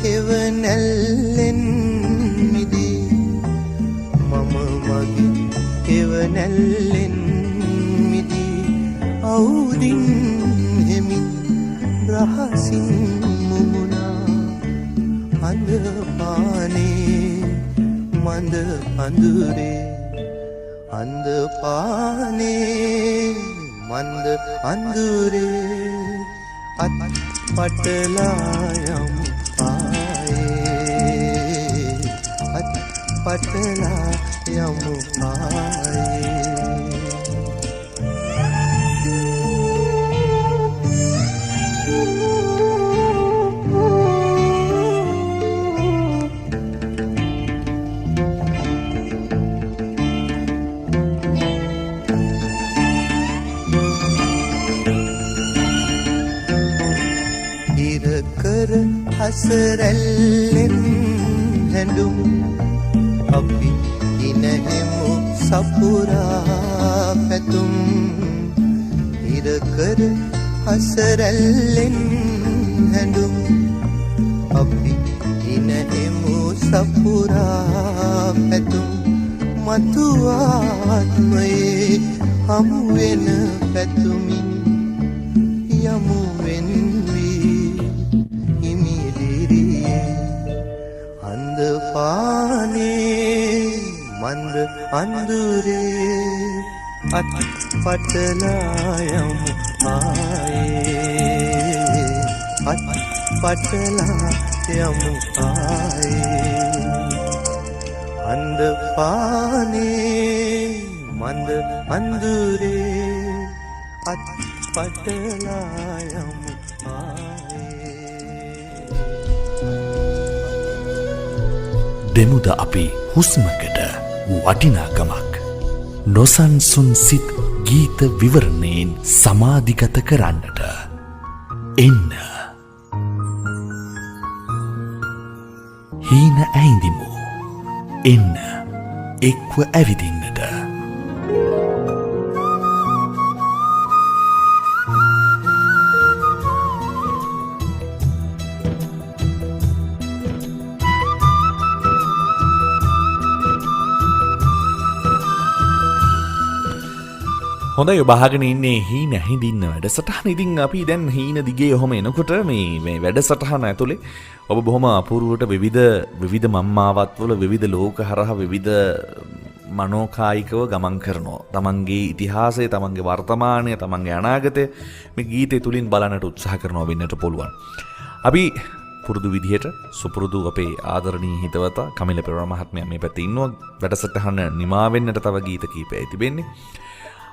හෙවනැල්ලෙන් මිදී මම මගේ හෙවනැල්ලෙන් මිදී අවුදින් හෙමින් රහසින් මුමුණා අඳ පානේ මඳ අඳුරේ අඳ පානේ මන්ද අඳුරේ අත් පටලා යමු ආයේ අත් පටලා යමු ආයේ කර හසරැල්ලෙන් හැඬුම් අපි ඉනහෙමු සපුරා පැතුම් ඉරකර හසරැල්ලෙන් හැඬුම් අපි ඉනහෙමු සපුරා පැතුම් මතු ආත්මයේ හමුවෙන පැතුමින් යමුවෙන් අඳ පානේ මන්ද අඳුරේ අත් පටලා යමු ආයේ අත් පටලා යමු ආයේ අඳ පානේ මන්ද අඳුරේ අත් පටලා යමු දෙමුද අපි හුස්මකට වටිනාකමක් නොසන්සුන් සිත් ගීත විවරණයෙන් සමාධිගත කරන්නට එන්න හීන ඇයිඳිමු එන්න එක්ව ඇවිදින්නට හොඳයි බාගෙන ඉන්නේ හීන ඇහිඳින්න වැඩසටහන. ඉතින් අපි දැන් හීන දිගේ ඔහොම එනකොට මේ වැඩසටහන ඇතුලේ ඔබ බොහොම අපූර්වට විවිධ මම්මාවත්වල විවිධ ලෝක හරහා විවිධ මනෝකායිකව ගමන් කරනවා. තමන්ගේ ඉතිහාසය, තමන්ගේ වර්තමානය, තමන්ගේ අනාගතය මේ ගීතය තුලින් බලන්නට උත්සාහ කරනවා වෙන්නට පුළුවන්. අපි පුරුදු විදිහට සුපුරුදු අපේ ආදරණීය හිතවතා කමිල පෙරේරා මහත්මයා මේ පැත්තේ ඉන්නවා. වැඩසටහන නිමා වෙන්නට තව ගීත කීපයයි තිබෙන්නේ.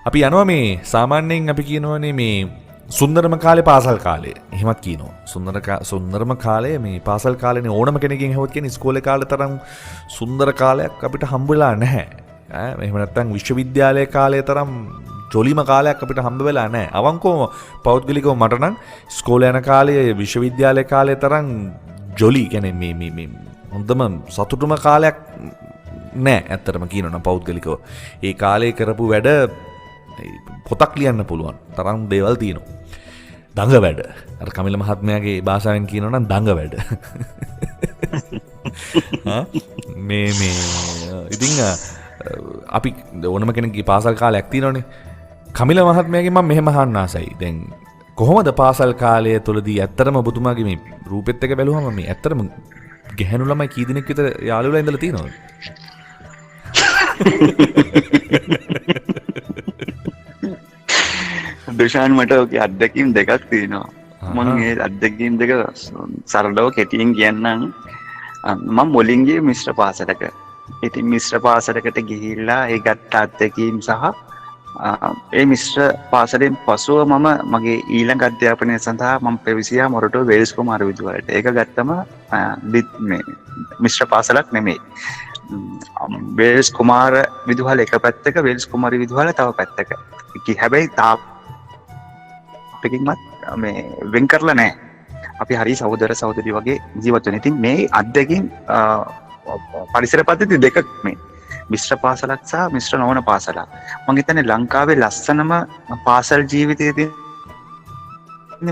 අපි යනවා මේ සාමාන්‍යයෙන් අපි කියනවනේ මේ සුන්දරම කාලේ පාසල් කාලේ. එහෙමත් කියනවා. සුන්දරම කාලේ මේ පාසල් කාලේනේ ඕනම කෙනෙක්ගෙන් අහුවත් කියන්නේ ඉස්කෝලේ කාලේ තරම් සුන්දර කාලයක් අපිට හම්බ වෙලා නැහැ. එහෙම නැත්නම් විශ්වවිද්‍යාලයේ කාලේ තරම් ජොලිම කාලයක් අපිට හම්බ වෙලා නැහැ. අවංකවම පෞද්ගලිකව මට නම් ඉස්කෝලේ යන කාලේ විශ්වවිද්‍යාලයේ කාලේ තරම් ජොලි කියන්නේ මේ හොඳම සතුටුම කාලයක් නැහැ. ඇත්තටම කියනවා පෞද්ගලිකව. ඒ කාලේ කරපු වැඩ පොතක් ලියන්න පුළුවන් තරම් දේවල් තියෙනවා. දඟ වැඩ. අර කමිල මහත්මයාගේ භාෂාවෙන් කියනවා නම් දඟ වැඩ. මේ ඉතින් අපි ඕනම කෙනෙක්ගේ පාසල් කාලයක් තියෙනවනේ. කමිල මහත්මයාගෙන් මම මෙහෙම අහන්න ආසයි. දැන් කොහොමද පාසල් කාලය තුලදී ඇත්තටම ඔබතුමාගේ මේ රූපෙත් එක බැලුවම මේ ඇත්තටම ගැහැණු ළමයි කී දෙනෙක් විතර යාළුවලා ඉඳලා තියෙනවද? දුෂාන් මට ඔගේ අත්දැකීම් දෙකක් තියෙනවා. මම මේ අත්දැකීම් දෙක සරලව කෙටියෙන් කියන්නම්. මම මුලින් ගියේ මිශ්‍ර පාසලක. ඉතින් මිශ්‍ර පාසලකට ගිහිල්ලා ඒ ගත්ත අත්දැකීම් සහ ඒ මිශ්‍ර පාසලෙන් පසුව මම මගේ ඊළඟ අධ්‍යාපනය සඳහා මම පැවිසියා මොරටුව වේල්ස් කුමාර විදුහලට. ඒක ගත්තම මේ මිශ්‍ර පාසලක් නෙමෙයි. වේල්ස් කුමාර විදුහල එක පැත්තක, වේල්ස් කුමාරි විදුහල තව පැත්තක. හැබැයි තාපකින්වත් මේ වෙන් කරලා නැහැ. අපි හරි සහෝදර සහෝදරි වගේ ජීවත් වෙන. ඉතින් මේ අත්දැකීම් පරිසර පද්ධති දෙකක් මේ. මිශ්‍ර පාසලක් සහ මිශ්‍ර නොවන පාසලක්. මම හිතන්නේ ලංකාවේ ලස්සනම පාසල් ජීවිතයේ තියෙන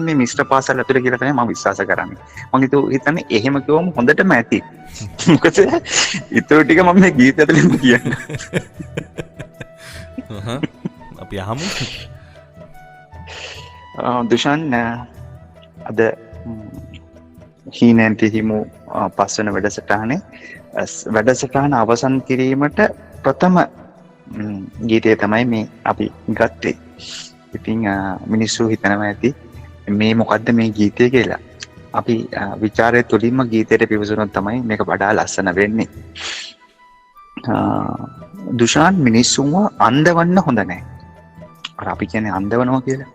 මේ මිස්ටර් පාසල් ඇතුලේ කියලා තමයි මම විශ්වාස කරන්නේ. මම හිතන්නේ එහෙම කිව්වම හොඳටම ඇති. මොකද ඊටු ටික මම මේ ගීත ඇතුලේම කියන්නේ. අපි අහමු. දුෂාන් අද හීනන්ති හිමු පස්වන වැඩසටහන අවසන් කිරීමට ප්‍රථම ගීතය තමයි මේ අපි ගත්තේ. ඉතින් මිනිස්සු හිතනවා ඇති මේ මොකද්ද මේ ගීතය කියලා. අපි විචාරය තුළින්ම ගීතයට පිවිසුනොත් තමයි මේක වඩා ලස්සන වෙන්නේ. දුෂාන් මිනිස්සුන්ව අන්දවන්න හොඳ නැහැ. අර අපි කියන්නේ අන්දවනවා කියලා.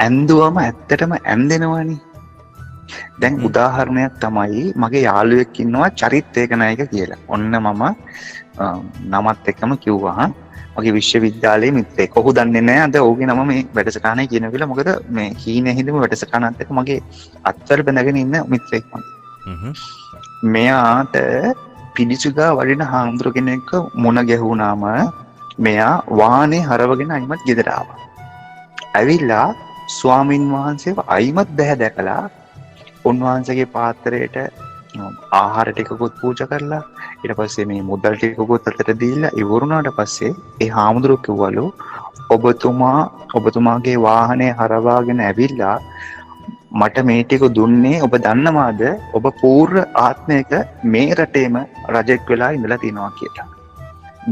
ඇන්දුවම ඇත්තටම ඇන්දෙනවනේ. දැන් උදාහරණයක් තමයි මගේ යාළුවෙක් ඉන්නවා චරිත් ඒකනායක කියලා. ඔන්න මම නමත් එක්කම කිව්වා මගේ විශ්වවිද්‍යාලයේ මිත්‍රයෙක්. ඔහු දන්නේ නැහැ අද ඔහුගේ නම මේ වැඩසටහනේ කියන කියලා. මොකද මේ හීනේ හිඳම වැඩසටහනත් එක්ක මගේ අත්වල බැඳගෙන ඉන්න මිත්‍රයෙක් මම. මෙයාට පිළිසුගා වඩින හාමුදුර කෙනෙක්ව මුණ ගැහුණාම මෙයා වාහනේ හරවගෙන අයිමත් ගෙදර ආවා. ඇවිල්ලා ස්වාමින් වහන්සේව අයිමත් දැකලා උන්වහන්සේගේ පාත්‍රයට ආහාර ටිකකුත් පූජා කරලා ඊට පස්සේ මේ මුදල් ටිකකුත් අතට දීලා ඉවරුණාට පස්සේ ඒ හාමුදුරුවෝ කිව්වලු ඔබතුමාගේ වාහනේ හරවාගෙන ඇවිල්ලා මට මේ ටික දුන්නේ ඔබ දන්නවාද ඔබ පූර්ව ආත්මයක මේ රටේම රජෙක් වෙලා ඉඳලා තිනවා කියලා.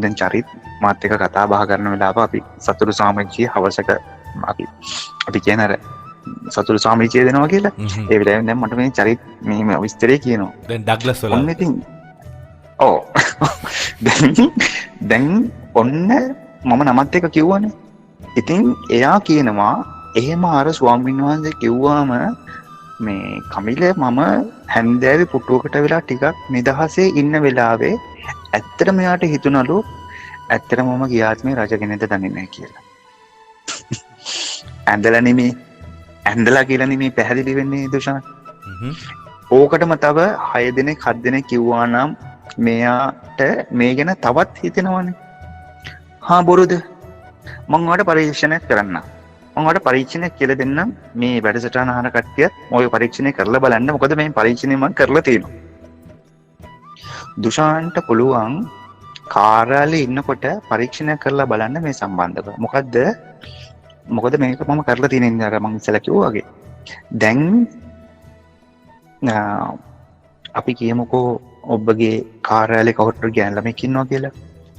දැන් චරිත් මාත් එක්ක කතා බහ කරන වෙලාව අපි සතුරු සාමිච්චිය හවසක අපි කියන අර සතුරු සාමිච්චිය දෙනවා කියලා. ඒ වෙලාවෙන් දැන් මට මේ චරිත් මේ විස්තරේ කියනවා. දැන් ඩග්ලස් වල. ඔන්න ඉතින් ඔව්. දැන් ඔන්න මම නමත් එක කිව්වනේ. ඉතින් එයා කියනවා එහෙම අර ස්වාමීන් වහන්සේ කිව්වාම මේ කමිල මම හැන්දෑවේ පුටුවකට වෙලා ටිකක් නිදහසේ ඉන්න වෙලාවේ ඇත්තටම එයාට හිතුණලු ඇත්තටම මම ගියාත්මේ රජ කෙනෙක්ද දන්නේ නැහැ කියලා. ඇඳලා කියලා නෙමෙයි පැහැදිලි වෙන්නේ දුෂාන්. ඕකටම තව 6 දිනක් 7 දිනක් කිව්වා නම් මෙයාට මේ ගැන තවත් හිතෙනවනේ. හා බොරුද? මම ඔයාලට පරීක්ෂණයක් කරන්න. මම ඔයාලට පරීක්ෂණයක් කියලා දෙන්නම්. මේ වැඩසටහන අහන කට්ටියත් ඔය පරීක්ෂණය කරලා බලන්න. මොකද මේ පරීක්ෂණය මම කරලා තියෙනවා. දුෂාන්ට පුළුවන් කාර්යාලයේ ඉන්නකොට පරීක්ෂණයක් කරලා බලන්න මේ සම්බන්ධව. මොකද මේක මම කරලා තියෙන ඉඳලා මම ඉස්සෙල්ලා කිව්වා වගේ. දැන් අපි කියමුකෝ ඔබගේ කාර්යාලේ කවුරුහරි ගෑනු ළමෙක් ඉන්නවා කියලා.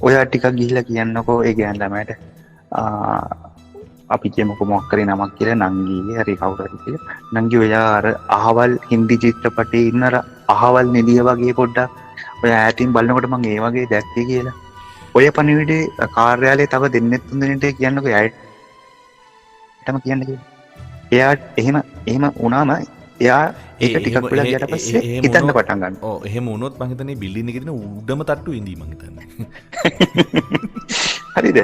ඔයා ටිකක් ගිහිල්ලා කියන්නකෝ ඒ ගෑනු ළමයට අපි කියමුකෝ මොකක් කරේ නමක් කියලා නංගී හරි කවුරු හරි කියලා. නංගී ඔයා අර අහවල් හින්දි චිත්‍රපටයේ ඉන්න අර අහවල් නිලිය වගේ පොඩ්ඩක් ඔයා ඈතින් බලනකොට මම ඒ වගේ දැක්කේ කියලා. ඔය පණිවිඩේ කාර්යාලයේ තව දෙන්නෙක් තුන් දෙනෙක්ට කියන්නකෝ එයාටම කියන්න කියලා. එයා එහෙම වුණාම එයා ඒක ටිකක් වෙලා ගියට පස්සේ හිතන්න පටන් ගන්නවා. ඔව් එහෙම වුණොත් මම හිතන්නේ බිල්ඩින් එකේ තියෙන උඩම තට්ටු ඉඳී මම හිතන්නේ. හරිද?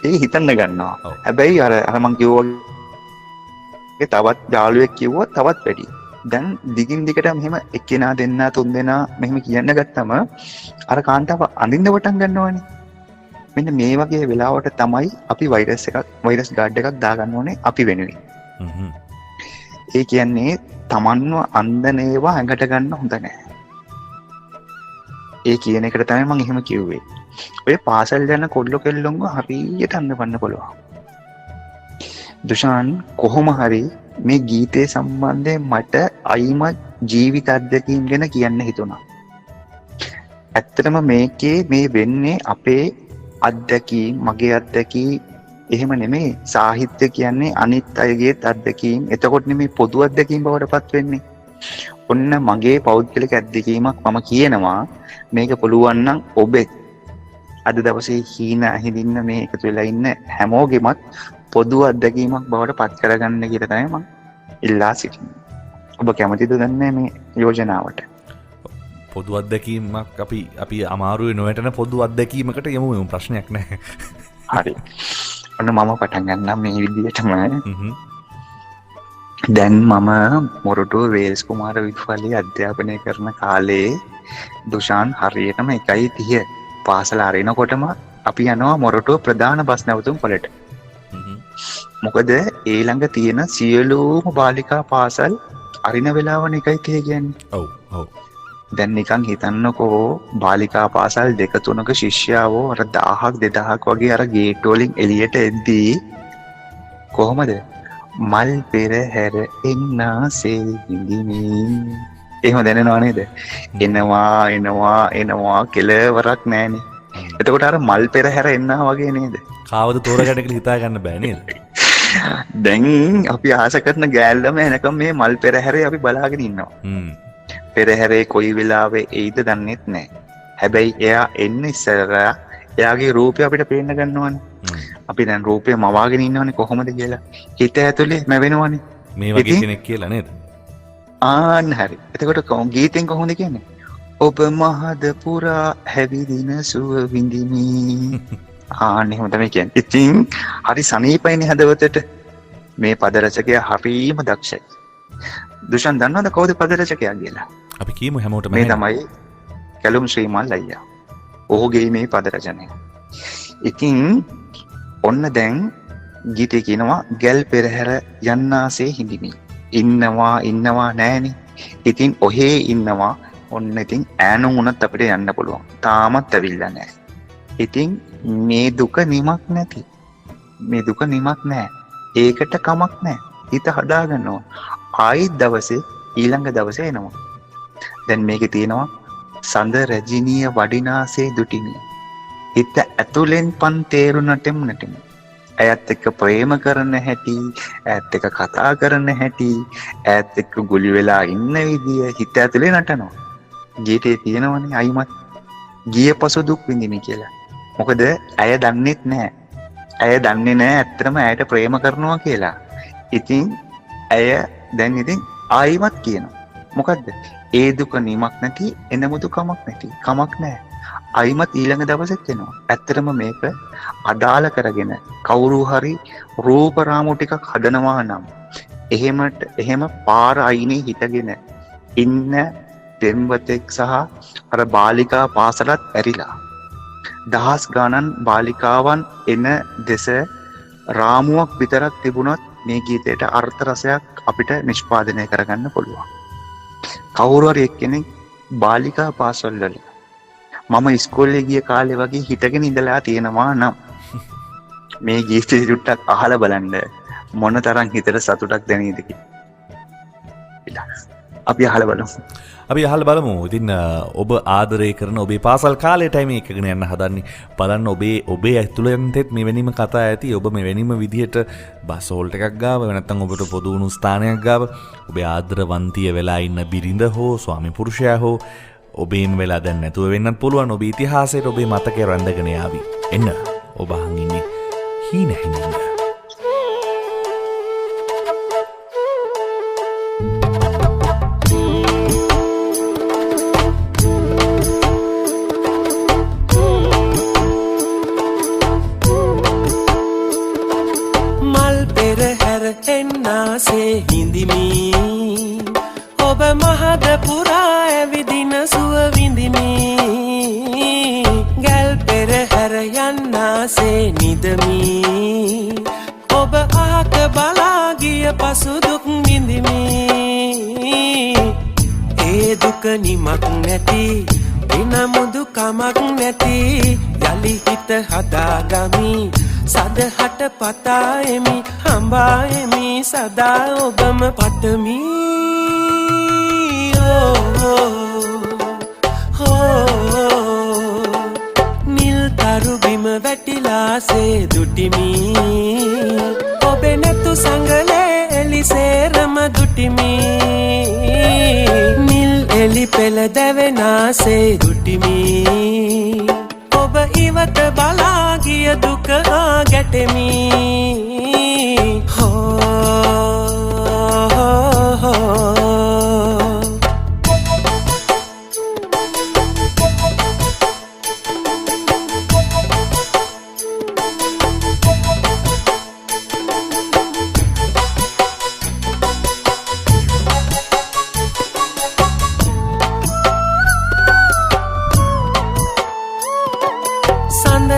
ඒ හිතන්න ගන්නවා. හැබැයි අර මම කිව්වා තවත් යාළුවෙක් කිව්වා තවත් වැඩි. දැන් දිගින් දිගට මෙහෙම එක්කෙනා දෙන්නා තුන් දෙනා මෙහෙම කියන්න ගත්තම අර කාන්තාව අඳින්න පටන් ගන්නවානේ. මෙන්න මේ වගේ වෙලාවට තමයි අපි වෛරස් ගාඩ් එකක් දාගන්න ඕනේ අපි වෙනුවෙන්. ඒ කියන්නේ තමන්ව අන්දන ඒවා ඇඟට ගන්න හොඳ නැහැ. ඒ කියන එකට තමයි මම එහෙම කිව්වේ. ඔය පාසල් යන කොල්ලෝ කෙල්ලොන්ව හරියට අඳවන්න පුළුවන්. දුෂාන් කොහොම හරි මේ ගීතේ සම්බන්ධයෙන් මට අයිමත් ජීවිත අත්දැකීම් ගැන කියන්න හිතුණා. ඇත්තටම මේකේ මේ වෙන්නේ අපේ අත්දැකීම් මගේ අත්දැකීම් එහෙම නෙමෙයි. සාහිත්‍ය කියන්නේ අනිත් අයගේ අත්දැකීම්. එතකොට නෙමෙයි පොදු අත්දැකීම් බවට පත් වෙන්නේ. ඔන්න මගේ පෞද්ගලික අත්දැකීමක් මම කියනවා. මේක පුළුවන් නම් ඔබෙත් අද දවසේ හීන හිඳින්න මේ එකතු වෙලා ඉන්න හැමෝගෙමත් පොදු අත්දැකීමක් බවට පත් කරගන්න කියලා තමයි මම ඉල්ලා සිටින්නේ. ඔබ කැමතිද දන්නේ මේ යෝජනාවට? පොදු අත්දැකීමක් අපි අමාරුවේ නොවැටෙන පොදු අත්දැකීමකට යමු ප්‍රශ්නයක් නැහැ. හරි. ඔන්න මම පටන් ගන්නම් මේ විදිහටම. දැන් මම මොරටුව වේල්ස් කුමාර විද්‍යාලයේ අධ්‍යාපනය කරන කාලේ දුෂාන් හරියටම 1:30 පාසල අරිනකොටම අපි යනවා මොරටුව ප්‍රධාන බස් නැවතුම් පොළට. මොකද ඊළඟ තියෙන සියලුම බාලිකා පාසල් අරින වෙලාවන එකයි තේ කියන්නේ. ඔව් ඔව්. දැන් නිකන් හිතන්නකෝ බාලිකා පාසල් 2-3ක ශිෂ්‍යාවෝ අර 1000ක් 2000ක් වගේ අර ගේට් වලින් එළියට එද්දී කොහොමද මල් පෙරහැර එන්නාසේ හිඳිමි. එහෙම දැනෙනව නේද? එනවා කෙලවරක් නැහනේ. එතකොට අර මල් පෙරහැර එන්නා වගේ නේද? කාවද තෝරගන්න කියලා හිතා ගන්න බෑ නේද? දැන් අපි ආස කරන ගෑල්ලම එනකම් මේ මල් පෙරහැරේ අපි බලාගෙන ඉන්නවා. පෙරහැරේ කොයි වෙලාවෙ එයිද දන්නෙත් නැහැ. හැබැයි එයා එන්න ඉස්සරලා එයාගේ රූපය අපිට පේන්න ගන්නවනේ. අපි දැන් රූපය මවාගෙන ඉන්නවනේ කොහොමද කියලා. හිත ඇතුලේ මැවෙනවනේ. මේ වගේ කෙනෙක් කියලා නේද? ආන්න හරි. එතකොට ගීතෙන් කොහොමද කියන්නේ? ඔබ මහද පුරා හැවිදින සුව විඳිමි. ආන්න එහෙම තමයි කියන්නේ. ඉතින් හරි සනීපයිනේ හදවතට. මේ පද රචකයා හරිම දක්ෂයි. දුෂන් දන්නවද කවුද පද රචකයා කියලා? අපි කියමු හැමෝටම. මේ තමයි කැලුම් ශ්‍රීමල් අයියා. ඔහුගේ මේ පද රචනය. ඉතින් ඔන්න දැන් ගීතේ කියනවා ගැල් පෙරහැර යන්නාසේ හිඳිමි. ඉන්නවා නෑනේ. ඉතින් ඔහේ ඉන්නවා. ඔන්න ඉතින් ඈනුම් වුණත් අපිට යන්න පුළුවන්. තාමත් ඇවිල්ලා නෑ. ඉතින් මේ දුක නිමක් නැති. මේ දුක නිමක් නෑ. ඒකට කමක් නෑ. හිත හදාගන්නවා. ආයිත් දවසේ ඊළඟ දවසේ එනවා. දැන් මේකේ තියෙනවා සඳ රජිනිය වඩිනාසේ දුටිමි. හිත ඇතුලෙන් පන් තේරුණටම නැටෙමි. ඇයත් එක්ක ප්‍රේම කරන හැටි, ඇයත් එක්ක කතා කරන හැටි, ඇයත් එක්ක ගුලි වෙලා ඉන්න විදිය හිත ඇතුලේ නටනවා. ගීතේ තියෙනවනේ අයිමත් ගිය පසු දුක් විඳිමි කියලා. මොකද ඇය දන්නෙත් නැහැ. ඇය දන්නේ නැහැ ඇත්තටම ඇයට ප්‍රේම කරනවා කියලා. ඉතින් ඇය දැන් ඉතින් ආයිමත් කියනවා. මොකද්ද? ඒ දුක නිමක් නැති එනමුදු කමක් නැති. කමක් නැහැ. ආයිමත් ඊළඟ දවසෙත් එනවා. ඇත්තටම මේක අදාළ කරගෙන කවුරු හරි රූප රාමු ටිකක් හදනවා නම් එහෙම පාර අයිනේ හිටගෙන ඉන්න දෙම්වතෙක් සහ අර බාලිකා පාසලත් ඇරිලා දහස් ගණන් බාලිකාවන් එන දෙස රාමුවක් විතරක් තිබුණොත් මේ ගීතයට අර්ථ රසයක් අපිට නිෂ්පාදනය කරගන්න පුළුවන්. කවුරු හරි එක්කෙනෙක් බාලිකා පාසල් වල මම ඉස්කෝලේ ගිය කාලේ වගේ හිටගෙන ඉඳලා තියෙනවා නම් මේ ගීතේ චුට්ටක් අහලා බලන්න මොන තරම් හිතට සතුටක් දැනෙයිද කියලා. අපි අහලා බලමු. ඉතින් ඔබ ආදරය කරන ඔබේ පාසල් කාලයටයි මේ එකගෙන යන්න හදන්නේ. බලන්න ඔබේ ඇතුළතෙත් මෙවැනිම කතා ඇති. ඔබ මෙවැනිම විදිහට බස් හෝල්ට් එකක් ගාව නැත්නම් ඔබට පොදු වුණු ස්ථානයක් ගාව ඔබේ ආදරවන්තිය වෙලා ඉන්න බිරිඳ හෝ ස්වාමි පුරුෂයා හෝ ඔබේම වෙලා දැන් නැතුව වෙන්නත් පුළුවන්. ඔබේ ඉතිහාසයට ඔබේ මතකය රැඳගෙන යාවි. එන්න ඔබ අහන් ඉන්නේ හීන හිමින්න. එන්නාසේ හිඳිමි ඔබ මහද පුරා ඇවිදින සුව විඳිමි ගැල් පෙරහැර යන්නාසේ නිදමි ඔබ අහක බලා ගිය පසු දුක් විඳිමි ඒ දුක නිමක් නැති එනමුදු කමක් නැති යලි හිත හදාගමි සදහට පතායෙමි හම්බායෙමි සදා ඔබම පතමි නිල් තරු බිම වැටිලාසේ දුටිමි ඔබේ නැතු සංගලේ එලිසේරම දුටිමි නිල් එලි පෙළ දැවෙනාසේ දුටිමි ඔබ ඉවත බලා ගිය දුක ගැටෙමි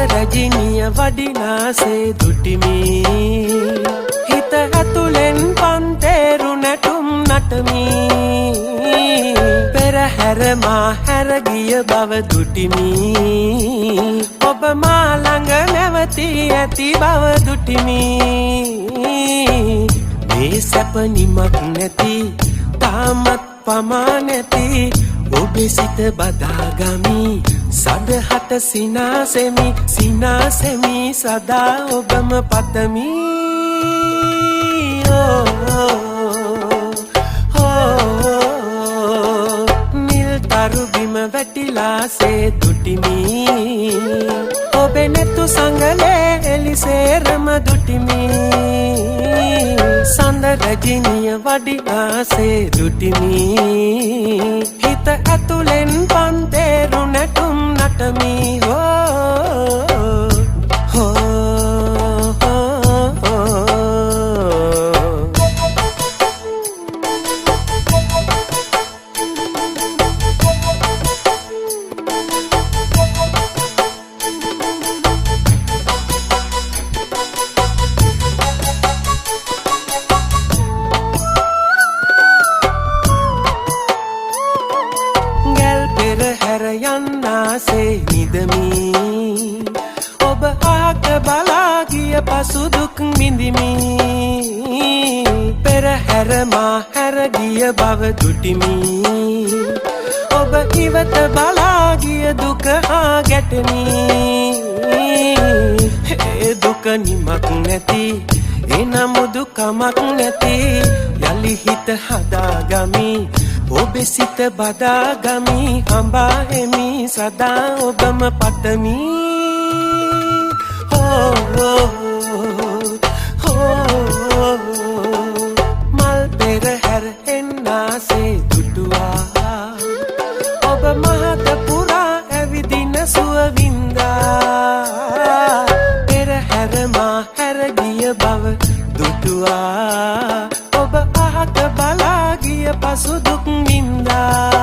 රජිනිය වඩිනාසේ දුටිමි මා හැරගිය බව දුටිමි ඔබ මා ළඟ නැවතී ඇති බව දුටිමි මේ සැප නිමක් නැති තාමත් පමා නැති ඔබේ සිත බදාගමි සදහට සිනාසෙමි සදා ඔබම පතමි නිල් තරු බිම වැටිලාසේ දුටිමි ඔබේ නැතු සංගලේ එලිසේරම දුටිමි සඳ රජිනිය වඩිනාසේ දුටිමි හිත ඇතුලෙන් පන්තේරු නැටුම් නටමි යන්නාසේ නිදමි ඔබ ආක බලාගිය පසු දුක් විඳිමි පෙරහැර මා හැරගිය බව දුටිමි ඔබ ඉවත බලාගිය දුක හා ගැටෙමි ඒ දුක නිමක් නැති එනමුදු කමක් නැති යලි හිත හදාගමි ඔබේ සිත බදාගමි හඹා එමි සදා ඔබම පතමි මල් පෙරහැර එන්නාසේ දුටුවා ඔබ මහත පුරා ඇවිදින සුවවින්දා පෙරහැර මා හැරගිය බව දුටුවා ඔබ අහක බලාගිය පසු දුක් වින්දා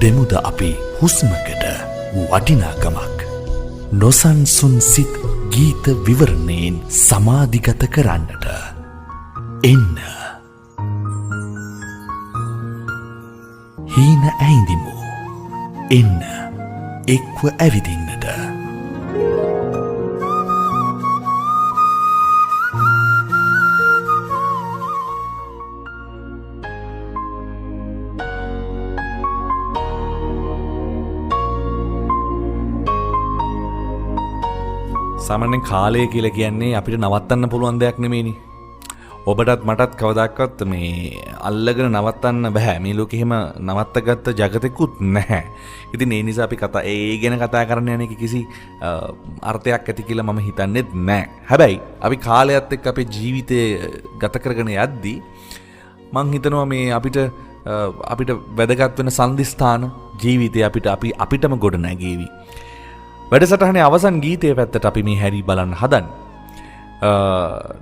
දෙමුද අපි හුස්මකට වටිනාකමක් නොසන්සුන් සිත් ගීත විවරණයෙන් සමාධිගත කරන්නට එන්න හීන ඇයිඳිමු එන්න එක්ව ඇවිදින්නට සාමාන්‍යයෙන් කාලය කියලා කියන්නේ අපිට නවත්තන්න පුළුවන් දෙයක් නෙමෙයිනේ. ඔබටත් මටත් කවදාකවත් මේ අල්ලගෙන නවත්තන්න බෑ. මේ ලෝකෙ එහෙම නවත්තගත්ත జగතෙකුත් නැහැ. ඉතින් ඒ නිසා අපි ඒ ගැන කතා කරන්න යන එක කිසි අර්ථයක් ඇති කියලා මම හිතන්නේත් නැහැ. හැබැයි අපි කාලයත් එක්ක අපේ ජීවිතය ගත කරගෙන යද්දී මං හිතනවා මේ අපිට වැදගත් වෙන සම්දිස්ථාන ජීවිතය අපිටම ගොඩ නැගේවි. වැඩසටහනේ අවසන් ගීතයේ පැත්තට අපි මේ හැරි බලන්න හදන්නේ.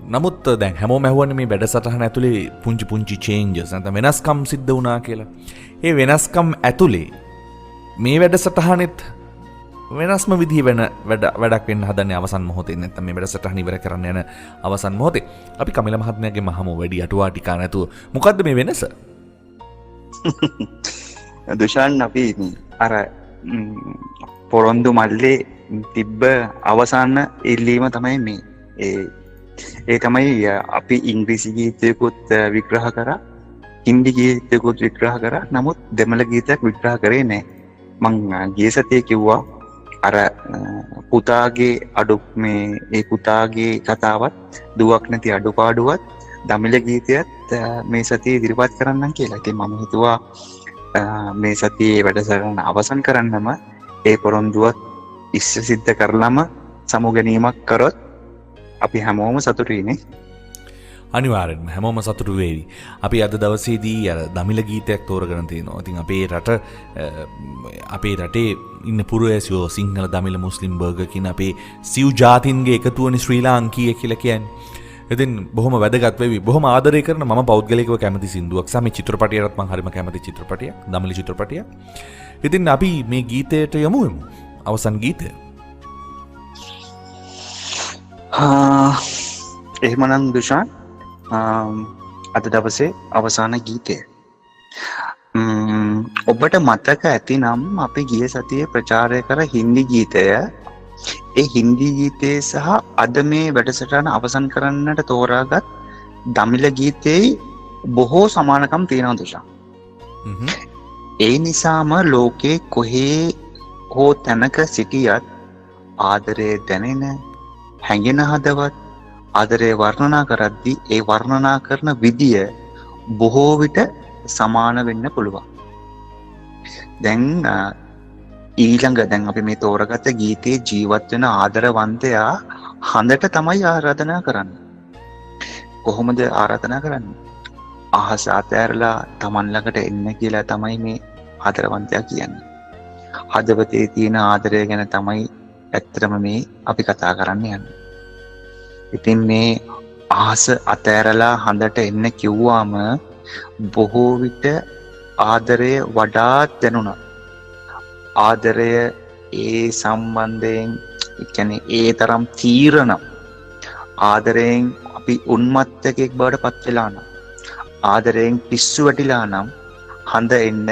නමුත් දැන් හැමෝම ඇහුවනේ මේ වැඩසටහන ඇතුලේ පුංචි චේන්ජස් නැත්නම් වෙනස්කම් සිද්ධ වුණා කියලා. ඒ වෙනස්කම් ඇතුලේ මේ වැඩසටහනෙත් වෙනස්ම විදිහේ වැඩක් වෙන්න හදන්නේ අවසන් මොහොතේ නැත්නම් මේ වැඩසටහන ඉවර කරන්න යන අවසන් මොහොතේ. අපි කමිල මහත්මයාගේ මහමෝ වැඩි අටුවා ටිකා නැතුව මොකද්ද මේ වෙනස? දුෂාන් අපි අර පොරොන්දු මල්ලේ තිබ්බ අවසාන ඉල්ලීම තමයි මේ. ඒ තමයි අපි ඉංග්‍රීසි ගීතයකුත් විග්‍රහ කරා, හින්දි ගීතයකුත් විග්‍රහ කරා. නමුත් දෙමළ ගීතයක් විග්‍රහ කරේ නැහැ. මං ගිය සතියේ කිව්වා අර පුතාගේ ඒ පුතාගේ කතාවත් දුවක් නැති අඩුපාඩුවත් දමිළ ගීතයත් මේ සතියේ ඉදිරිපත් කරන්නම් කියලා. ඉතින් මම හිතුවා මේ සතියේ වැඩසටහන අවසන් කරන්නම ඒ පොරොන්දුවත් සිද්ධ කරලම සමු ගැනීමක් කරොත් අපි හැමෝම සතුටුයිනේ. අනිවාර්යෙන්ම හැමෝම සතුටු වේවි. අපි අද දවසේදී අර දමිළ ගීතයක් තෝරගෙන තිනවා. ඉතින් අපේ රටේ ඉන්න පුරවැසියෝ සිංහල දමිළ මුස්ලිම් බර්ගර් කියන අපේ සිව් ජාතින්ගේ එකතුවනේ ශ්‍රී ලාංකීය කියලා කියන්නේ. ඉතින් බොහොම වැදගත් වෙවි. බොහොම ආදරය කරන මම පෞද්ගලිකව කැමති සින්දුවක්. සම චිත්‍රපටයටත් මම හරිම කැමති චිත්‍රපටයක්. දමිළ චිත්‍රපටයක්. ඉතින් අපි මේ ගීතයට යමු. අවසන් ගීතය. එහෙමනම් දුෂාන් අද දවසේ අවසාන ගීතය. ඔබට මතක ඇතිනම් අපි ගිය සතියේ ප්‍රචාරය කර හින්දි ගීතය, ඒ හින්දි ගීතයේ සහ අද මේ වැඩසටහන අවසන් කරන්නට තෝරාගත් දමිළ ගීතයේ බොහෝ සමානකම් තියෙනවා දුෂාන්. ඒ නිසාම ලෝකේ කොහේ හෝ තැනක සිටියත් ආදරය දැනෙන, හැඟෙන හදවත්, ආදරය වර්ණනා කරද්දී ඒ වර්ණනා කරන විදිය බොහෝ විට සමාන වෙන්න පුළුවන්. දැන් අපි මේ තෝරගත්ත ගීතයේ ජීවත් වෙන ආදරවන්තයා හඳට තමයි ආරාධනා කරන්නේ. කොහොමද ආරාධනා කරන්නේ? අහස අතෑරලා Taman ළඟට එන්න කියලා තමයි මේ ආදරවන්තයා කියන්නේ. හදවතේ තියෙන ආදරය ගැන තමයි ඇත්තටම මේ අපි කතා කරන්න යන්නේ. ඉතින් මේ අහස අතෑරලා හඳට එන්න කිව්වාම බොහෝ විට ආදරය වඩාත් දැනුණා. ආදරය ඒ සම්බන්ධයෙන් ඒ තරම් තීරණ, ආදරයෙන් අපි උන්මත්තකෙක් බවට පත් වෙලා නම්, ආදරයෙන් පිස්සු වැටිලා නම් හඳ එන්න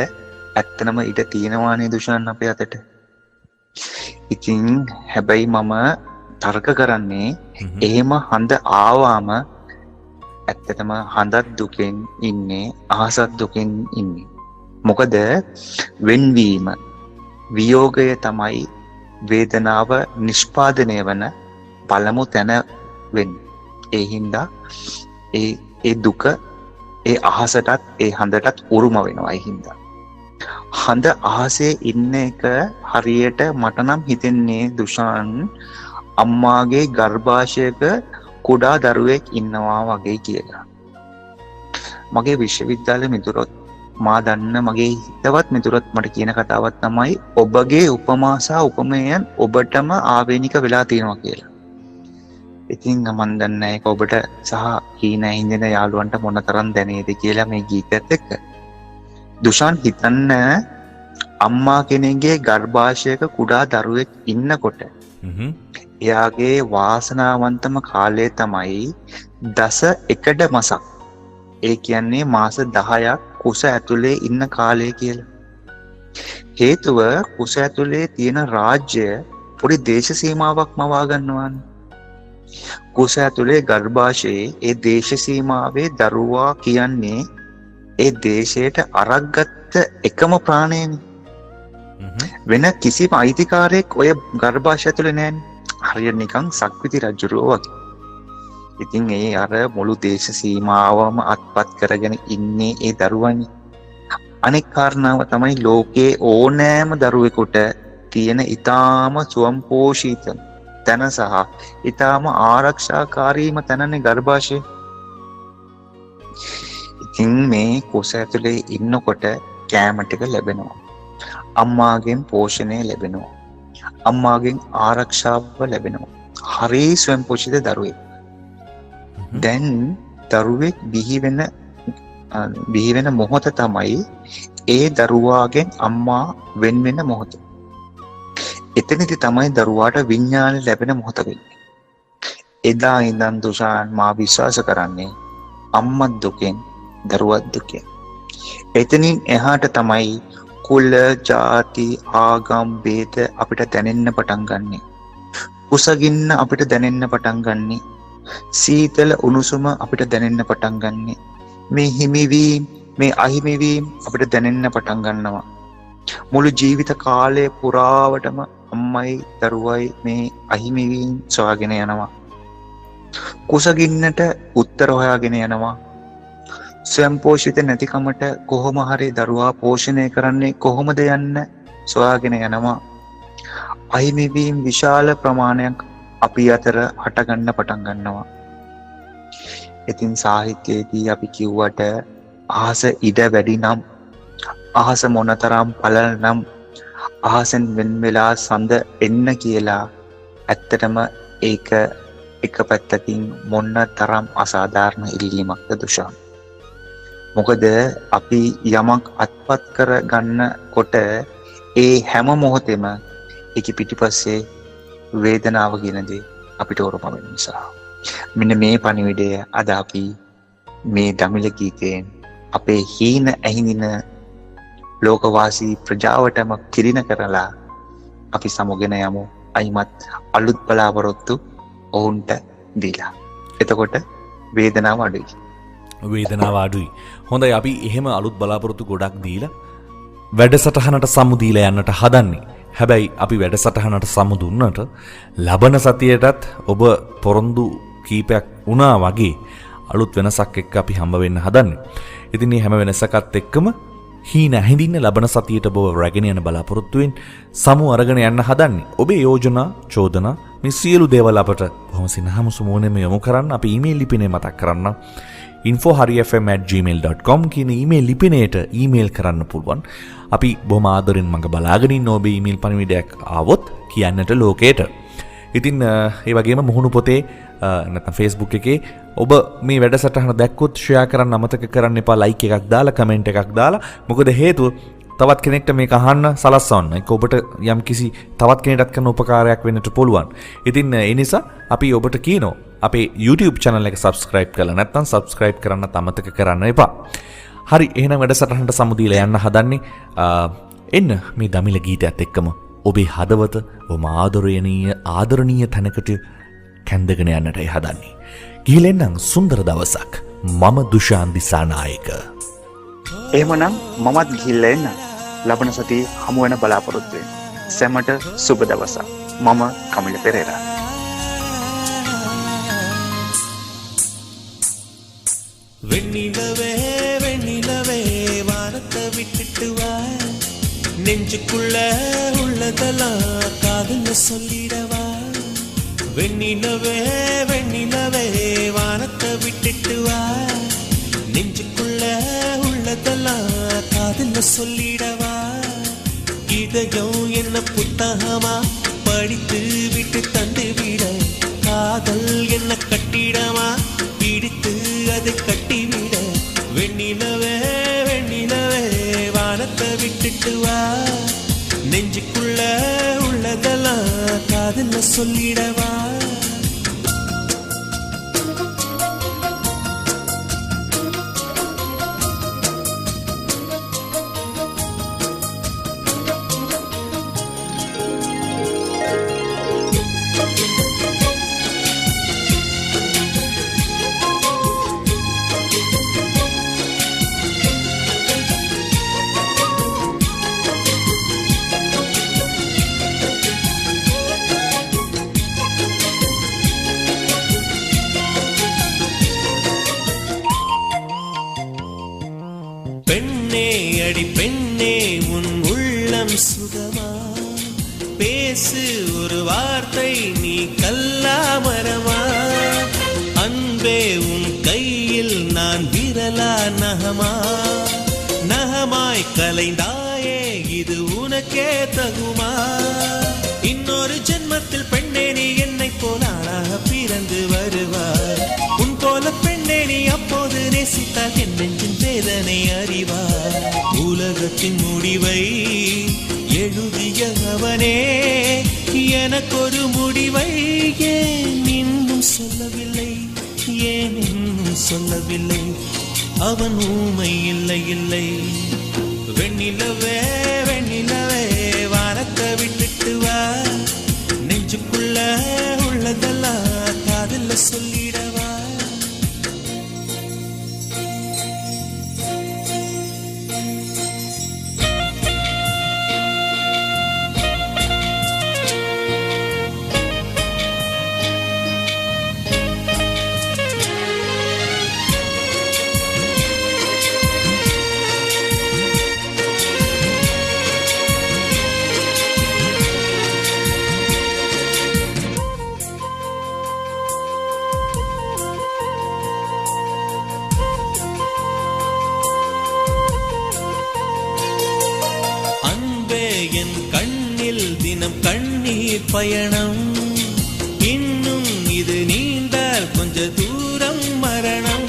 ඇත්තනම ඉඩ තියෙනවානේ දුෂාන් අපේ අතට. ඉතින් හැබැයි මම තර්ක කරන්නේ එහෙම හඳ ආවාම ඇත්තටම හඳත් දුකෙන් ඉන්නේ, අහසත් දුකෙන් ඉන්නේ. මොකද වෙන්වීම, වියෝගය තමයි වේදනාව නිෂ්පාදනය වන පළමු තැන වෙන්නේ. ඒ හින්දා ඒ දුක ඒ අහසටත් ඒ හඳටත් උරුම වෙනවා. ඒ හින්දා හඳ අහසේ ඉන්න එක හරියට මට නම් හිතෙන්නේ දුෂාන් අම්මාගේ ගර්භාෂයක කුඩා දරුවෙක් ඉන්නවා වගේ කියලා. මගේ විශ්වවිද්‍යාල මිතුරොත්, මා දන්න මගේ හිතවත් මිතුරොත් මට කියන කතාවක් තමයි ඔබගේ උපමා සහ උපමයන් ඔබටම ආවේනික වෙලා තියෙනවා කියලා. ඉතින් මම දන්නේ ඒක ඔබට සහ හීන හින්දෙන යාළුවන්ට මොනතරම් දැනේද කියලා මේ ගීතයත් එක්ක. දුෂාන් හිතන්න අම්මා කෙනෙක්ගේ ගර්භාෂයක කුඩා දරුවෙක් ඉන්නකොට එයාගේ වාසනාවන්තම කාලය තමයි දස එකඩ මසක්. ඒ කියන්නේ මාස 10ක් කුස ඇතුලේ ඉන්න කාලය කියලා. හේතුව කුස ඇතුලේ තියෙන රාජ්‍ය පොඩි දේශ සීමාවක් මවා ගන්නවානේ. කුස ඇතුලේ ගර්භාෂයේ ඒ දේශ සීමාවේ දරුවා කියන්නේ ඒ දේශයට අරක්ගත්ත එකම ප්‍රාණයනේ. වෙන කිසිම අයිතිකාරයෙක් ඔය ගර්භාෂය ඇතුලේ නැන්නේ. හරියට නිකන් සක්විති රජුරෝ වගේ. ඉතින් ඒ අර මුළු දේශ සීමාවම අත්පත් කරගෙන ඉන්නේ ඒ දරුවනේ. අනෙක් කාරණාව තමයි ලෝකේ ඕනෑම දරුවෙකුට තියෙන ඊටාම ස්වයංපෝෂිත තැන සහ ඊටාම ආරක්ෂාකාරීම තැනනේ ගර්භාෂය. ඉතින් මේ කුස ඇතුලේ ඉන්නකොට කෑම ටික ලැබෙනවා. අම්මාගෙන් පෝෂණය ලැබෙනවා. අම්මාගෙන් ආරක්ෂාව ලැබෙනවා. හරි ස්වයංපෝෂිත දරුවෙක්. දැන් දරුවෙක් බිහි වෙන මොහොත තමයි ඒ දරුවාගෙන් අම්මා වෙන් වෙන මොහොත. එතනදි තමයි දරුවාට විඥානය ලැබෙන මොහොත වෙන්නේ. එදා ඉඳන් දුෂාන් මා විශ්වාස කරන්නේ අම්මත් දුකෙන්, දරුවත් දුකෙන්. එතනින් එහාට තමයි කුල, ජාති, ආගම් ભેද අපිට දැනෙන්න පටන් ගන්නෙ. කුසගින්න අපිට දැනෙන්න පටන් ගන්නෙ. සීතල උණුසුම අපිට දැනෙන්න පටන් ගන්නෙ. මේ හිමිවීම, මේ අහිමිවීම අපිට දැනෙන්න පටන් ගන්නවා. මුළු ජීවිත කාලය පුරාවටම අම්මයි දරුවයි මේ අහිමිවීම සොයාගෙන යනවා. කුසගින්නට උත්තර හොයාගෙන යනවා. ස්වයංපෝෂිත නැතිකමට කොහොම හරි දරුවා පෝෂණය කරන්නේ කොහොමද යන්න සොයාගෙන යනවා. අහිමිවීම විශාල ප්‍රමාණයක් අපි අතර හටගන්න පටන් ගන්නවා. ඉතින් සාහිත්‍යයේදී අපි කිව්වට අහස ඉඩ වැඩි නම් අහස මොනතරම් පළල නම් අහසෙන් වෙන් වෙලා සඳ එන්න කියලා ඇත්තටම ඒක එක පැත්තකින් මොන්න තරම් අසාධාරණ ඉල්ලීමක්ද දුෂාන්. මොකද අපි යමක් අත්පත් කරගන්නකොට ඒ හැම මොහොතෙම ඒක පිටිපස්සේ වේදනාව කියන දේ අපිට ඕරම වෙන නිසා. මෙන්න මේ පණිවිඩය අද අපි මේ දමිළ ගීතයෙන් අපේ හීන ඇහිඳින ලෝකවාසී ප්‍රජාවටම කිරින කරලා අපි සමුගෙන යමු අයිමත් අලුත් බලාපොරොත්තු ඔවුන්ට දීලා. එතකොට වේදනාව අඩුයි. වේදනාව අඩුයි. හොඳයි, අපි එහෙම අලුත් බලාපොරොත්තු ගොඩක් දීලා වැඩසටහනට සමු දීලා යන්නට හදන්නේ. හැබැයි අපි වැඩසටහනට සමු දුන්නට ලබන සතියේටත් ඔබ පොරොන්දු කීපයක් වුණා වගේ අලුත් වෙනසක් එක්ක අපි හම්බ වෙන්න හදන්නේ. ඉතින් මේ හැම වෙනසකත් එක්කම හීන ඇහිඳින්න ලබන සතියට ඔබ රැගෙන යන බලාපොරොත්තුවෙන් සමු අරගෙන යන්න හදන්නේ. ඔබේ යෝජනා, චෝදනා මේ සියලු දේවල් අපට බොහොම සිනහමුසු මොනෙම යොමු කරන්න. අපි ඊමේල් ලිපිනේ මතක් කරන්න. info.harifm@gmail.com කියන ඊමේල් ලිපිනයට ඊමේල් කරන්න පුළුවන්. අපි බොහොම ආදරෙන් මඟ බලාගෙන ඉන්න ඔබේ ඊමේල් පණිවිඩයක් ආවොත් කියන්නට ලෝකයට. ඉතින් ඒ වගේම මුහුණු පොතේ නැත්නම් Facebook එකේ ඔබ මේ වැඩසටහන දැක්කොත් ෂෙයා කරන්න අමතක කරන්න එපා. ලයික් එකක් දාලා, කමෙන්ට් එකක් දාලා. මොකද හේතුව තවත් කෙනෙක්ට මේක අහන්න සලස්වන්න. ඒක ඔබට යම් කිසි තවත් කෙනෙක්ට කරන උපකාරයක් වෙන්නට පුළුවන්. ඉතින් ඒ නිසා අපි ඔබට කියනවා අපේ YouTube channel එක subscribe කරලා නැත්නම් subscribe කරන්න අමතක කරන්න එපා. හරි, එහෙනම් වැඩසටහනට සමු දීලා යන්න හදන්නේ. එන්න මේ දමිළ ගීතයත් එක්කම ඔබේ හදවත ඔබ ආදරණීය තැනකට කැඳගෙන යන්නටයි හදන්නේ. ගිහිල්ලා සුන්දර දවසක්. මම දුෂාන් දිසානායක. එහෙමනම් මමත් ගිහිල්ලා එන්න. ලබන සතියේ හමු වෙන බලාපොරොත්තු වෙන්න. සැමට සුබ දවසක්. මම කමිල පෙරේරා. வெண்ணிலவே வெண்ணிலவே வானத்தை விட்டுட்டு வா, நெஞ்சுக்குள்ள உள்ளதெல்லாம் காதுல சொல்லிடவா. வெண்ணிலவே வெண்ணிலவே வானத்தை விட்டுட்டு வா, நெஞ்சுக்குள்ள உள்ளதெல்லாம் காதுல சொல்லிடவா. இதயம் என்ன புத்தகமா படித்து விட்டு தந்து விட, காதல் என்ன கட்டிடமா பிடித்து அதை கட்டிவிட. வெண்ணிலவே வெண்ணிலவே வானத்தை விட்டுட்டு வா, நெஞ்சுக்குள்ள உள்ளதெல்லாம் காதுல சொல்லிடவா. பெண்ணே அடி பெண்ணே உன் உள்ளம் சுகமா, பேசு ஒரு வார்த்தை நீ கல்லாமரமா. அன்பே உன் கையில் நான் விரலா நகமா, நகமாய் கலைந்தாயே இது உனக்கே தகுமா. இன்னொரு ஜென்மத்தில் பெண்ணே நீ என்னை போல அழகாக பிறந்து வருவார். உன் போல பெண்ணே நீ அப்போது நேசித்தால் என் நெஞ்சின் வேதனை அறிவார். உலகத்தின் முடிவை எழுதியவனே எனக்கொரு முடிவை ஏன் இன்னும் சொல்லவில்லை, ஏன் இன்னும் சொல்லவில்லை. அவன் ஊமை இல்லை இல்லை. வெண்ணிலவே வெண்ணிலவே வானத்தை விட்டுட்டு வா, நெஞ்சுக்குள்ள உள்ளதெல்லாம் காதுல சொல்லிடவா. கண்ணீர் பயணம் இன்னும் இது நீண்டால் கொஞ்ச தூரம் மரணம்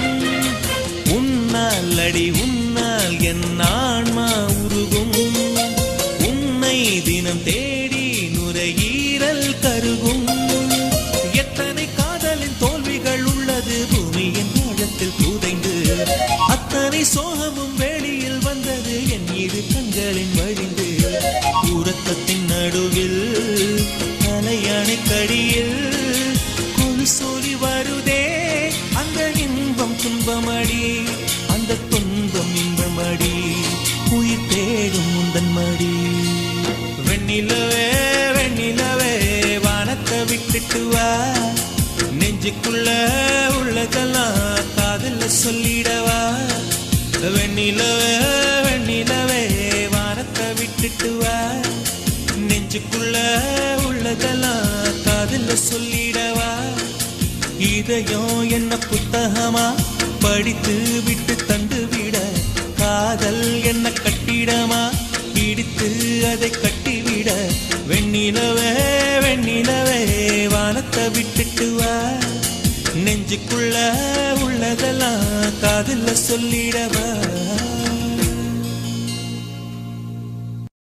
உன்னால் அடி உன்னால் என் ஆன்மா உருகும் உன்னை தினம் தேடி நுரையீரல் கருகும் எத்தனை காதலின் தோல்விகள் உள்ளது பூமியின் ஆழத்தில் புதைந்து அத்தனை சோகமும் வெளியில் வந்தது என் இரு கண்களின் வழிந்து உறக்கத்தின் நடுவில் தலையணை கடியில் கொலுசோலி வருதே அந்த இன்பம் துன்பமடி அந்த துன்பம் இன்பமடி உயிர் தேடும் முந்தன் மடி வெண்ணிலவே வெண்ணிலவே வானத்தை விட்டுட்டு வா நெஞ்சுக்குள்ள உள்ளதெல்லாம் காதல சொல்லிடவா வெண்ணிலவே வெண்ணிலவே வானத்தை விட்டுட்டு வா நெஞ்சுக்குள்ள உள்ளதெல்லாம் காதல சொல்லிடவா இதயம் என்ன புத்தகமா படித்து விட்டு தந்து விட காதல் என்ன கட்டிடமா பிடித்து அதை கட்டிவிட வெண்ணிலவே வெண்ணிலவே வானத்தை விட்டுட்டு வா நெஞ்சுக்குள்ள உள்ளதெல்லாம் காதல சொல்லிடவா